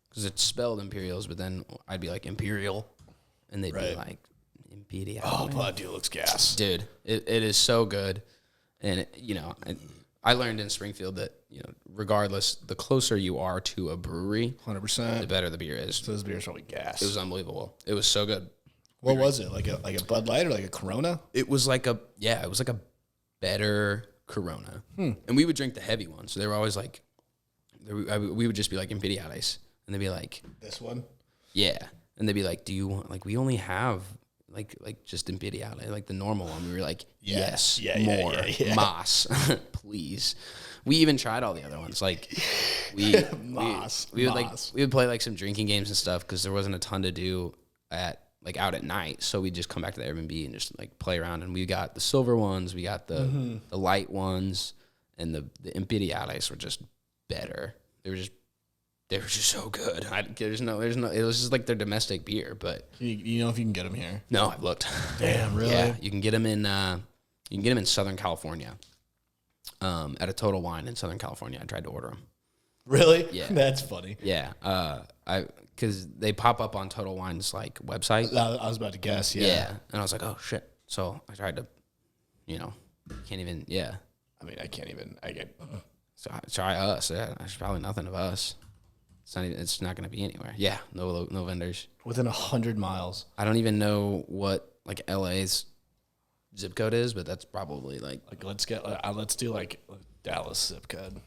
because it's spelled Imperials, but then I'd be like Imperial, and they'd be like Imperial. Oh, blood dude looks gas. Dude, it is so good. And, I learned in Springfield that, regardless, the closer you are to a brewery, 100%. the better the beer is. So this beer's probably gas. It was unbelievable. It was so good. What was it? Like a Bud Light or like a Corona? It was like a better Corona. And we would drink the heavy ones. So they were always like, we would just be like Imperiales. And they'd be like, this one? Yeah. And they'd be like, do you want, like, we only have like just Imperiale, like the normal one. We were like, yes, more, mas, please. We even tried all the other ones. Like we would play like some drinking games and stuff because there wasn't a ton to do out at night. So we'd just come back to the Airbnb and just like play around. And we got the silver ones, we got the light ones, and the Imperiales were just better. They were just so good. There's no. It was just like their domestic beer, but you know if you can get them here. No, I've looked. Damn, really? Yeah, you can get them in Southern California. At a Total Wine in Southern California, I tried to order them. Really? Yeah, that's funny. Yeah, because they pop up on Total Wine's like website. I was about to guess. Yeah, and I was like, oh shit. So I tried to, can't even. Yeah. I mean, I can't even. I get. So try us. Yeah, there's probably nothing of us. It's not going to be anywhere. Yeah, no vendors. Within 100 miles. I don't even know what like LA's zip code is, but that's probably like let's do like Dallas zip code.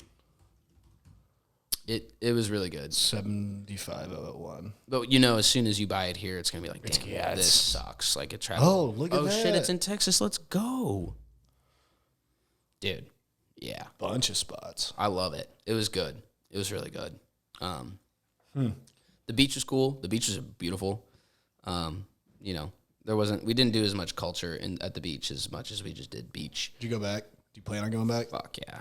It was really good. 75001. But as soon as you buy it here, it's gonna be like, damn, this sucks. Like it travels. Oh, look at that. Oh shit, it's in Texas. Let's go, dude. Yeah, bunch of spots. I love it. It was good. It was really good. The beach was cool. The beach was beautiful. We didn't do as much culture at the beach as much as we just did beach. Did you go back? Do you plan on going back? Fuck yeah.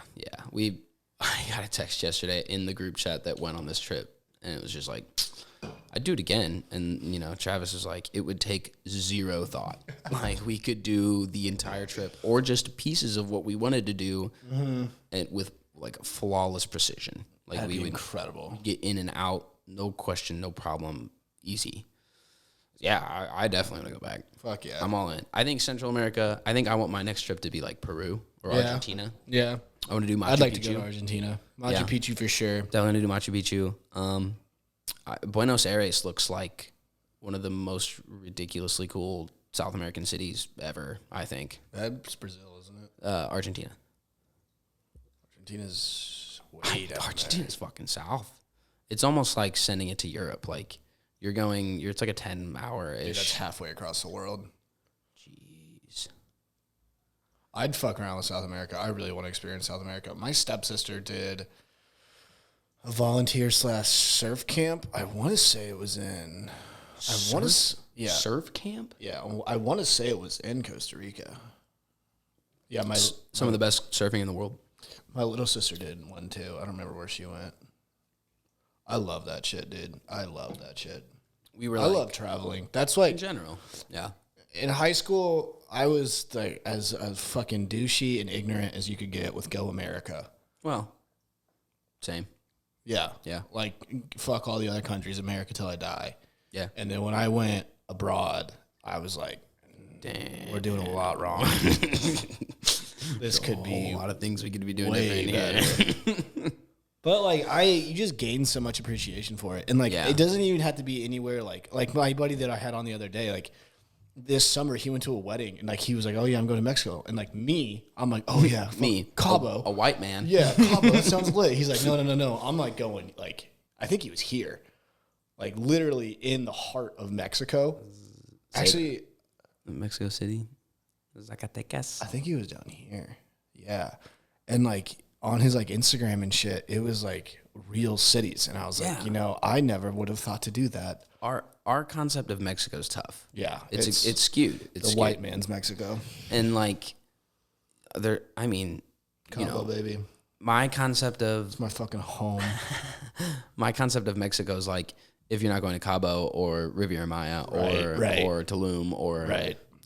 I got a text yesterday in the group chat that went on this trip, and it was just like, I'd do it again. And, Travis was like, it would take zero thought. Like, we could do the entire trip or just pieces of what we wanted to do and with, like, flawless precision. Like, That'd we be would incredible. Get in and out, no question, no problem, easy. Yeah, I definitely want to go back. Fuck yeah. I'm all in. I think Central America, I want my next trip to be, like, Peru or Argentina. Yeah. I want to do Machu Picchu. I'd like to go to Argentina. Machu Picchu for sure. Definitely do Machu Picchu. Buenos Aires looks like one of the most ridiculously cool South American cities ever, I think. That's Brazil, isn't it? Argentina. Argentina's way down Argentina's fucking south. It's almost like sending it to Europe. Like, it's like a 10-hour-ish. Dude, that's halfway across the world. Jeez. I'd fuck around with South America. I really want to experience South America. My stepsister did a volunteer/surf camp. I want to say it was in... Surf camp? Yeah, I want to say it was in Costa Rica. Yeah, some of the best surfing in the world. My little sister did one too. I don't remember where she went. I love that shit, dude. I love that shit. I love traveling. That's like... In general, yeah. In high school, I was like as fucking douchey and ignorant as you could get with Go America. Well, same. Yeah. Yeah. Like, fuck all the other countries, America till I die. Yeah. And then when I went abroad, I was like, damn, we're doing a lot wrong. this could be a lot of things we could be doing way different here. better. But like you just gain so much appreciation for it, and like it doesn't even have to be anywhere. Like my buddy that I had on the other day, like this summer he went to a wedding, and like he was like, "Oh yeah, I'm going to Mexico," and like me, I'm like, "Oh yeah, Cabo, a white man." Yeah, Cabo, that sounds lit. He's like, no. I'm like going like I think he was here, like literally in the heart of Mexico. Actually, Mexico City, Zacatecas. I think he was down here. Yeah, and like. On his like Instagram and shit, it was like real cities, and I was like, I never would have thought to do that. Our concept of Mexico is tough. Yeah, it's skewed. It's the skewed. white man's Mexico, and like I mean, Cabo, baby. My concept of it's my fucking home. My concept of Mexico is like if you're not going to Cabo or Riviera Maya or Tulum or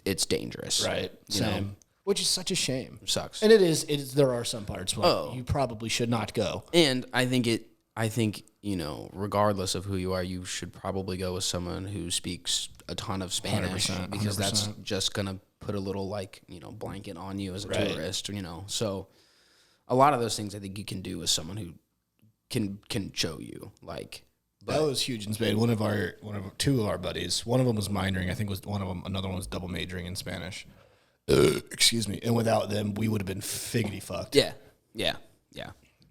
it's dangerous. Right. Same. Which is such a shame. It sucks. And it is. There are some parts where you probably should not go. And I think, regardless of who you are, you should probably go with someone who speaks a ton of Spanish 100%, because that's just going to put a little blanket on you as a tourist, So a lot of those things I think you can do with someone who can show you that was huge in Spain. One of two of our buddies, one of them was minoring. I think another one was double majoring in Spanish. Excuse me. And without them, we would have been figgity fucked. Yeah.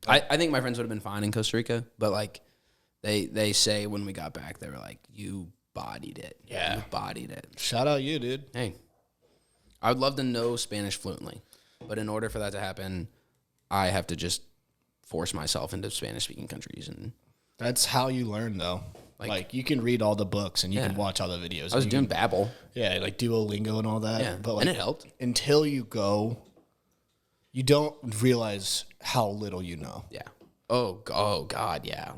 I think my friends would have been fine in Costa Rica, but they say when we got back, they were like, "You bodied it. Yeah, you bodied it." Shout out you, dude. Hey, I would love to know Spanish fluently, but in order for that to happen, I have to just force myself into Spanish-speaking countries, and that's how you learn, though. Like you can read all the books and you can watch all the videos. I was doing Babbel. Yeah, like Duolingo and all that. Yeah, but and it helped. Until you go, you don't realize how little you know. Yeah. Oh God, yeah.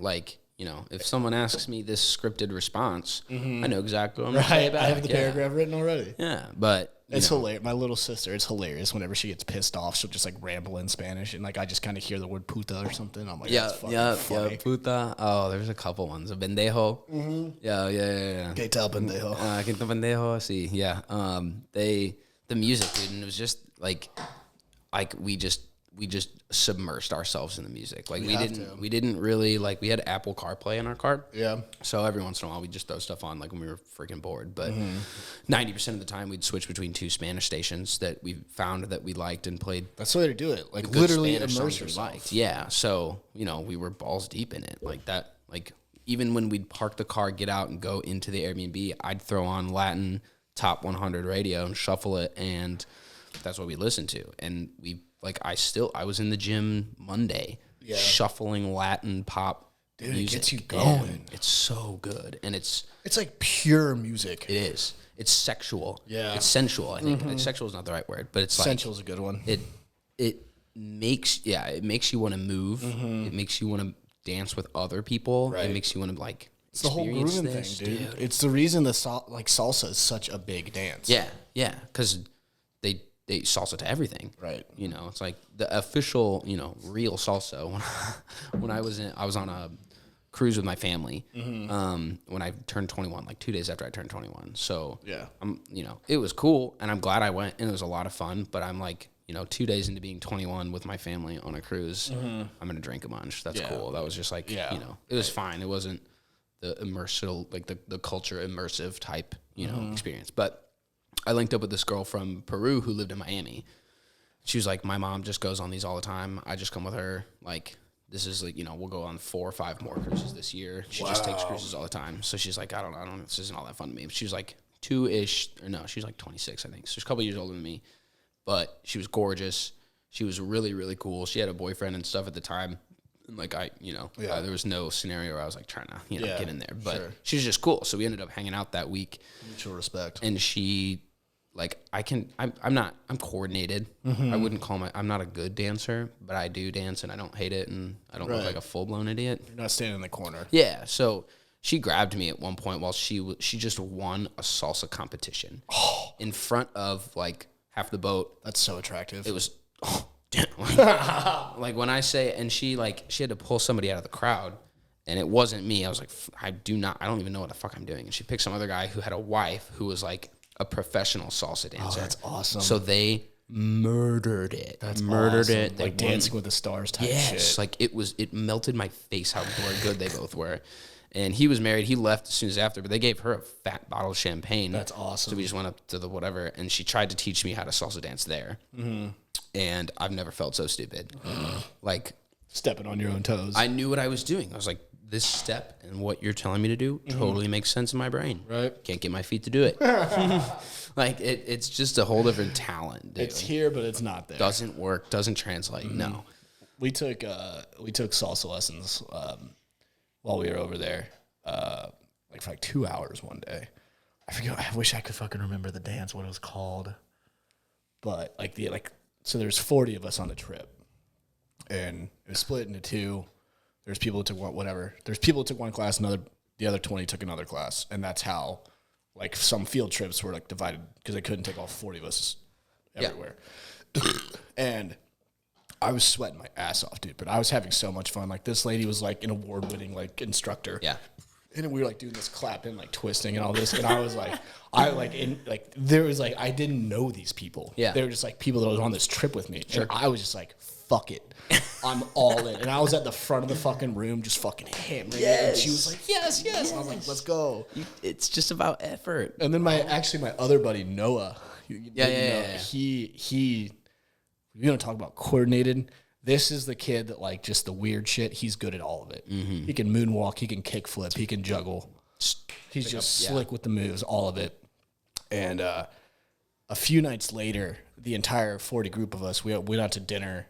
If someone asks me this scripted response, I know exactly what I'm going to say back. I have the paragraph written already. Yeah, but it's hilarious. My little sister, it's hilarious. Whenever she gets pissed off, she'll just like ramble in Spanish, and like I just kind of hear the word puta or something. I'm like, that's fucking funny. Puta. Oh, there's a couple ones. A pendejo. Mm-hmm. Yeah. Que tal pendejo? Que tal pendejo? Sí, yeah. The music, dude, and it was just like we just submersed ourselves in the music. Like we didn't really we had Apple CarPlay in our car. Yeah. So every once in a while we'd just throw stuff on when we were freaking bored. But 90% of the time we'd switch between two Spanish stations that we found that we liked and played. That's the way to do it. Like literally Spanish immerse yourself. Yeah. So, we were balls deep in it. Like that, even when we'd park the car, get out and go into the Airbnb, I'd throw on Latin Top 100 radio and shuffle it, and that's what we listened to. And I was in the gym Monday shuffling Latin pop music. It gets you going. It's so good. And it's like pure music. It is. It's sexual. Yeah. It's sensual, I think. Sexual is not the right word, but it's sensual is a good one. It makes you want to move. It makes you want to dance with other people. Right. It makes you want to it's the whole grooving thing, dude. It's the reason salsa is such a big dance. Yeah, because they salsa to everything. Right. It's like the official, real salsa. When I was on a cruise with my family, when I turned 21, 2 days after I turned 21. So yeah, it was cool, and I'm glad I went, and it was a lot of fun. But I'm 2 days into being 21 with my family on a cruise, I'm gonna drink a bunch. That's cool. That was just it was fine. It wasn't the immersive, the culture immersive type, experience, but. I linked up with this girl from Peru who lived in Miami. She was like, my mom just goes on these all the time. I just come with her. This is we'll go on 4 or 5 more cruises this year. She just takes cruises all the time. So she's like, I don't know. This isn't all that fun to me. She was 2-ish, or no, she's 26, I think. So she's a couple years older than me. But she was gorgeous. She was really, really cool. She had a boyfriend and stuff at the time. And there was no scenario where I was trying to, get in there. But she was just cool. So we ended up hanging out that week. Mutual respect. And she... I'm coordinated. I wouldn't call I'm not a good dancer, but I do dance and I don't hate it and I don't look like a full-blown idiot. You're not standing in the corner. Yeah, so she grabbed me at one point while she just won a salsa competition in front of half the boat. That's so attractive. It was, when I say, and she had to pull somebody out of the crowd. And it wasn't me. I was like, I don't even know what the fuck I'm doing. And she picked some other guy who had a wife who was a professional salsa dancer. Oh, that's awesome. So they murdered it. That's murdered awesome. it. They Like won. Dancing with the Stars type Yes, shit. like it melted my face how good they both were. And he was married. He left as soon as after, but they gave her a fat bottle of champagne. That's awesome. So we just went up to the whatever, and she tried to teach me how to salsa dance there. Mm-hmm. And I've never felt so stupid. Like, Stepping on your own toes. I knew what I was doing. I was like, this step and what you're telling me to do totally makes sense in my brain. Right. Can't get my feet to do it. Like, it's just a whole different talent, dude. It's here, but it's not there. Doesn't work, doesn't translate. No. We took salsa lessons while we were over there, like for like 2 hours one day. I forget. I wish I could fucking remember the dance, what it was called. But so there's 40 of us on the trip, and it was split into two. There's people who took whatever. There's people who took one class, the other 20 took another class, and that's how, like, some field trips were like divided because they couldn't take all 40 of us everywhere. And I was sweating my ass off, dude, but I was having so much fun. Like, this lady was like an award-winning like instructor. Yeah. And we were like doing this clapping, like twisting and all this. And I was like, I didn't know these people. Yeah. They were just like people that was on this trip with me. Sure. And I was just like, fuck it. I'm all in. And I was at the front of the fucking room just fucking hammering it. And she was like, yes. And I was like, let's go. It's just about effort. And then my other buddy, Noah. Yeah. He you want to talk about coordinated. This is the kid that, like, just the weird shit. He's good at all of it. Mm-hmm. He can moonwalk. He can kick flip. He can juggle. He's just slick with the moves, all of it. And a few nights later, the entire 40 group of us, we went out to dinner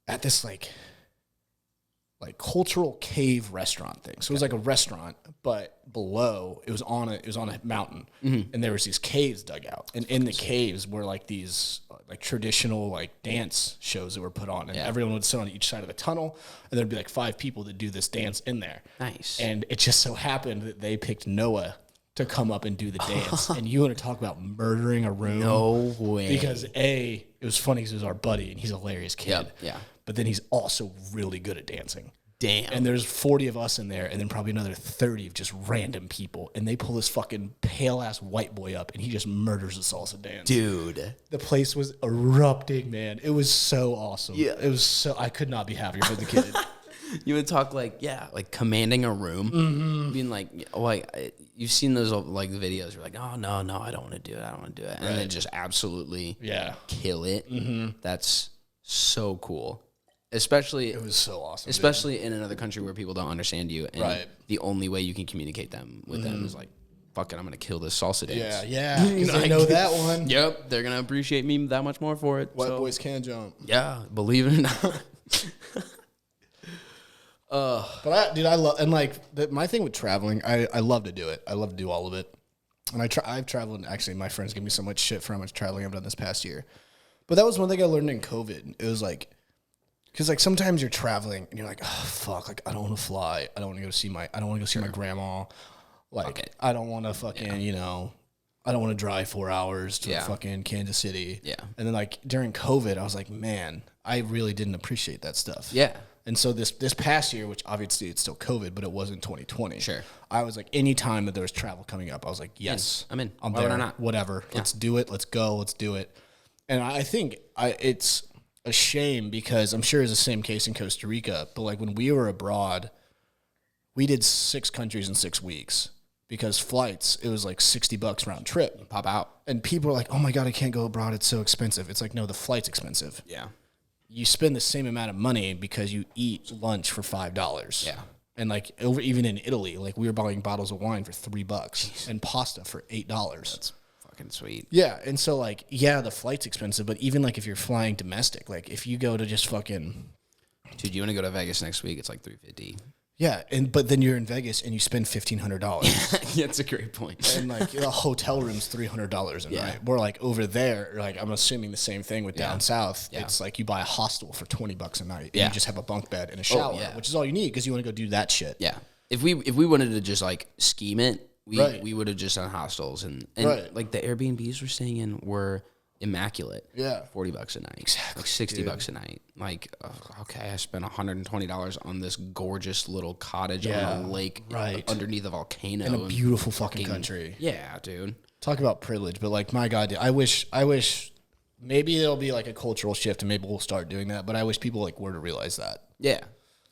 at this, like cultural cave restaurant thing. So it was like a restaurant, but below it was on a mountain, and there was these caves dug out, and in the caves were like these like traditional like dance shows that were put on, and everyone would sit on each side of the tunnel, and there'd be like 5 people that do this dance in there. Nice. And it just so happened that they picked Noah to come up and do the dance. And you want to talk about murdering a room? No way. Because it was funny because it was our buddy, and he's a hilarious kid. Yep, yeah. But then he's also really good at dancing. Damn. And there's 40 of us in there, and then probably another 30 of just random people. And they pull this fucking pale-ass white boy up, and he just murders the salsa dance. Dude. The place was erupting, man. It was so awesome. Yeah. It was so... I could not be happier for the kid. You would talk like commanding a room, being like, you've seen those like videos. You're like, oh no, I don't want to do it. And then just absolutely kill it. Mm-hmm. That's so cool. Especially, it was so awesome. Especially in another country where people don't understand you, and the only way you can communicate with them is like, fuck it, I'm gonna kill this salsa dance. Yeah. They know that one. Yep, they're gonna appreciate me that much more for it. White boys can jump. Yeah, believe it or not. But I love, and like my thing with traveling, I love to do it. I love to do all of it. And I've traveled. Actually, my friends give me so much shit for how much traveling I've done this past year. But that was one thing I learned in COVID. It was like, because like sometimes you're traveling and you're like, oh fuck, like I don't want to fly. I don't want to go see my grandma. Like I don't want to fucking I don't want to drive 4 hours to fucking Kansas City. Yeah. And then like during COVID, I was like, man, I really didn't appreciate that stuff. Yeah. And so this past year, which obviously it's still COVID, but it wasn't 2020. Sure. I was like, any time that there was travel coming up, I was like, yes, I'm in. I'm Why there. would I not? Whatever. Yeah. Let's do it. Let's go. Let's do it. And I think it's a shame because I'm sure it's the same case in Costa Rica. But like when we were abroad, we did 6 countries in 6 weeks because flights, it was like $60 round trip. Pop out. And people are like, oh my God, I can't go abroad. It's so expensive. It's like, no, the flight's expensive. Yeah. You spend the same amount of money because you eat lunch for $5. Yeah. And like even in Italy, like we were buying bottles of wine for $3 and pasta for $8. That's fucking sweet. Yeah. And so like, yeah, the flight's expensive, but even like if you're flying domestic, like if you go to just fucking, dude, you want to go to Vegas next week? It's like $350. Yeah, but then you're in Vegas and you spend $1,500. Yeah, that's a great point. And like a hotel room's $300 a night. We're like over there, like I'm assuming the same thing with down south. Yeah. It's like you buy a hostel for $20 a night. And you just have a bunk bed and a shower, which is all you need because you want to go do that shit. Yeah. If we wanted to just like scheme it, we would have just done hostels and like the Airbnbs we're staying in were immaculate. Yeah. $40 a night. Exactly. Like $60 a night. Like, okay, I spent $120 on this gorgeous little cottage on a lake underneath a volcano. In a beautiful fucking country. Yeah, dude. Talk about privilege, but like, my God, dude, I wish maybe there'll be like a cultural shift and maybe we'll start doing that. But I wish people like were to realize that. Yeah.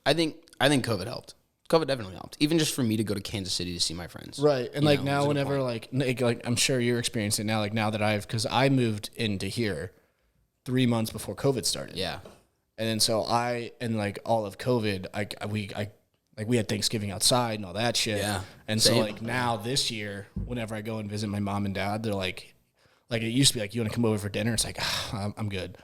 I think COVID helped. COVID definitely helped. Even just for me to go to Kansas City to see my friends. Right. And like now, it was a good whenever point. like I'm sure you're experiencing it now, like now that because I moved into here 3 months before COVID started. Yeah. And then so like all of COVID, we had Thanksgiving outside and all that shit. Yeah. And Same. so like now this year, whenever I go and visit my mom and dad, they're like it used to be like, you want to come over for dinner? It's like, I'm good.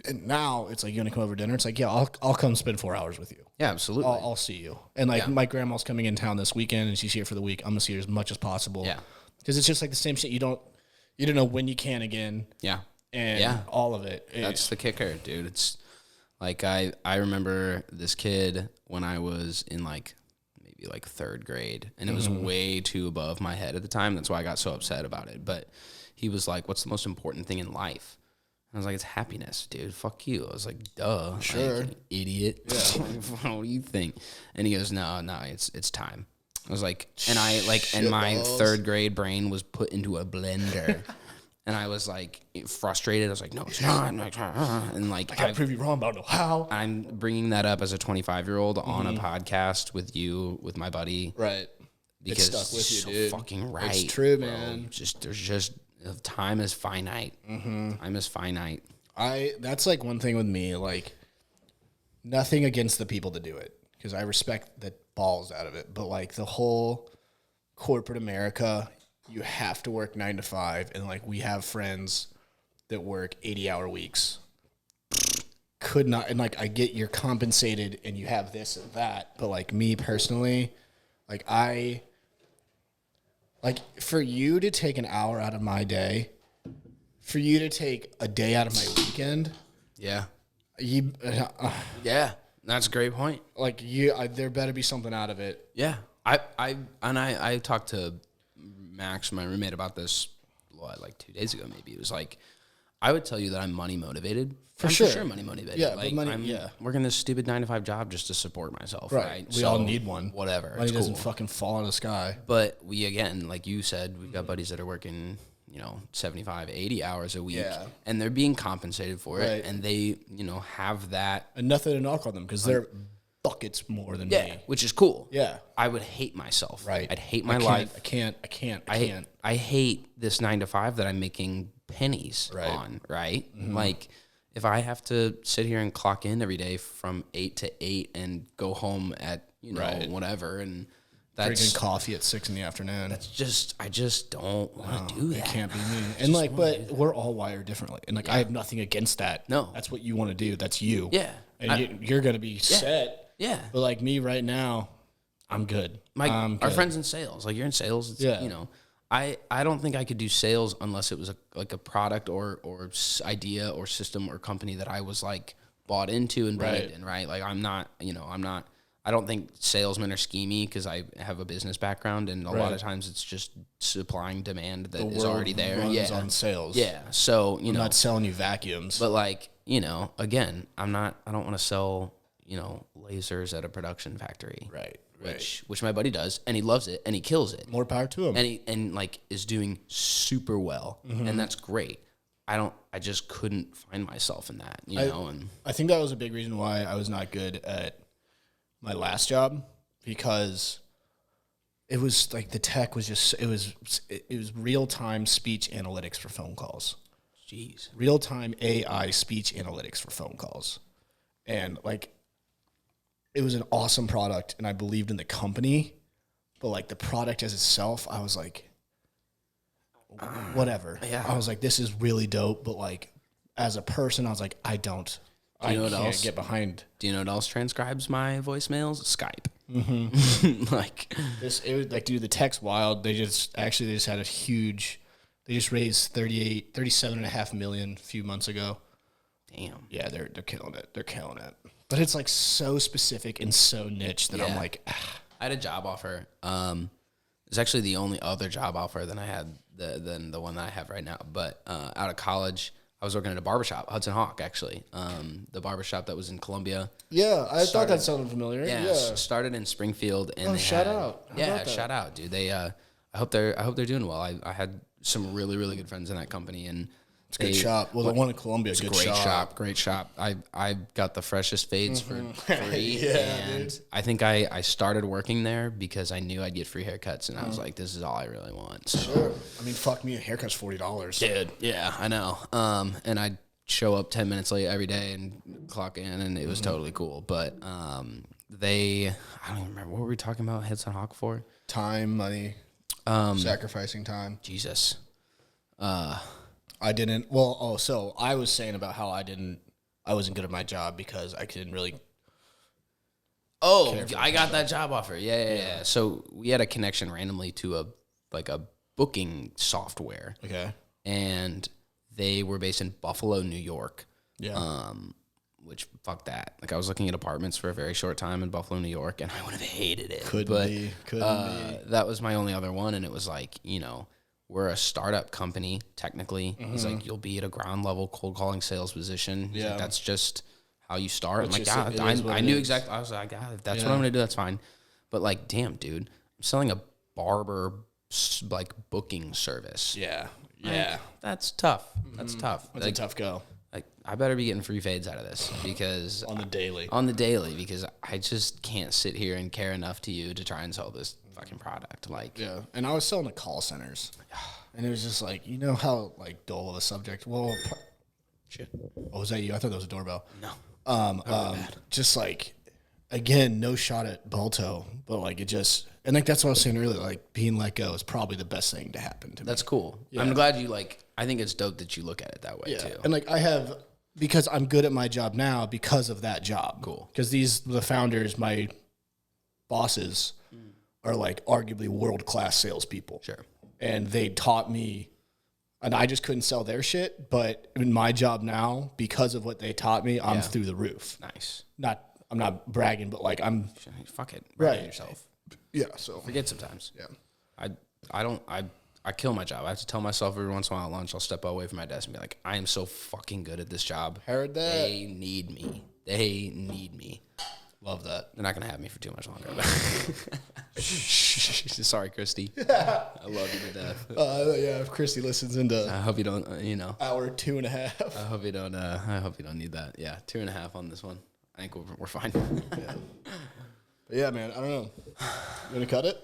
And now it's like, you want to come over for dinner? It's like, yeah, I'll come spend 4 hours with you. Yeah, absolutely. I'll see you. And like my grandma's coming in town this weekend and she's here for the week. I'm gonna see her as much as possible. Yeah. Because it's just like the same shit. You don't know when you can again. Yeah. And all of it. That's the kicker, dude. It's like I remember this kid when I was in like maybe like 3rd grade, and it was way too above my head at the time. That's why I got so upset about it. But he was like, "What's the most important thing in life?" I was like, "It's happiness, dude. Fuck you." I was like, "Duh, Sure, like, idiot." Yeah. What do you think? And he goes, "No, it's time." I was like, and my 3rd grade brain was put into a blender. And I was like frustrated. I was like, "No, it's not." I'm like, and like I gotta prove you wrong, but I don't know how. I'm bringing that up as a 25-year-old on a podcast with my buddy, Right. because It's stuck with you, so dude. fucking right. It's true, bro. man. There's time is finite. Time is finite. That's like one thing with me, like nothing against the people that do it, because I respect the balls out of it, but like the whole corporate America, you have to work 9 to 5, and like we have friends that work 80-hour weeks. Could not, and like I get you're compensated and you have this and that, but like me personally, like for you to take an hour out of my day, for you to take a day out of my weekend, Yeah. yeah, That's a great point. like there better be something out of it. Yeah. I talked to Max, my roommate, about this like 2 days ago. Maybe it was like, I would tell you that I'm money motivated. For I'm sure. money motivated. Yeah, like, but money. I'm working this stupid 9 to 5 job just to support myself. Right. We all need one. Whatever. Money It's doesn't cool. fucking fall out of the sky. But we, again, like you said, we've got buddies that are working, 75, 80 hours a week. Yeah. And they're being compensated for it. Right. And they, have that. And nothing to knock on them because they're buckets more than Yeah. me. Which is cool. Yeah. I would hate myself. Right. I'd hate my I life. can't. I hate this 9 to 5 that I'm making pennies Right. on, right? Like, if I have to sit here and clock in every day from 8 to 8 and go home at, Right. whatever, and Drinking that's coffee at 6 in the afternoon. I just don't want to do that. It can't be me. And like, but we're all wired differently. And like, I have nothing against that. No. That's what you want to do. That's you. Yeah. And you're going to be set. Yeah. But like me right now, I'm good. I'm Our good. friends in sales, like you're in sales, it's, Yeah. I don't think I could do sales unless it was a product or idea or system or company that I was like bought into and believed in, right? Like I'm not, I don't think salesmen are schemy because I have a business background, and a lot of times it's just supplying demand that is already there. Runs on sales. Yeah. So, I'm not selling you vacuums. but like, again, I don't want to sell, lasers at a production factory. Right. Which my buddy does, and he loves it, and he kills it. More power to him. And he like is doing super well, and that's great. I just couldn't find myself in that, and I think that was a big reason why I was not good at my last job, because it was like the tech was just it was real-time speech analytics for phone calls. jeez. Real-time AI speech analytics for phone calls. And like it was an awesome product and I believed in the company, but like the product as itself, I was like whatever. Yeah. I was like, this is really dope, but like as a person, I was like, I can't get behind. Do you know what else transcribes my voicemails? Skype. Mm-hmm. Like It was like, dude, the tech's wild. They just had a huge, they just raised 37.5 million a few months ago. damn. Yeah, they're killing it. They're killing it. But it's like so specific and so niche that I'm Yeah. like, I had a job offer. It's actually the only other job offer than I had than the one that I have right now. But out of college, I was working at a barbershop, Hudson Hawk, actually. The barbershop that was in Columbia. yeah, I thought that sounded familiar. Yeah, Yeah. started in Springfield, and shout out. How Yeah, about that? shout out, dude. They I hope they're doing well. I had some really, really good friends in that company, and It's a good shop. Well, the one in Columbia, It's a a good great shop. Great shop. I got the freshest fades for free. Yeah, and dude. I think I started working there because I knew I'd get free haircuts, and I was like, this is all I really want. So, Sure. I mean, fuck me, a haircut's $40. dude, yeah, I know. And I'd show up 10 minutes late every day and clock in, and it was totally cool. But I don't even remember, what were we talking about Heads on Hawk for? Time, money, sacrificing time. Jesus. I didn't. Well, so I was saying about how I wasn't good at my job because I couldn't really. Oh, I got that job offer. Yeah. So we had a connection randomly to a booking software. Okay. And they were based in Buffalo, New York. Yeah. Which, fuck that. Like, I was looking at apartments for a very short time in Buffalo, New York, and I would have hated it. Couldn't be. That was my only other one, and it was like, we're a startup company, technically. He's like, you'll be at a ground level cold calling sales position. He's like, that's just how you start. I'm like, I knew exactly. I was like, God, if that's what I'm going to do, that's fine. But, like, damn, dude, I'm selling a barber, like, booking service. Yeah. Like, Yeah. that's tough. That's tough. That's Like, a tough go. Like, I better be getting free fades out of this because On the daily. because I just can't sit here and care enough to you to try and sell this fucking product. Like, Yeah. And I was selling to call centers. And it was just like, you know how, like, dull of a subject. Well, shit. oh, was that you? I thought that was a doorbell. No. Just like, again, no shot at Balto, but like it just, and like that's what I was saying earlier. Like being let go is probably the best thing to happen to me. That's cool. Yeah. I'm glad you I think it's dope that you look at it that way too. And like I have, because I'm good at my job now because of that job. Cool. Because the founders, my bosses, are like arguably world-class salespeople. Sure. And they taught me, and I just couldn't sell their shit. But in my job now, because of what they taught me, I'm through the roof. Nice. I'm not bragging, but like I'm. Fuck it. Right. Brag on yourself. Yeah. So. Forget sometimes. Yeah. I kill my job. I have to tell myself every once in a while at lunch, I'll step away from my desk and be like, I am so fucking good at this job. Heard that. They need me. Love that. They're not going to have me for too much longer. Sorry, Christy. I love you to death. Yeah, if Christy listens into I hope you don't, hour 2.5. I hope you don't need that. Yeah, 2.5 on this one. I think we're fine. But yeah, man, I don't know. You want to cut it?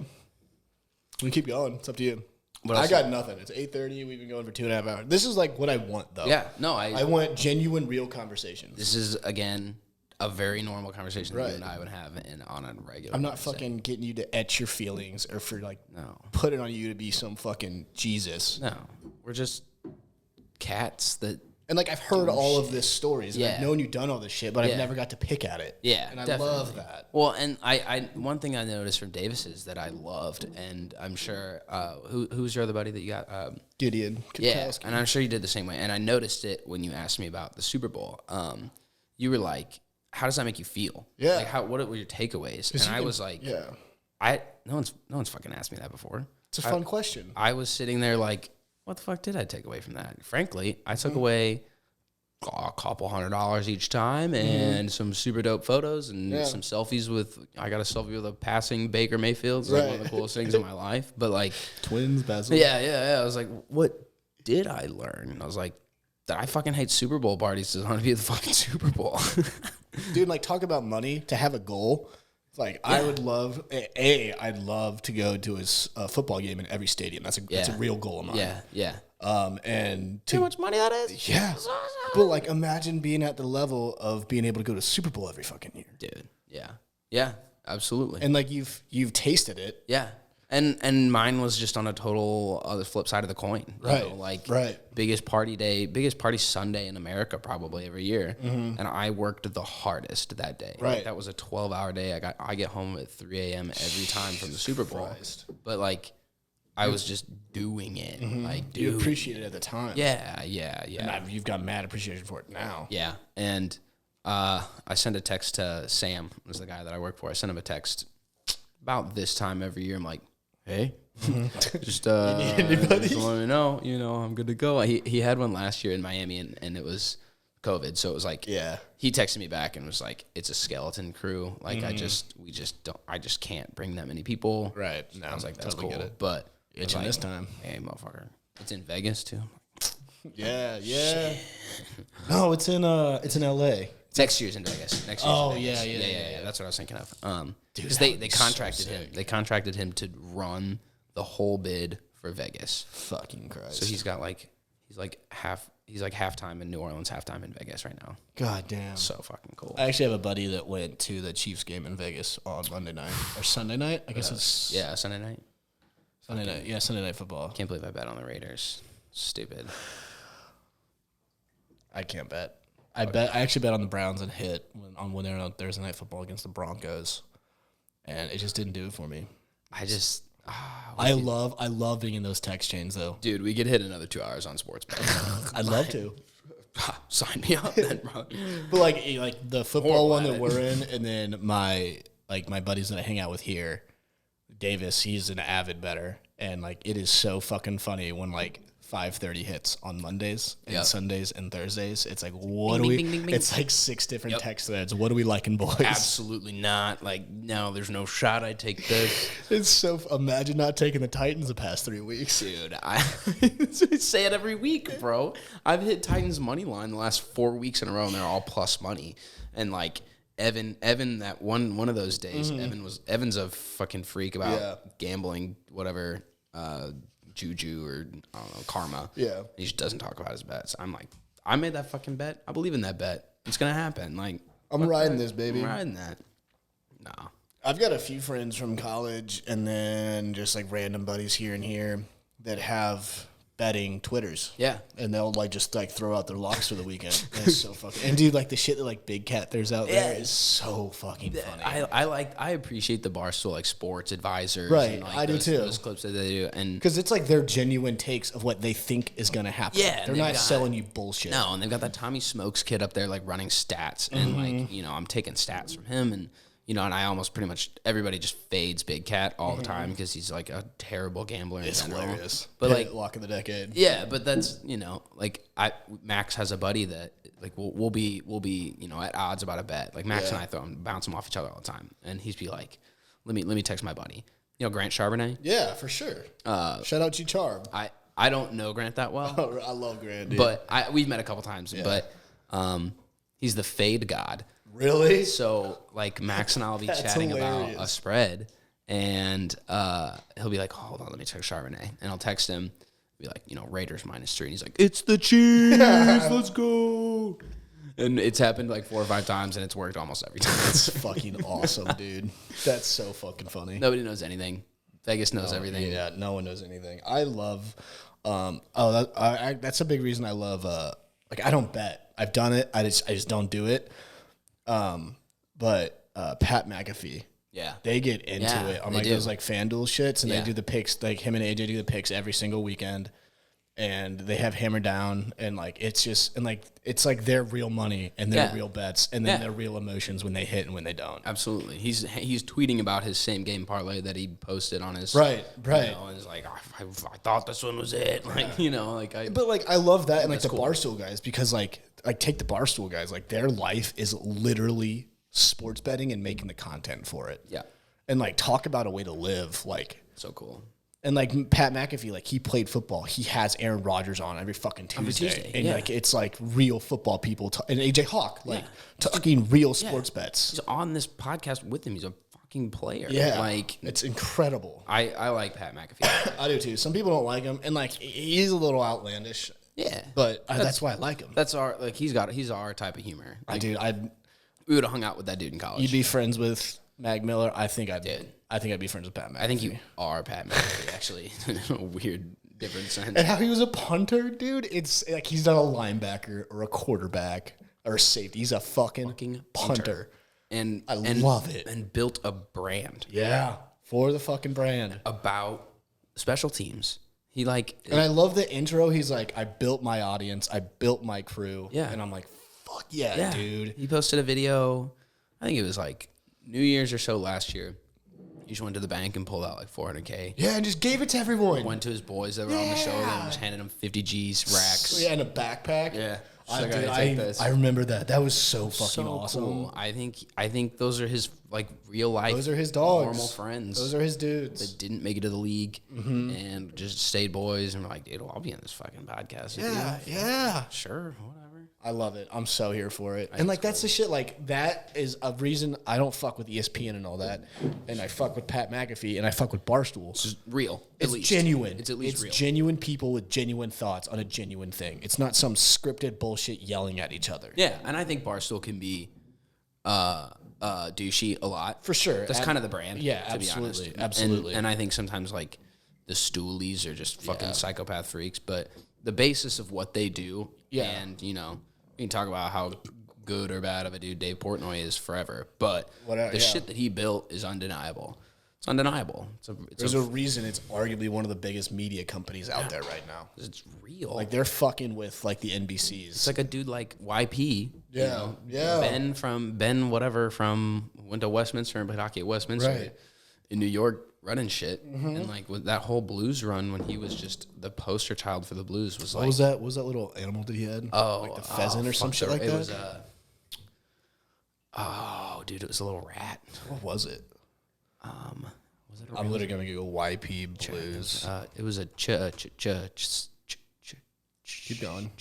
We can keep going. It's up to you. I got nothing. It's 8:30. We've been going for 2.5 hours. This is like what I want, though. Yeah, no, I want genuine, real conversations. This is, again, a very normal conversation that you and I would have on a regular. I'm not fucking getting you to etch your feelings or for like No. put it on you to be some fucking Jesus. No, we're just cats that. And like I've heard all of this stories. And I've Yeah. known you've done all this shit, but I've Yeah. never got to pick at it. Yeah, and I definitely. love that. Well, and I one thing I noticed from Davis is that I loved, and I'm sure who's your other buddy that you got? Gideon. Yeah, Katkowski. and I'm sure you did the same way. And I noticed it when you asked me about the Super Bowl. You were like, "How does that make you feel? Yeah. Like, what were your takeaways?" And I was like, yeah, no one's fucking asked me that before. it's a fun question. I was sitting there like, what the fuck did I take away from that? Frankly, I took away a couple $100 each time and some super dope photos and some selfies I got a selfie with a passing Baker Mayfield. It's like one of the coolest things in my life. But like Twins, Basil. yeah. I was like, what did I learn? And I was like, that I fucking hate Super Bowl parties. I want to be at the fucking Super Bowl. Dude, like talk about money to have a goal. It's like I would love I'd love to go to a football game in every stadium. That's a real goal of mine. Yeah. And See how much money that is? yeah, but like imagine being at the level of being able to go to Super Bowl every fucking year. Dude. Yeah, absolutely. And like you've tasted it. Yeah. And mine was just on a total other flip side of the coin. Biggest party Sunday in America probably every year. And I worked the hardest that day. Right. Like, that was a 12-hour day. I get home at 3 a.m. every time from the Super Bowl. Christ. But like I was just doing it. Like, dude. You appreciate it at the time. Yeah. And you've got mad appreciation for it now. Yeah. And I sent a text to Sam, who's the guy that I work for. I sent him a text about this time every year. I'm like, hey, just let me know, I'm good to go. He had one last year in Miami and it was COVID. So it was like, he texted me back and was like, it's a skeleton crew. Like I just can't bring that many people. Right. No, I was like, that's totally cool. Get it. But It's like, this time. hey, motherfucker, it's in Vegas too. Yeah. No, it's in L.A. Next year's in Vegas. Next year's Oh, in Vegas. yeah. That's what I was thinking of. Dude, because that they would be contracted so him. sick. They contracted him to run the whole bid for Vegas. Fucking Christ. So he's halftime in New Orleans, halftime in Vegas right now. God damn. So fucking cool. I actually have a buddy that went to the Chiefs game in Vegas on Monday night or Sunday night. I guess it's Sunday night. Sunday night. Yeah, Sunday night football. Can't believe I bet on the Raiders. Stupid. I can't bet. I actually bet on the Browns and hit when they were on Thursday night football against the Broncos, and it just didn't do it for me. I love being in those text chains though. Dude, we could hit another 2 hours on sports bet. I'd love to. Sign me up then, bro. But like the football one that we're in, and then my buddies that I hang out with here, Davis, he's an avid bettor, and like it is so fucking funny when like 5:30 hits on Mondays and Sundays and Thursdays. It's like it's like 6 different text threads. What are we liking, boys? Absolutely not. Like, no, there's no shot I take this. It's so imagine not taking the Titans the past 3 weeks, dude. I say it every week, bro. I've hit Titans money line the last 4 weeks in a row, and they're all plus money. And like Evan, that one of those days, Evan's a fucking freak about gambling, whatever. Juju or I don't know, karma. Yeah. He just doesn't talk about his bets. I'm like, I made that fucking bet. I believe in that bet. It's gonna happen. Like, I'm riding this, baby. I'm riding that. Nah. I've got a few friends from college and then just like random buddies here and here that have betting Twitters. Yeah. And they'll like just like throw out their locks for the weekend. It's so fucking and dude, like the shit that like Big Cat throws out there is so fucking funny. I appreciate the Barstool like sports advisors. Right. And, like, I do too. Those clips that they do, and because it's like their genuine takes of what they think is gonna happen. Yeah, they're not selling you bullshit. No, and they've got that Tommy Smokes kid up there like running stats, and like I'm taking stats from him, and and I almost pretty much everybody just fades Big Cat all the time because he's like a terrible gambler. It's in general. hilarious. But like lock of the decade. Yeah, but that's like Max has a buddy that like we'll be at odds about a bet. Like Max and I bounce him off each other all the time, and he'd be like, let me text my buddy. Grant Charbonnet. Yeah, for sure. Shout out to Charb. I don't know Grant that well. I love Grant, dude. But we've met a couple times. Yeah. But he's the fade god. Really? So like Max and I will be chatting about a spread, and he'll be like, hold on, let me text Charbonnet, and I'll text him, be like, Raiders -3, and he's like, it's the Chiefs, let's go. And it's happened like 4 or 5 times, and it's worked almost every time. That's fucking awesome, dude. That's so fucking funny. Nobody knows anything. Vegas knows everything. Yeah, no one knows anything. I love. That's a big reason I love. Like I don't bet. I've done it. I just don't do it. But Pat McAfee. Yeah. They get into it on like those like FanDuel shits, and they do the picks. Like him and AJ do the picks every single weekend. And they have hammered down, and like it's just it's like their real money and their real bets, and then their real emotions when they hit and when they don't. Absolutely, he's tweeting about his same game parlay that he posted on his right. And he's like, I thought this one was it, But I love that, and like the Barstool guys, because like take the Barstool guys, like their life is literally sports betting and making the content for it. Yeah, and like talk about a way to live, like so cool. And like Pat McAfee, like he played football. He has Aaron Rodgers on every fucking Tuesday. And like it's like real football people. And AJ Hawk, like talking real sports bets. He's on this podcast with him. He's a fucking player. Yeah, like it's incredible. I like Pat McAfee. I do too. Some people don't like him, and like he's a little outlandish. Yeah, but that's why I like him. That's he's our type of humor. Like, we would have hung out with that dude in college. You'd be friends with Mag Miller. I think I'd be friends with Pat McAfee. I think you are Pat McAfee, actually, in a weird, different sense. And how he was a punter, dude. It's like he's not a linebacker or a quarterback or a safety. He's a fucking punter. And I love it. And built a brand. Yeah, for the fucking brand. About special teams. He and I love the intro. He's like, I built my audience. I built my crew. Yeah. And I'm like, fuck yeah, dude. He posted a video, I think it was like New Year's or so last year. He just went to the bank and pulled out like $400K. Yeah, and just gave it to everyone. Went to his boys that were on the show and just handed him 50 G's, racks. Yeah, and a backpack. Yeah. I remember that. That was so fucking awesome. Cool. I think those are his like real life. Those are his dogs. Normal friends. Those are his dudes. That didn't make it to the league and just stayed boys and were like, dude, I'll be on this fucking podcast. Yeah. Sure, whatever. I love it. I'm so here for it. And like that's the shit. Like that is a reason I don't fuck with ESPN and all that. And I fuck with Pat McAfee and I fuck with Barstool. It's real. It's genuine. It's at least real. Genuine people with genuine thoughts on a genuine thing. It's not some scripted bullshit yelling at each other. Yeah, and I think Barstool can be douchey a lot. For sure. That's kind of the brand. Yeah, to absolutely. Be honest. Absolutely. And I think sometimes like the stoolies are just fucking psychopath freaks, but the basis of what they do, and you know, you can talk about how good or bad of a dude Dave Portnoy is forever, but the shit that he built is undeniable. It's undeniable. There's a reason it's arguably one of the biggest media companies out there right now. It's real. Like they're fucking with like the NBCs. It's like a dude like YP. Yeah, you know, Ben whatever went to Westminster and played hockey at Westminster in New York running shit. And like with that whole Blues run when he was just the poster child for the Blues was what like what was that little animal that he had? Oh, like the pheasant or some shit like that. It was dude, it was a little rat. What was it? Was it? I'm literally gonna go YP Blues. It was a Keep going.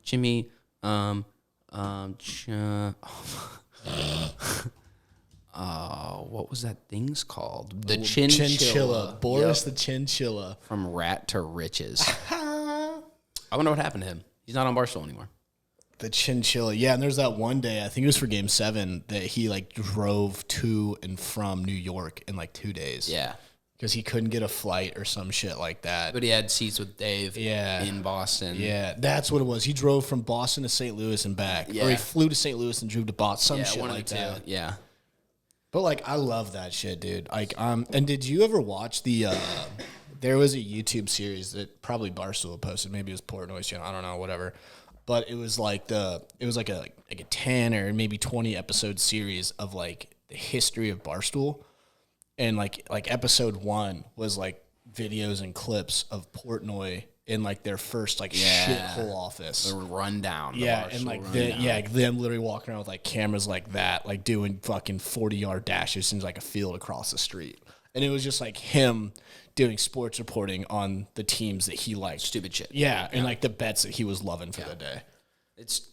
Jimmy. What was that thing's called? The chinchilla. Boris the chinchilla. From rat to riches. I wonder what happened to him. He's not on Barstool anymore. The chinchilla. Yeah, and there's that one day, I think it was for Game 7, that he like drove to and from New York in like 2 days. Yeah. Because he couldn't get a flight or some shit like that. But he had seats with Dave in Boston. Yeah, that's what it was. He drove from Boston to St. Louis and back. Yeah. Or he flew to St. Louis and drove to Boston. Some shit like that. Yeah. But like, I love that shit, dude. Like, and did you ever watch the? There was a YouTube series that probably Barstool posted. Maybe it was Portnoy's channel. I don't know, whatever. But it was like a 10 or maybe 20 episode series of like the history of Barstool, and like episode 1 was like videos and clips of Portnoy in like their first like shithole office. The rundown. And like them literally walking around with like cameras like that, like doing fucking 40-yard dashes in like a field across the street. And it was just like him doing sports reporting on the teams that he liked. Stupid shit. Yeah, and like the bets that he was loving for the day. It's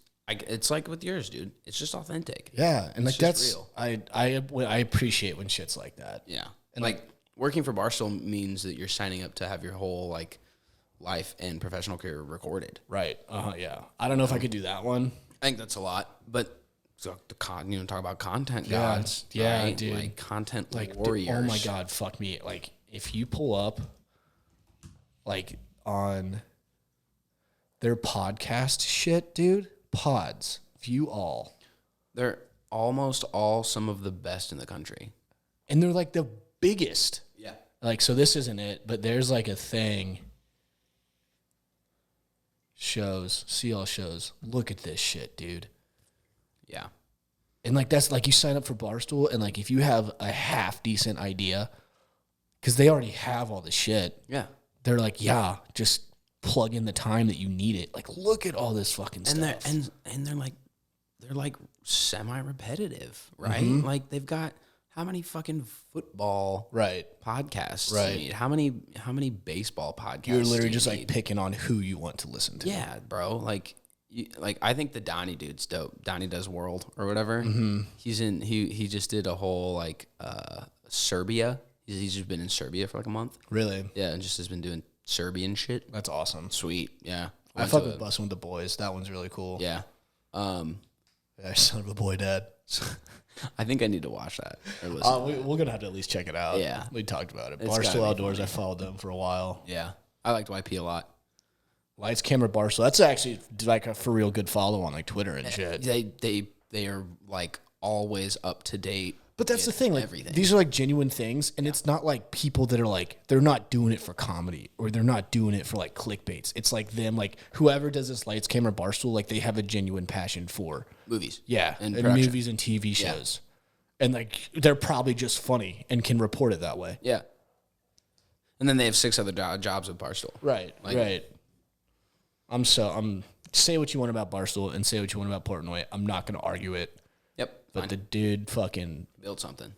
like with yours, dude. It's just authentic. Yeah, and like that's real. I appreciate when shit's like that. Yeah, and like working for Barstool means that you're signing up to have your whole like life and professional career recorded. Right. Yeah. I don't know if I could do that one. I think that's a lot, but so talk about content gods. Yeah, right? dude. Like content like warriors. Oh my god, fuck me. Like if you pull up like on their podcast shit, dude, pods, view all. They're almost all some of the best in the country. And they're like the biggest. Yeah. Like, so this isn't it, but there's like a thing. See all shows. Look at this shit, dude. Yeah. And like that's like you sign up for Barstool, and like if you have a half decent idea, because they already have all the shit. Yeah. They're like, yeah, just plug in the time that you need it. Like, look at all this fucking stuff. And they're like semi-repetitive, right? Mm-hmm. Like they've got how many fucking football podcasts? Right. You need? How many baseball podcasts? You're literally just like picking on who you want to listen to. Yeah, bro. Like I think the Donnie dude's dope. Donnie Does World or whatever. Mm-hmm. He just did a whole like Serbia. He's just been in Serbia for like a month. Really? Yeah, and just has been doing Serbian shit. That's awesome. Sweet. Yeah. I fuck with Bussin' with the Boys. That one's really cool. Yeah. Yeah, son of a boy, dad. I think I need to watch that. Or listen we're gonna have to at least check it out. Yeah, we talked about it. Barstool Outdoors. I followed them for a while. Yeah, I liked YP a lot. Lights, Camera, Barstool. That's actually like a for real good follow on like Twitter and shit. They are like always up to date. But that's the thing, like everything. These are like genuine things, and it's not like people that are like they're not doing it for comedy or they're not doing it for like clickbaits. It's like them, like whoever does this Lights, Camera, Barstool, like they have a genuine passion for movies, and movies and TV shows, and like they're probably just funny and can report it that way. Yeah, and then they have 6 other jobs with Barstool. Right, right. I'm say what you want about Barstool and say what you want about Portnoy. I'm not gonna argue it. Yep. But fine. the dude fucking Build something.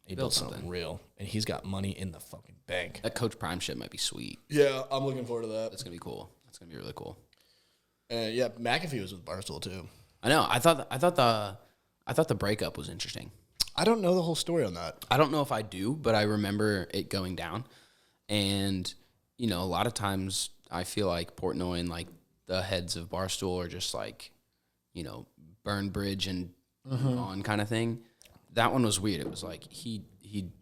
he built something real, and he's got money in the fucking bank. That Coach Prime shit might be sweet. Yeah, I'm looking forward to that. That's gonna be cool. That's gonna be really cool. Yeah, McAfee was with Barstool too. I know. I thought the breakup was interesting. I don't know the whole story on that. I don't know if I do, but I remember it going down. And, a lot of times I feel like Portnoy and like the heads of Barstool are just like, burn bridge and move on kind of thing. That one was weird. It was like he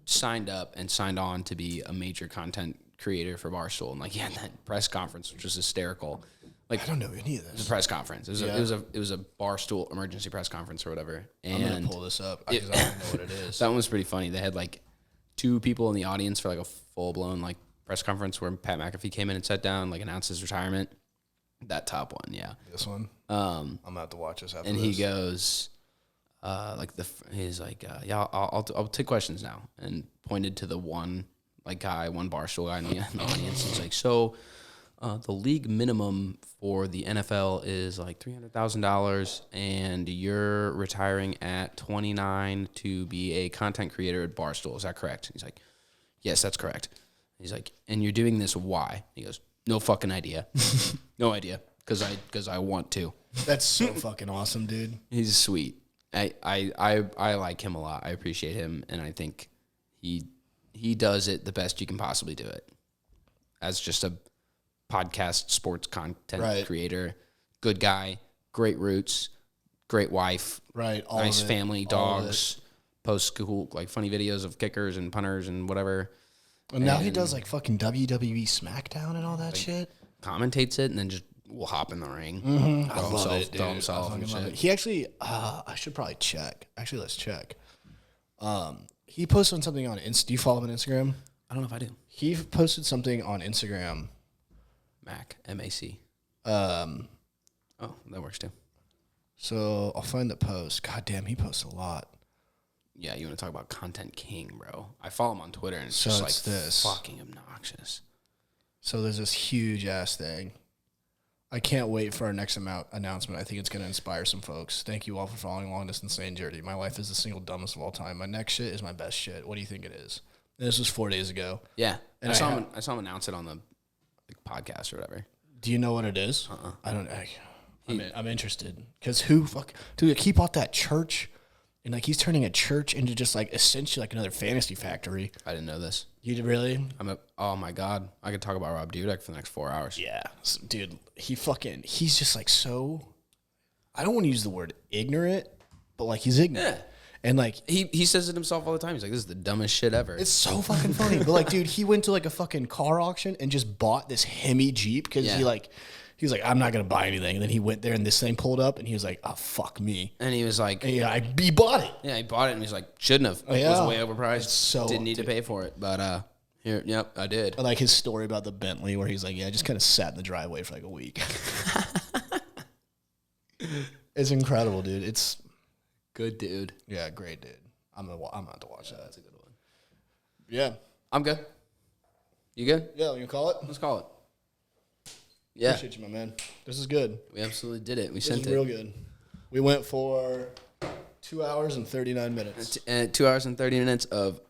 signed up and signed on to be a major content creator for Barstool. And like he had that press conference, which was hysterical. Like I don't know any of this. It was a press conference. It was a Barstool emergency press conference or whatever. And I'm gonna pull this up because I don't know what it is. That one was pretty funny. They had like 2 people in the audience for like a full blown like press conference where Pat McAfee came in and sat down, like announced his retirement. That top one, yeah. This one. I'm gonna have to watch this after. And this. he goes, he's like, yeah, I'll take questions now, and pointed to the one Barstool guy in the audience. He's like, so. The league minimum for the NFL is like $300,000, and you're retiring at 29 to be a content creator at Barstool. Is that correct? He's like, yes, that's correct. He's like, and you're doing this why? He goes, no fucking idea. No idea, because I want to. That's so fucking awesome, dude. He's sweet. I like him a lot. I appreciate him, and I think he does it the best you can possibly do it. As just a podcast sports content creator, good guy, great roots, great wife, nice family, dogs, post school like funny videos of kickers and punters and whatever. And now he does like fucking WWE SmackDown and all that shit. Commentates it and then just will hop in the ring. I love it, dude. Himself and shit. He actually, I should probably check. Actually, let's check. He posted something on Insta. Do you follow him on Instagram? I don't know if I do. He posted something on Instagram. MAC. Oh, that works too. So I'll find the post. God damn, he posts a lot. Yeah, you want to talk about content king, bro. I follow him on Twitter, and it's so just it's fucking obnoxious. So there's this huge ass thing. I can't wait for our next announcement. I think it's going to inspire some folks. Thank you all for following Long Distance Insane Journey. My life is the single dumbest of all time. My next shit is my best shit. What do you think it is? And this was 4 days ago. Yeah, and I saw him announce it on the podcast or whatever. Do you know what it is? I don't. I'm interested because dude? He bought that church, and like he's turning a church into just like essentially like another fantasy factory. I didn't know this. You did really? Oh my god! I could talk about Rob Dudek for the next 4 hours. Yeah, dude. He's just like so. I don't want to use the word ignorant, but like he's ignorant. Yeah. And like he says it himself all the time. He's like, "This is the dumbest shit ever." It's so fucking funny. But like, dude, he went to like a fucking car auction and just bought this Hemi Jeep because he was like, I'm not gonna buy anything. And then he went there and this thing pulled up and he was like, oh fuck me. And he was like, he bought it. Yeah, he bought it and he's like, shouldn't have. Oh, yeah. It was way overpriced. So didn't need to pay for it. But yep, I did. I like his story about the Bentley where he's like, yeah, I just kind of sat in the driveway for like a week. It's incredible, dude. It's good, dude. Yeah, great, dude. I'm gonna have to watch that. That's a good one. Yeah, I'm good. You good? Yeah, you can call it. Let's call it. Yeah, appreciate you, my man. This is good. We absolutely did it. We this sent is it. Real good. We went for 2 hours and 39 minutes. 2 hours and 30 minutes of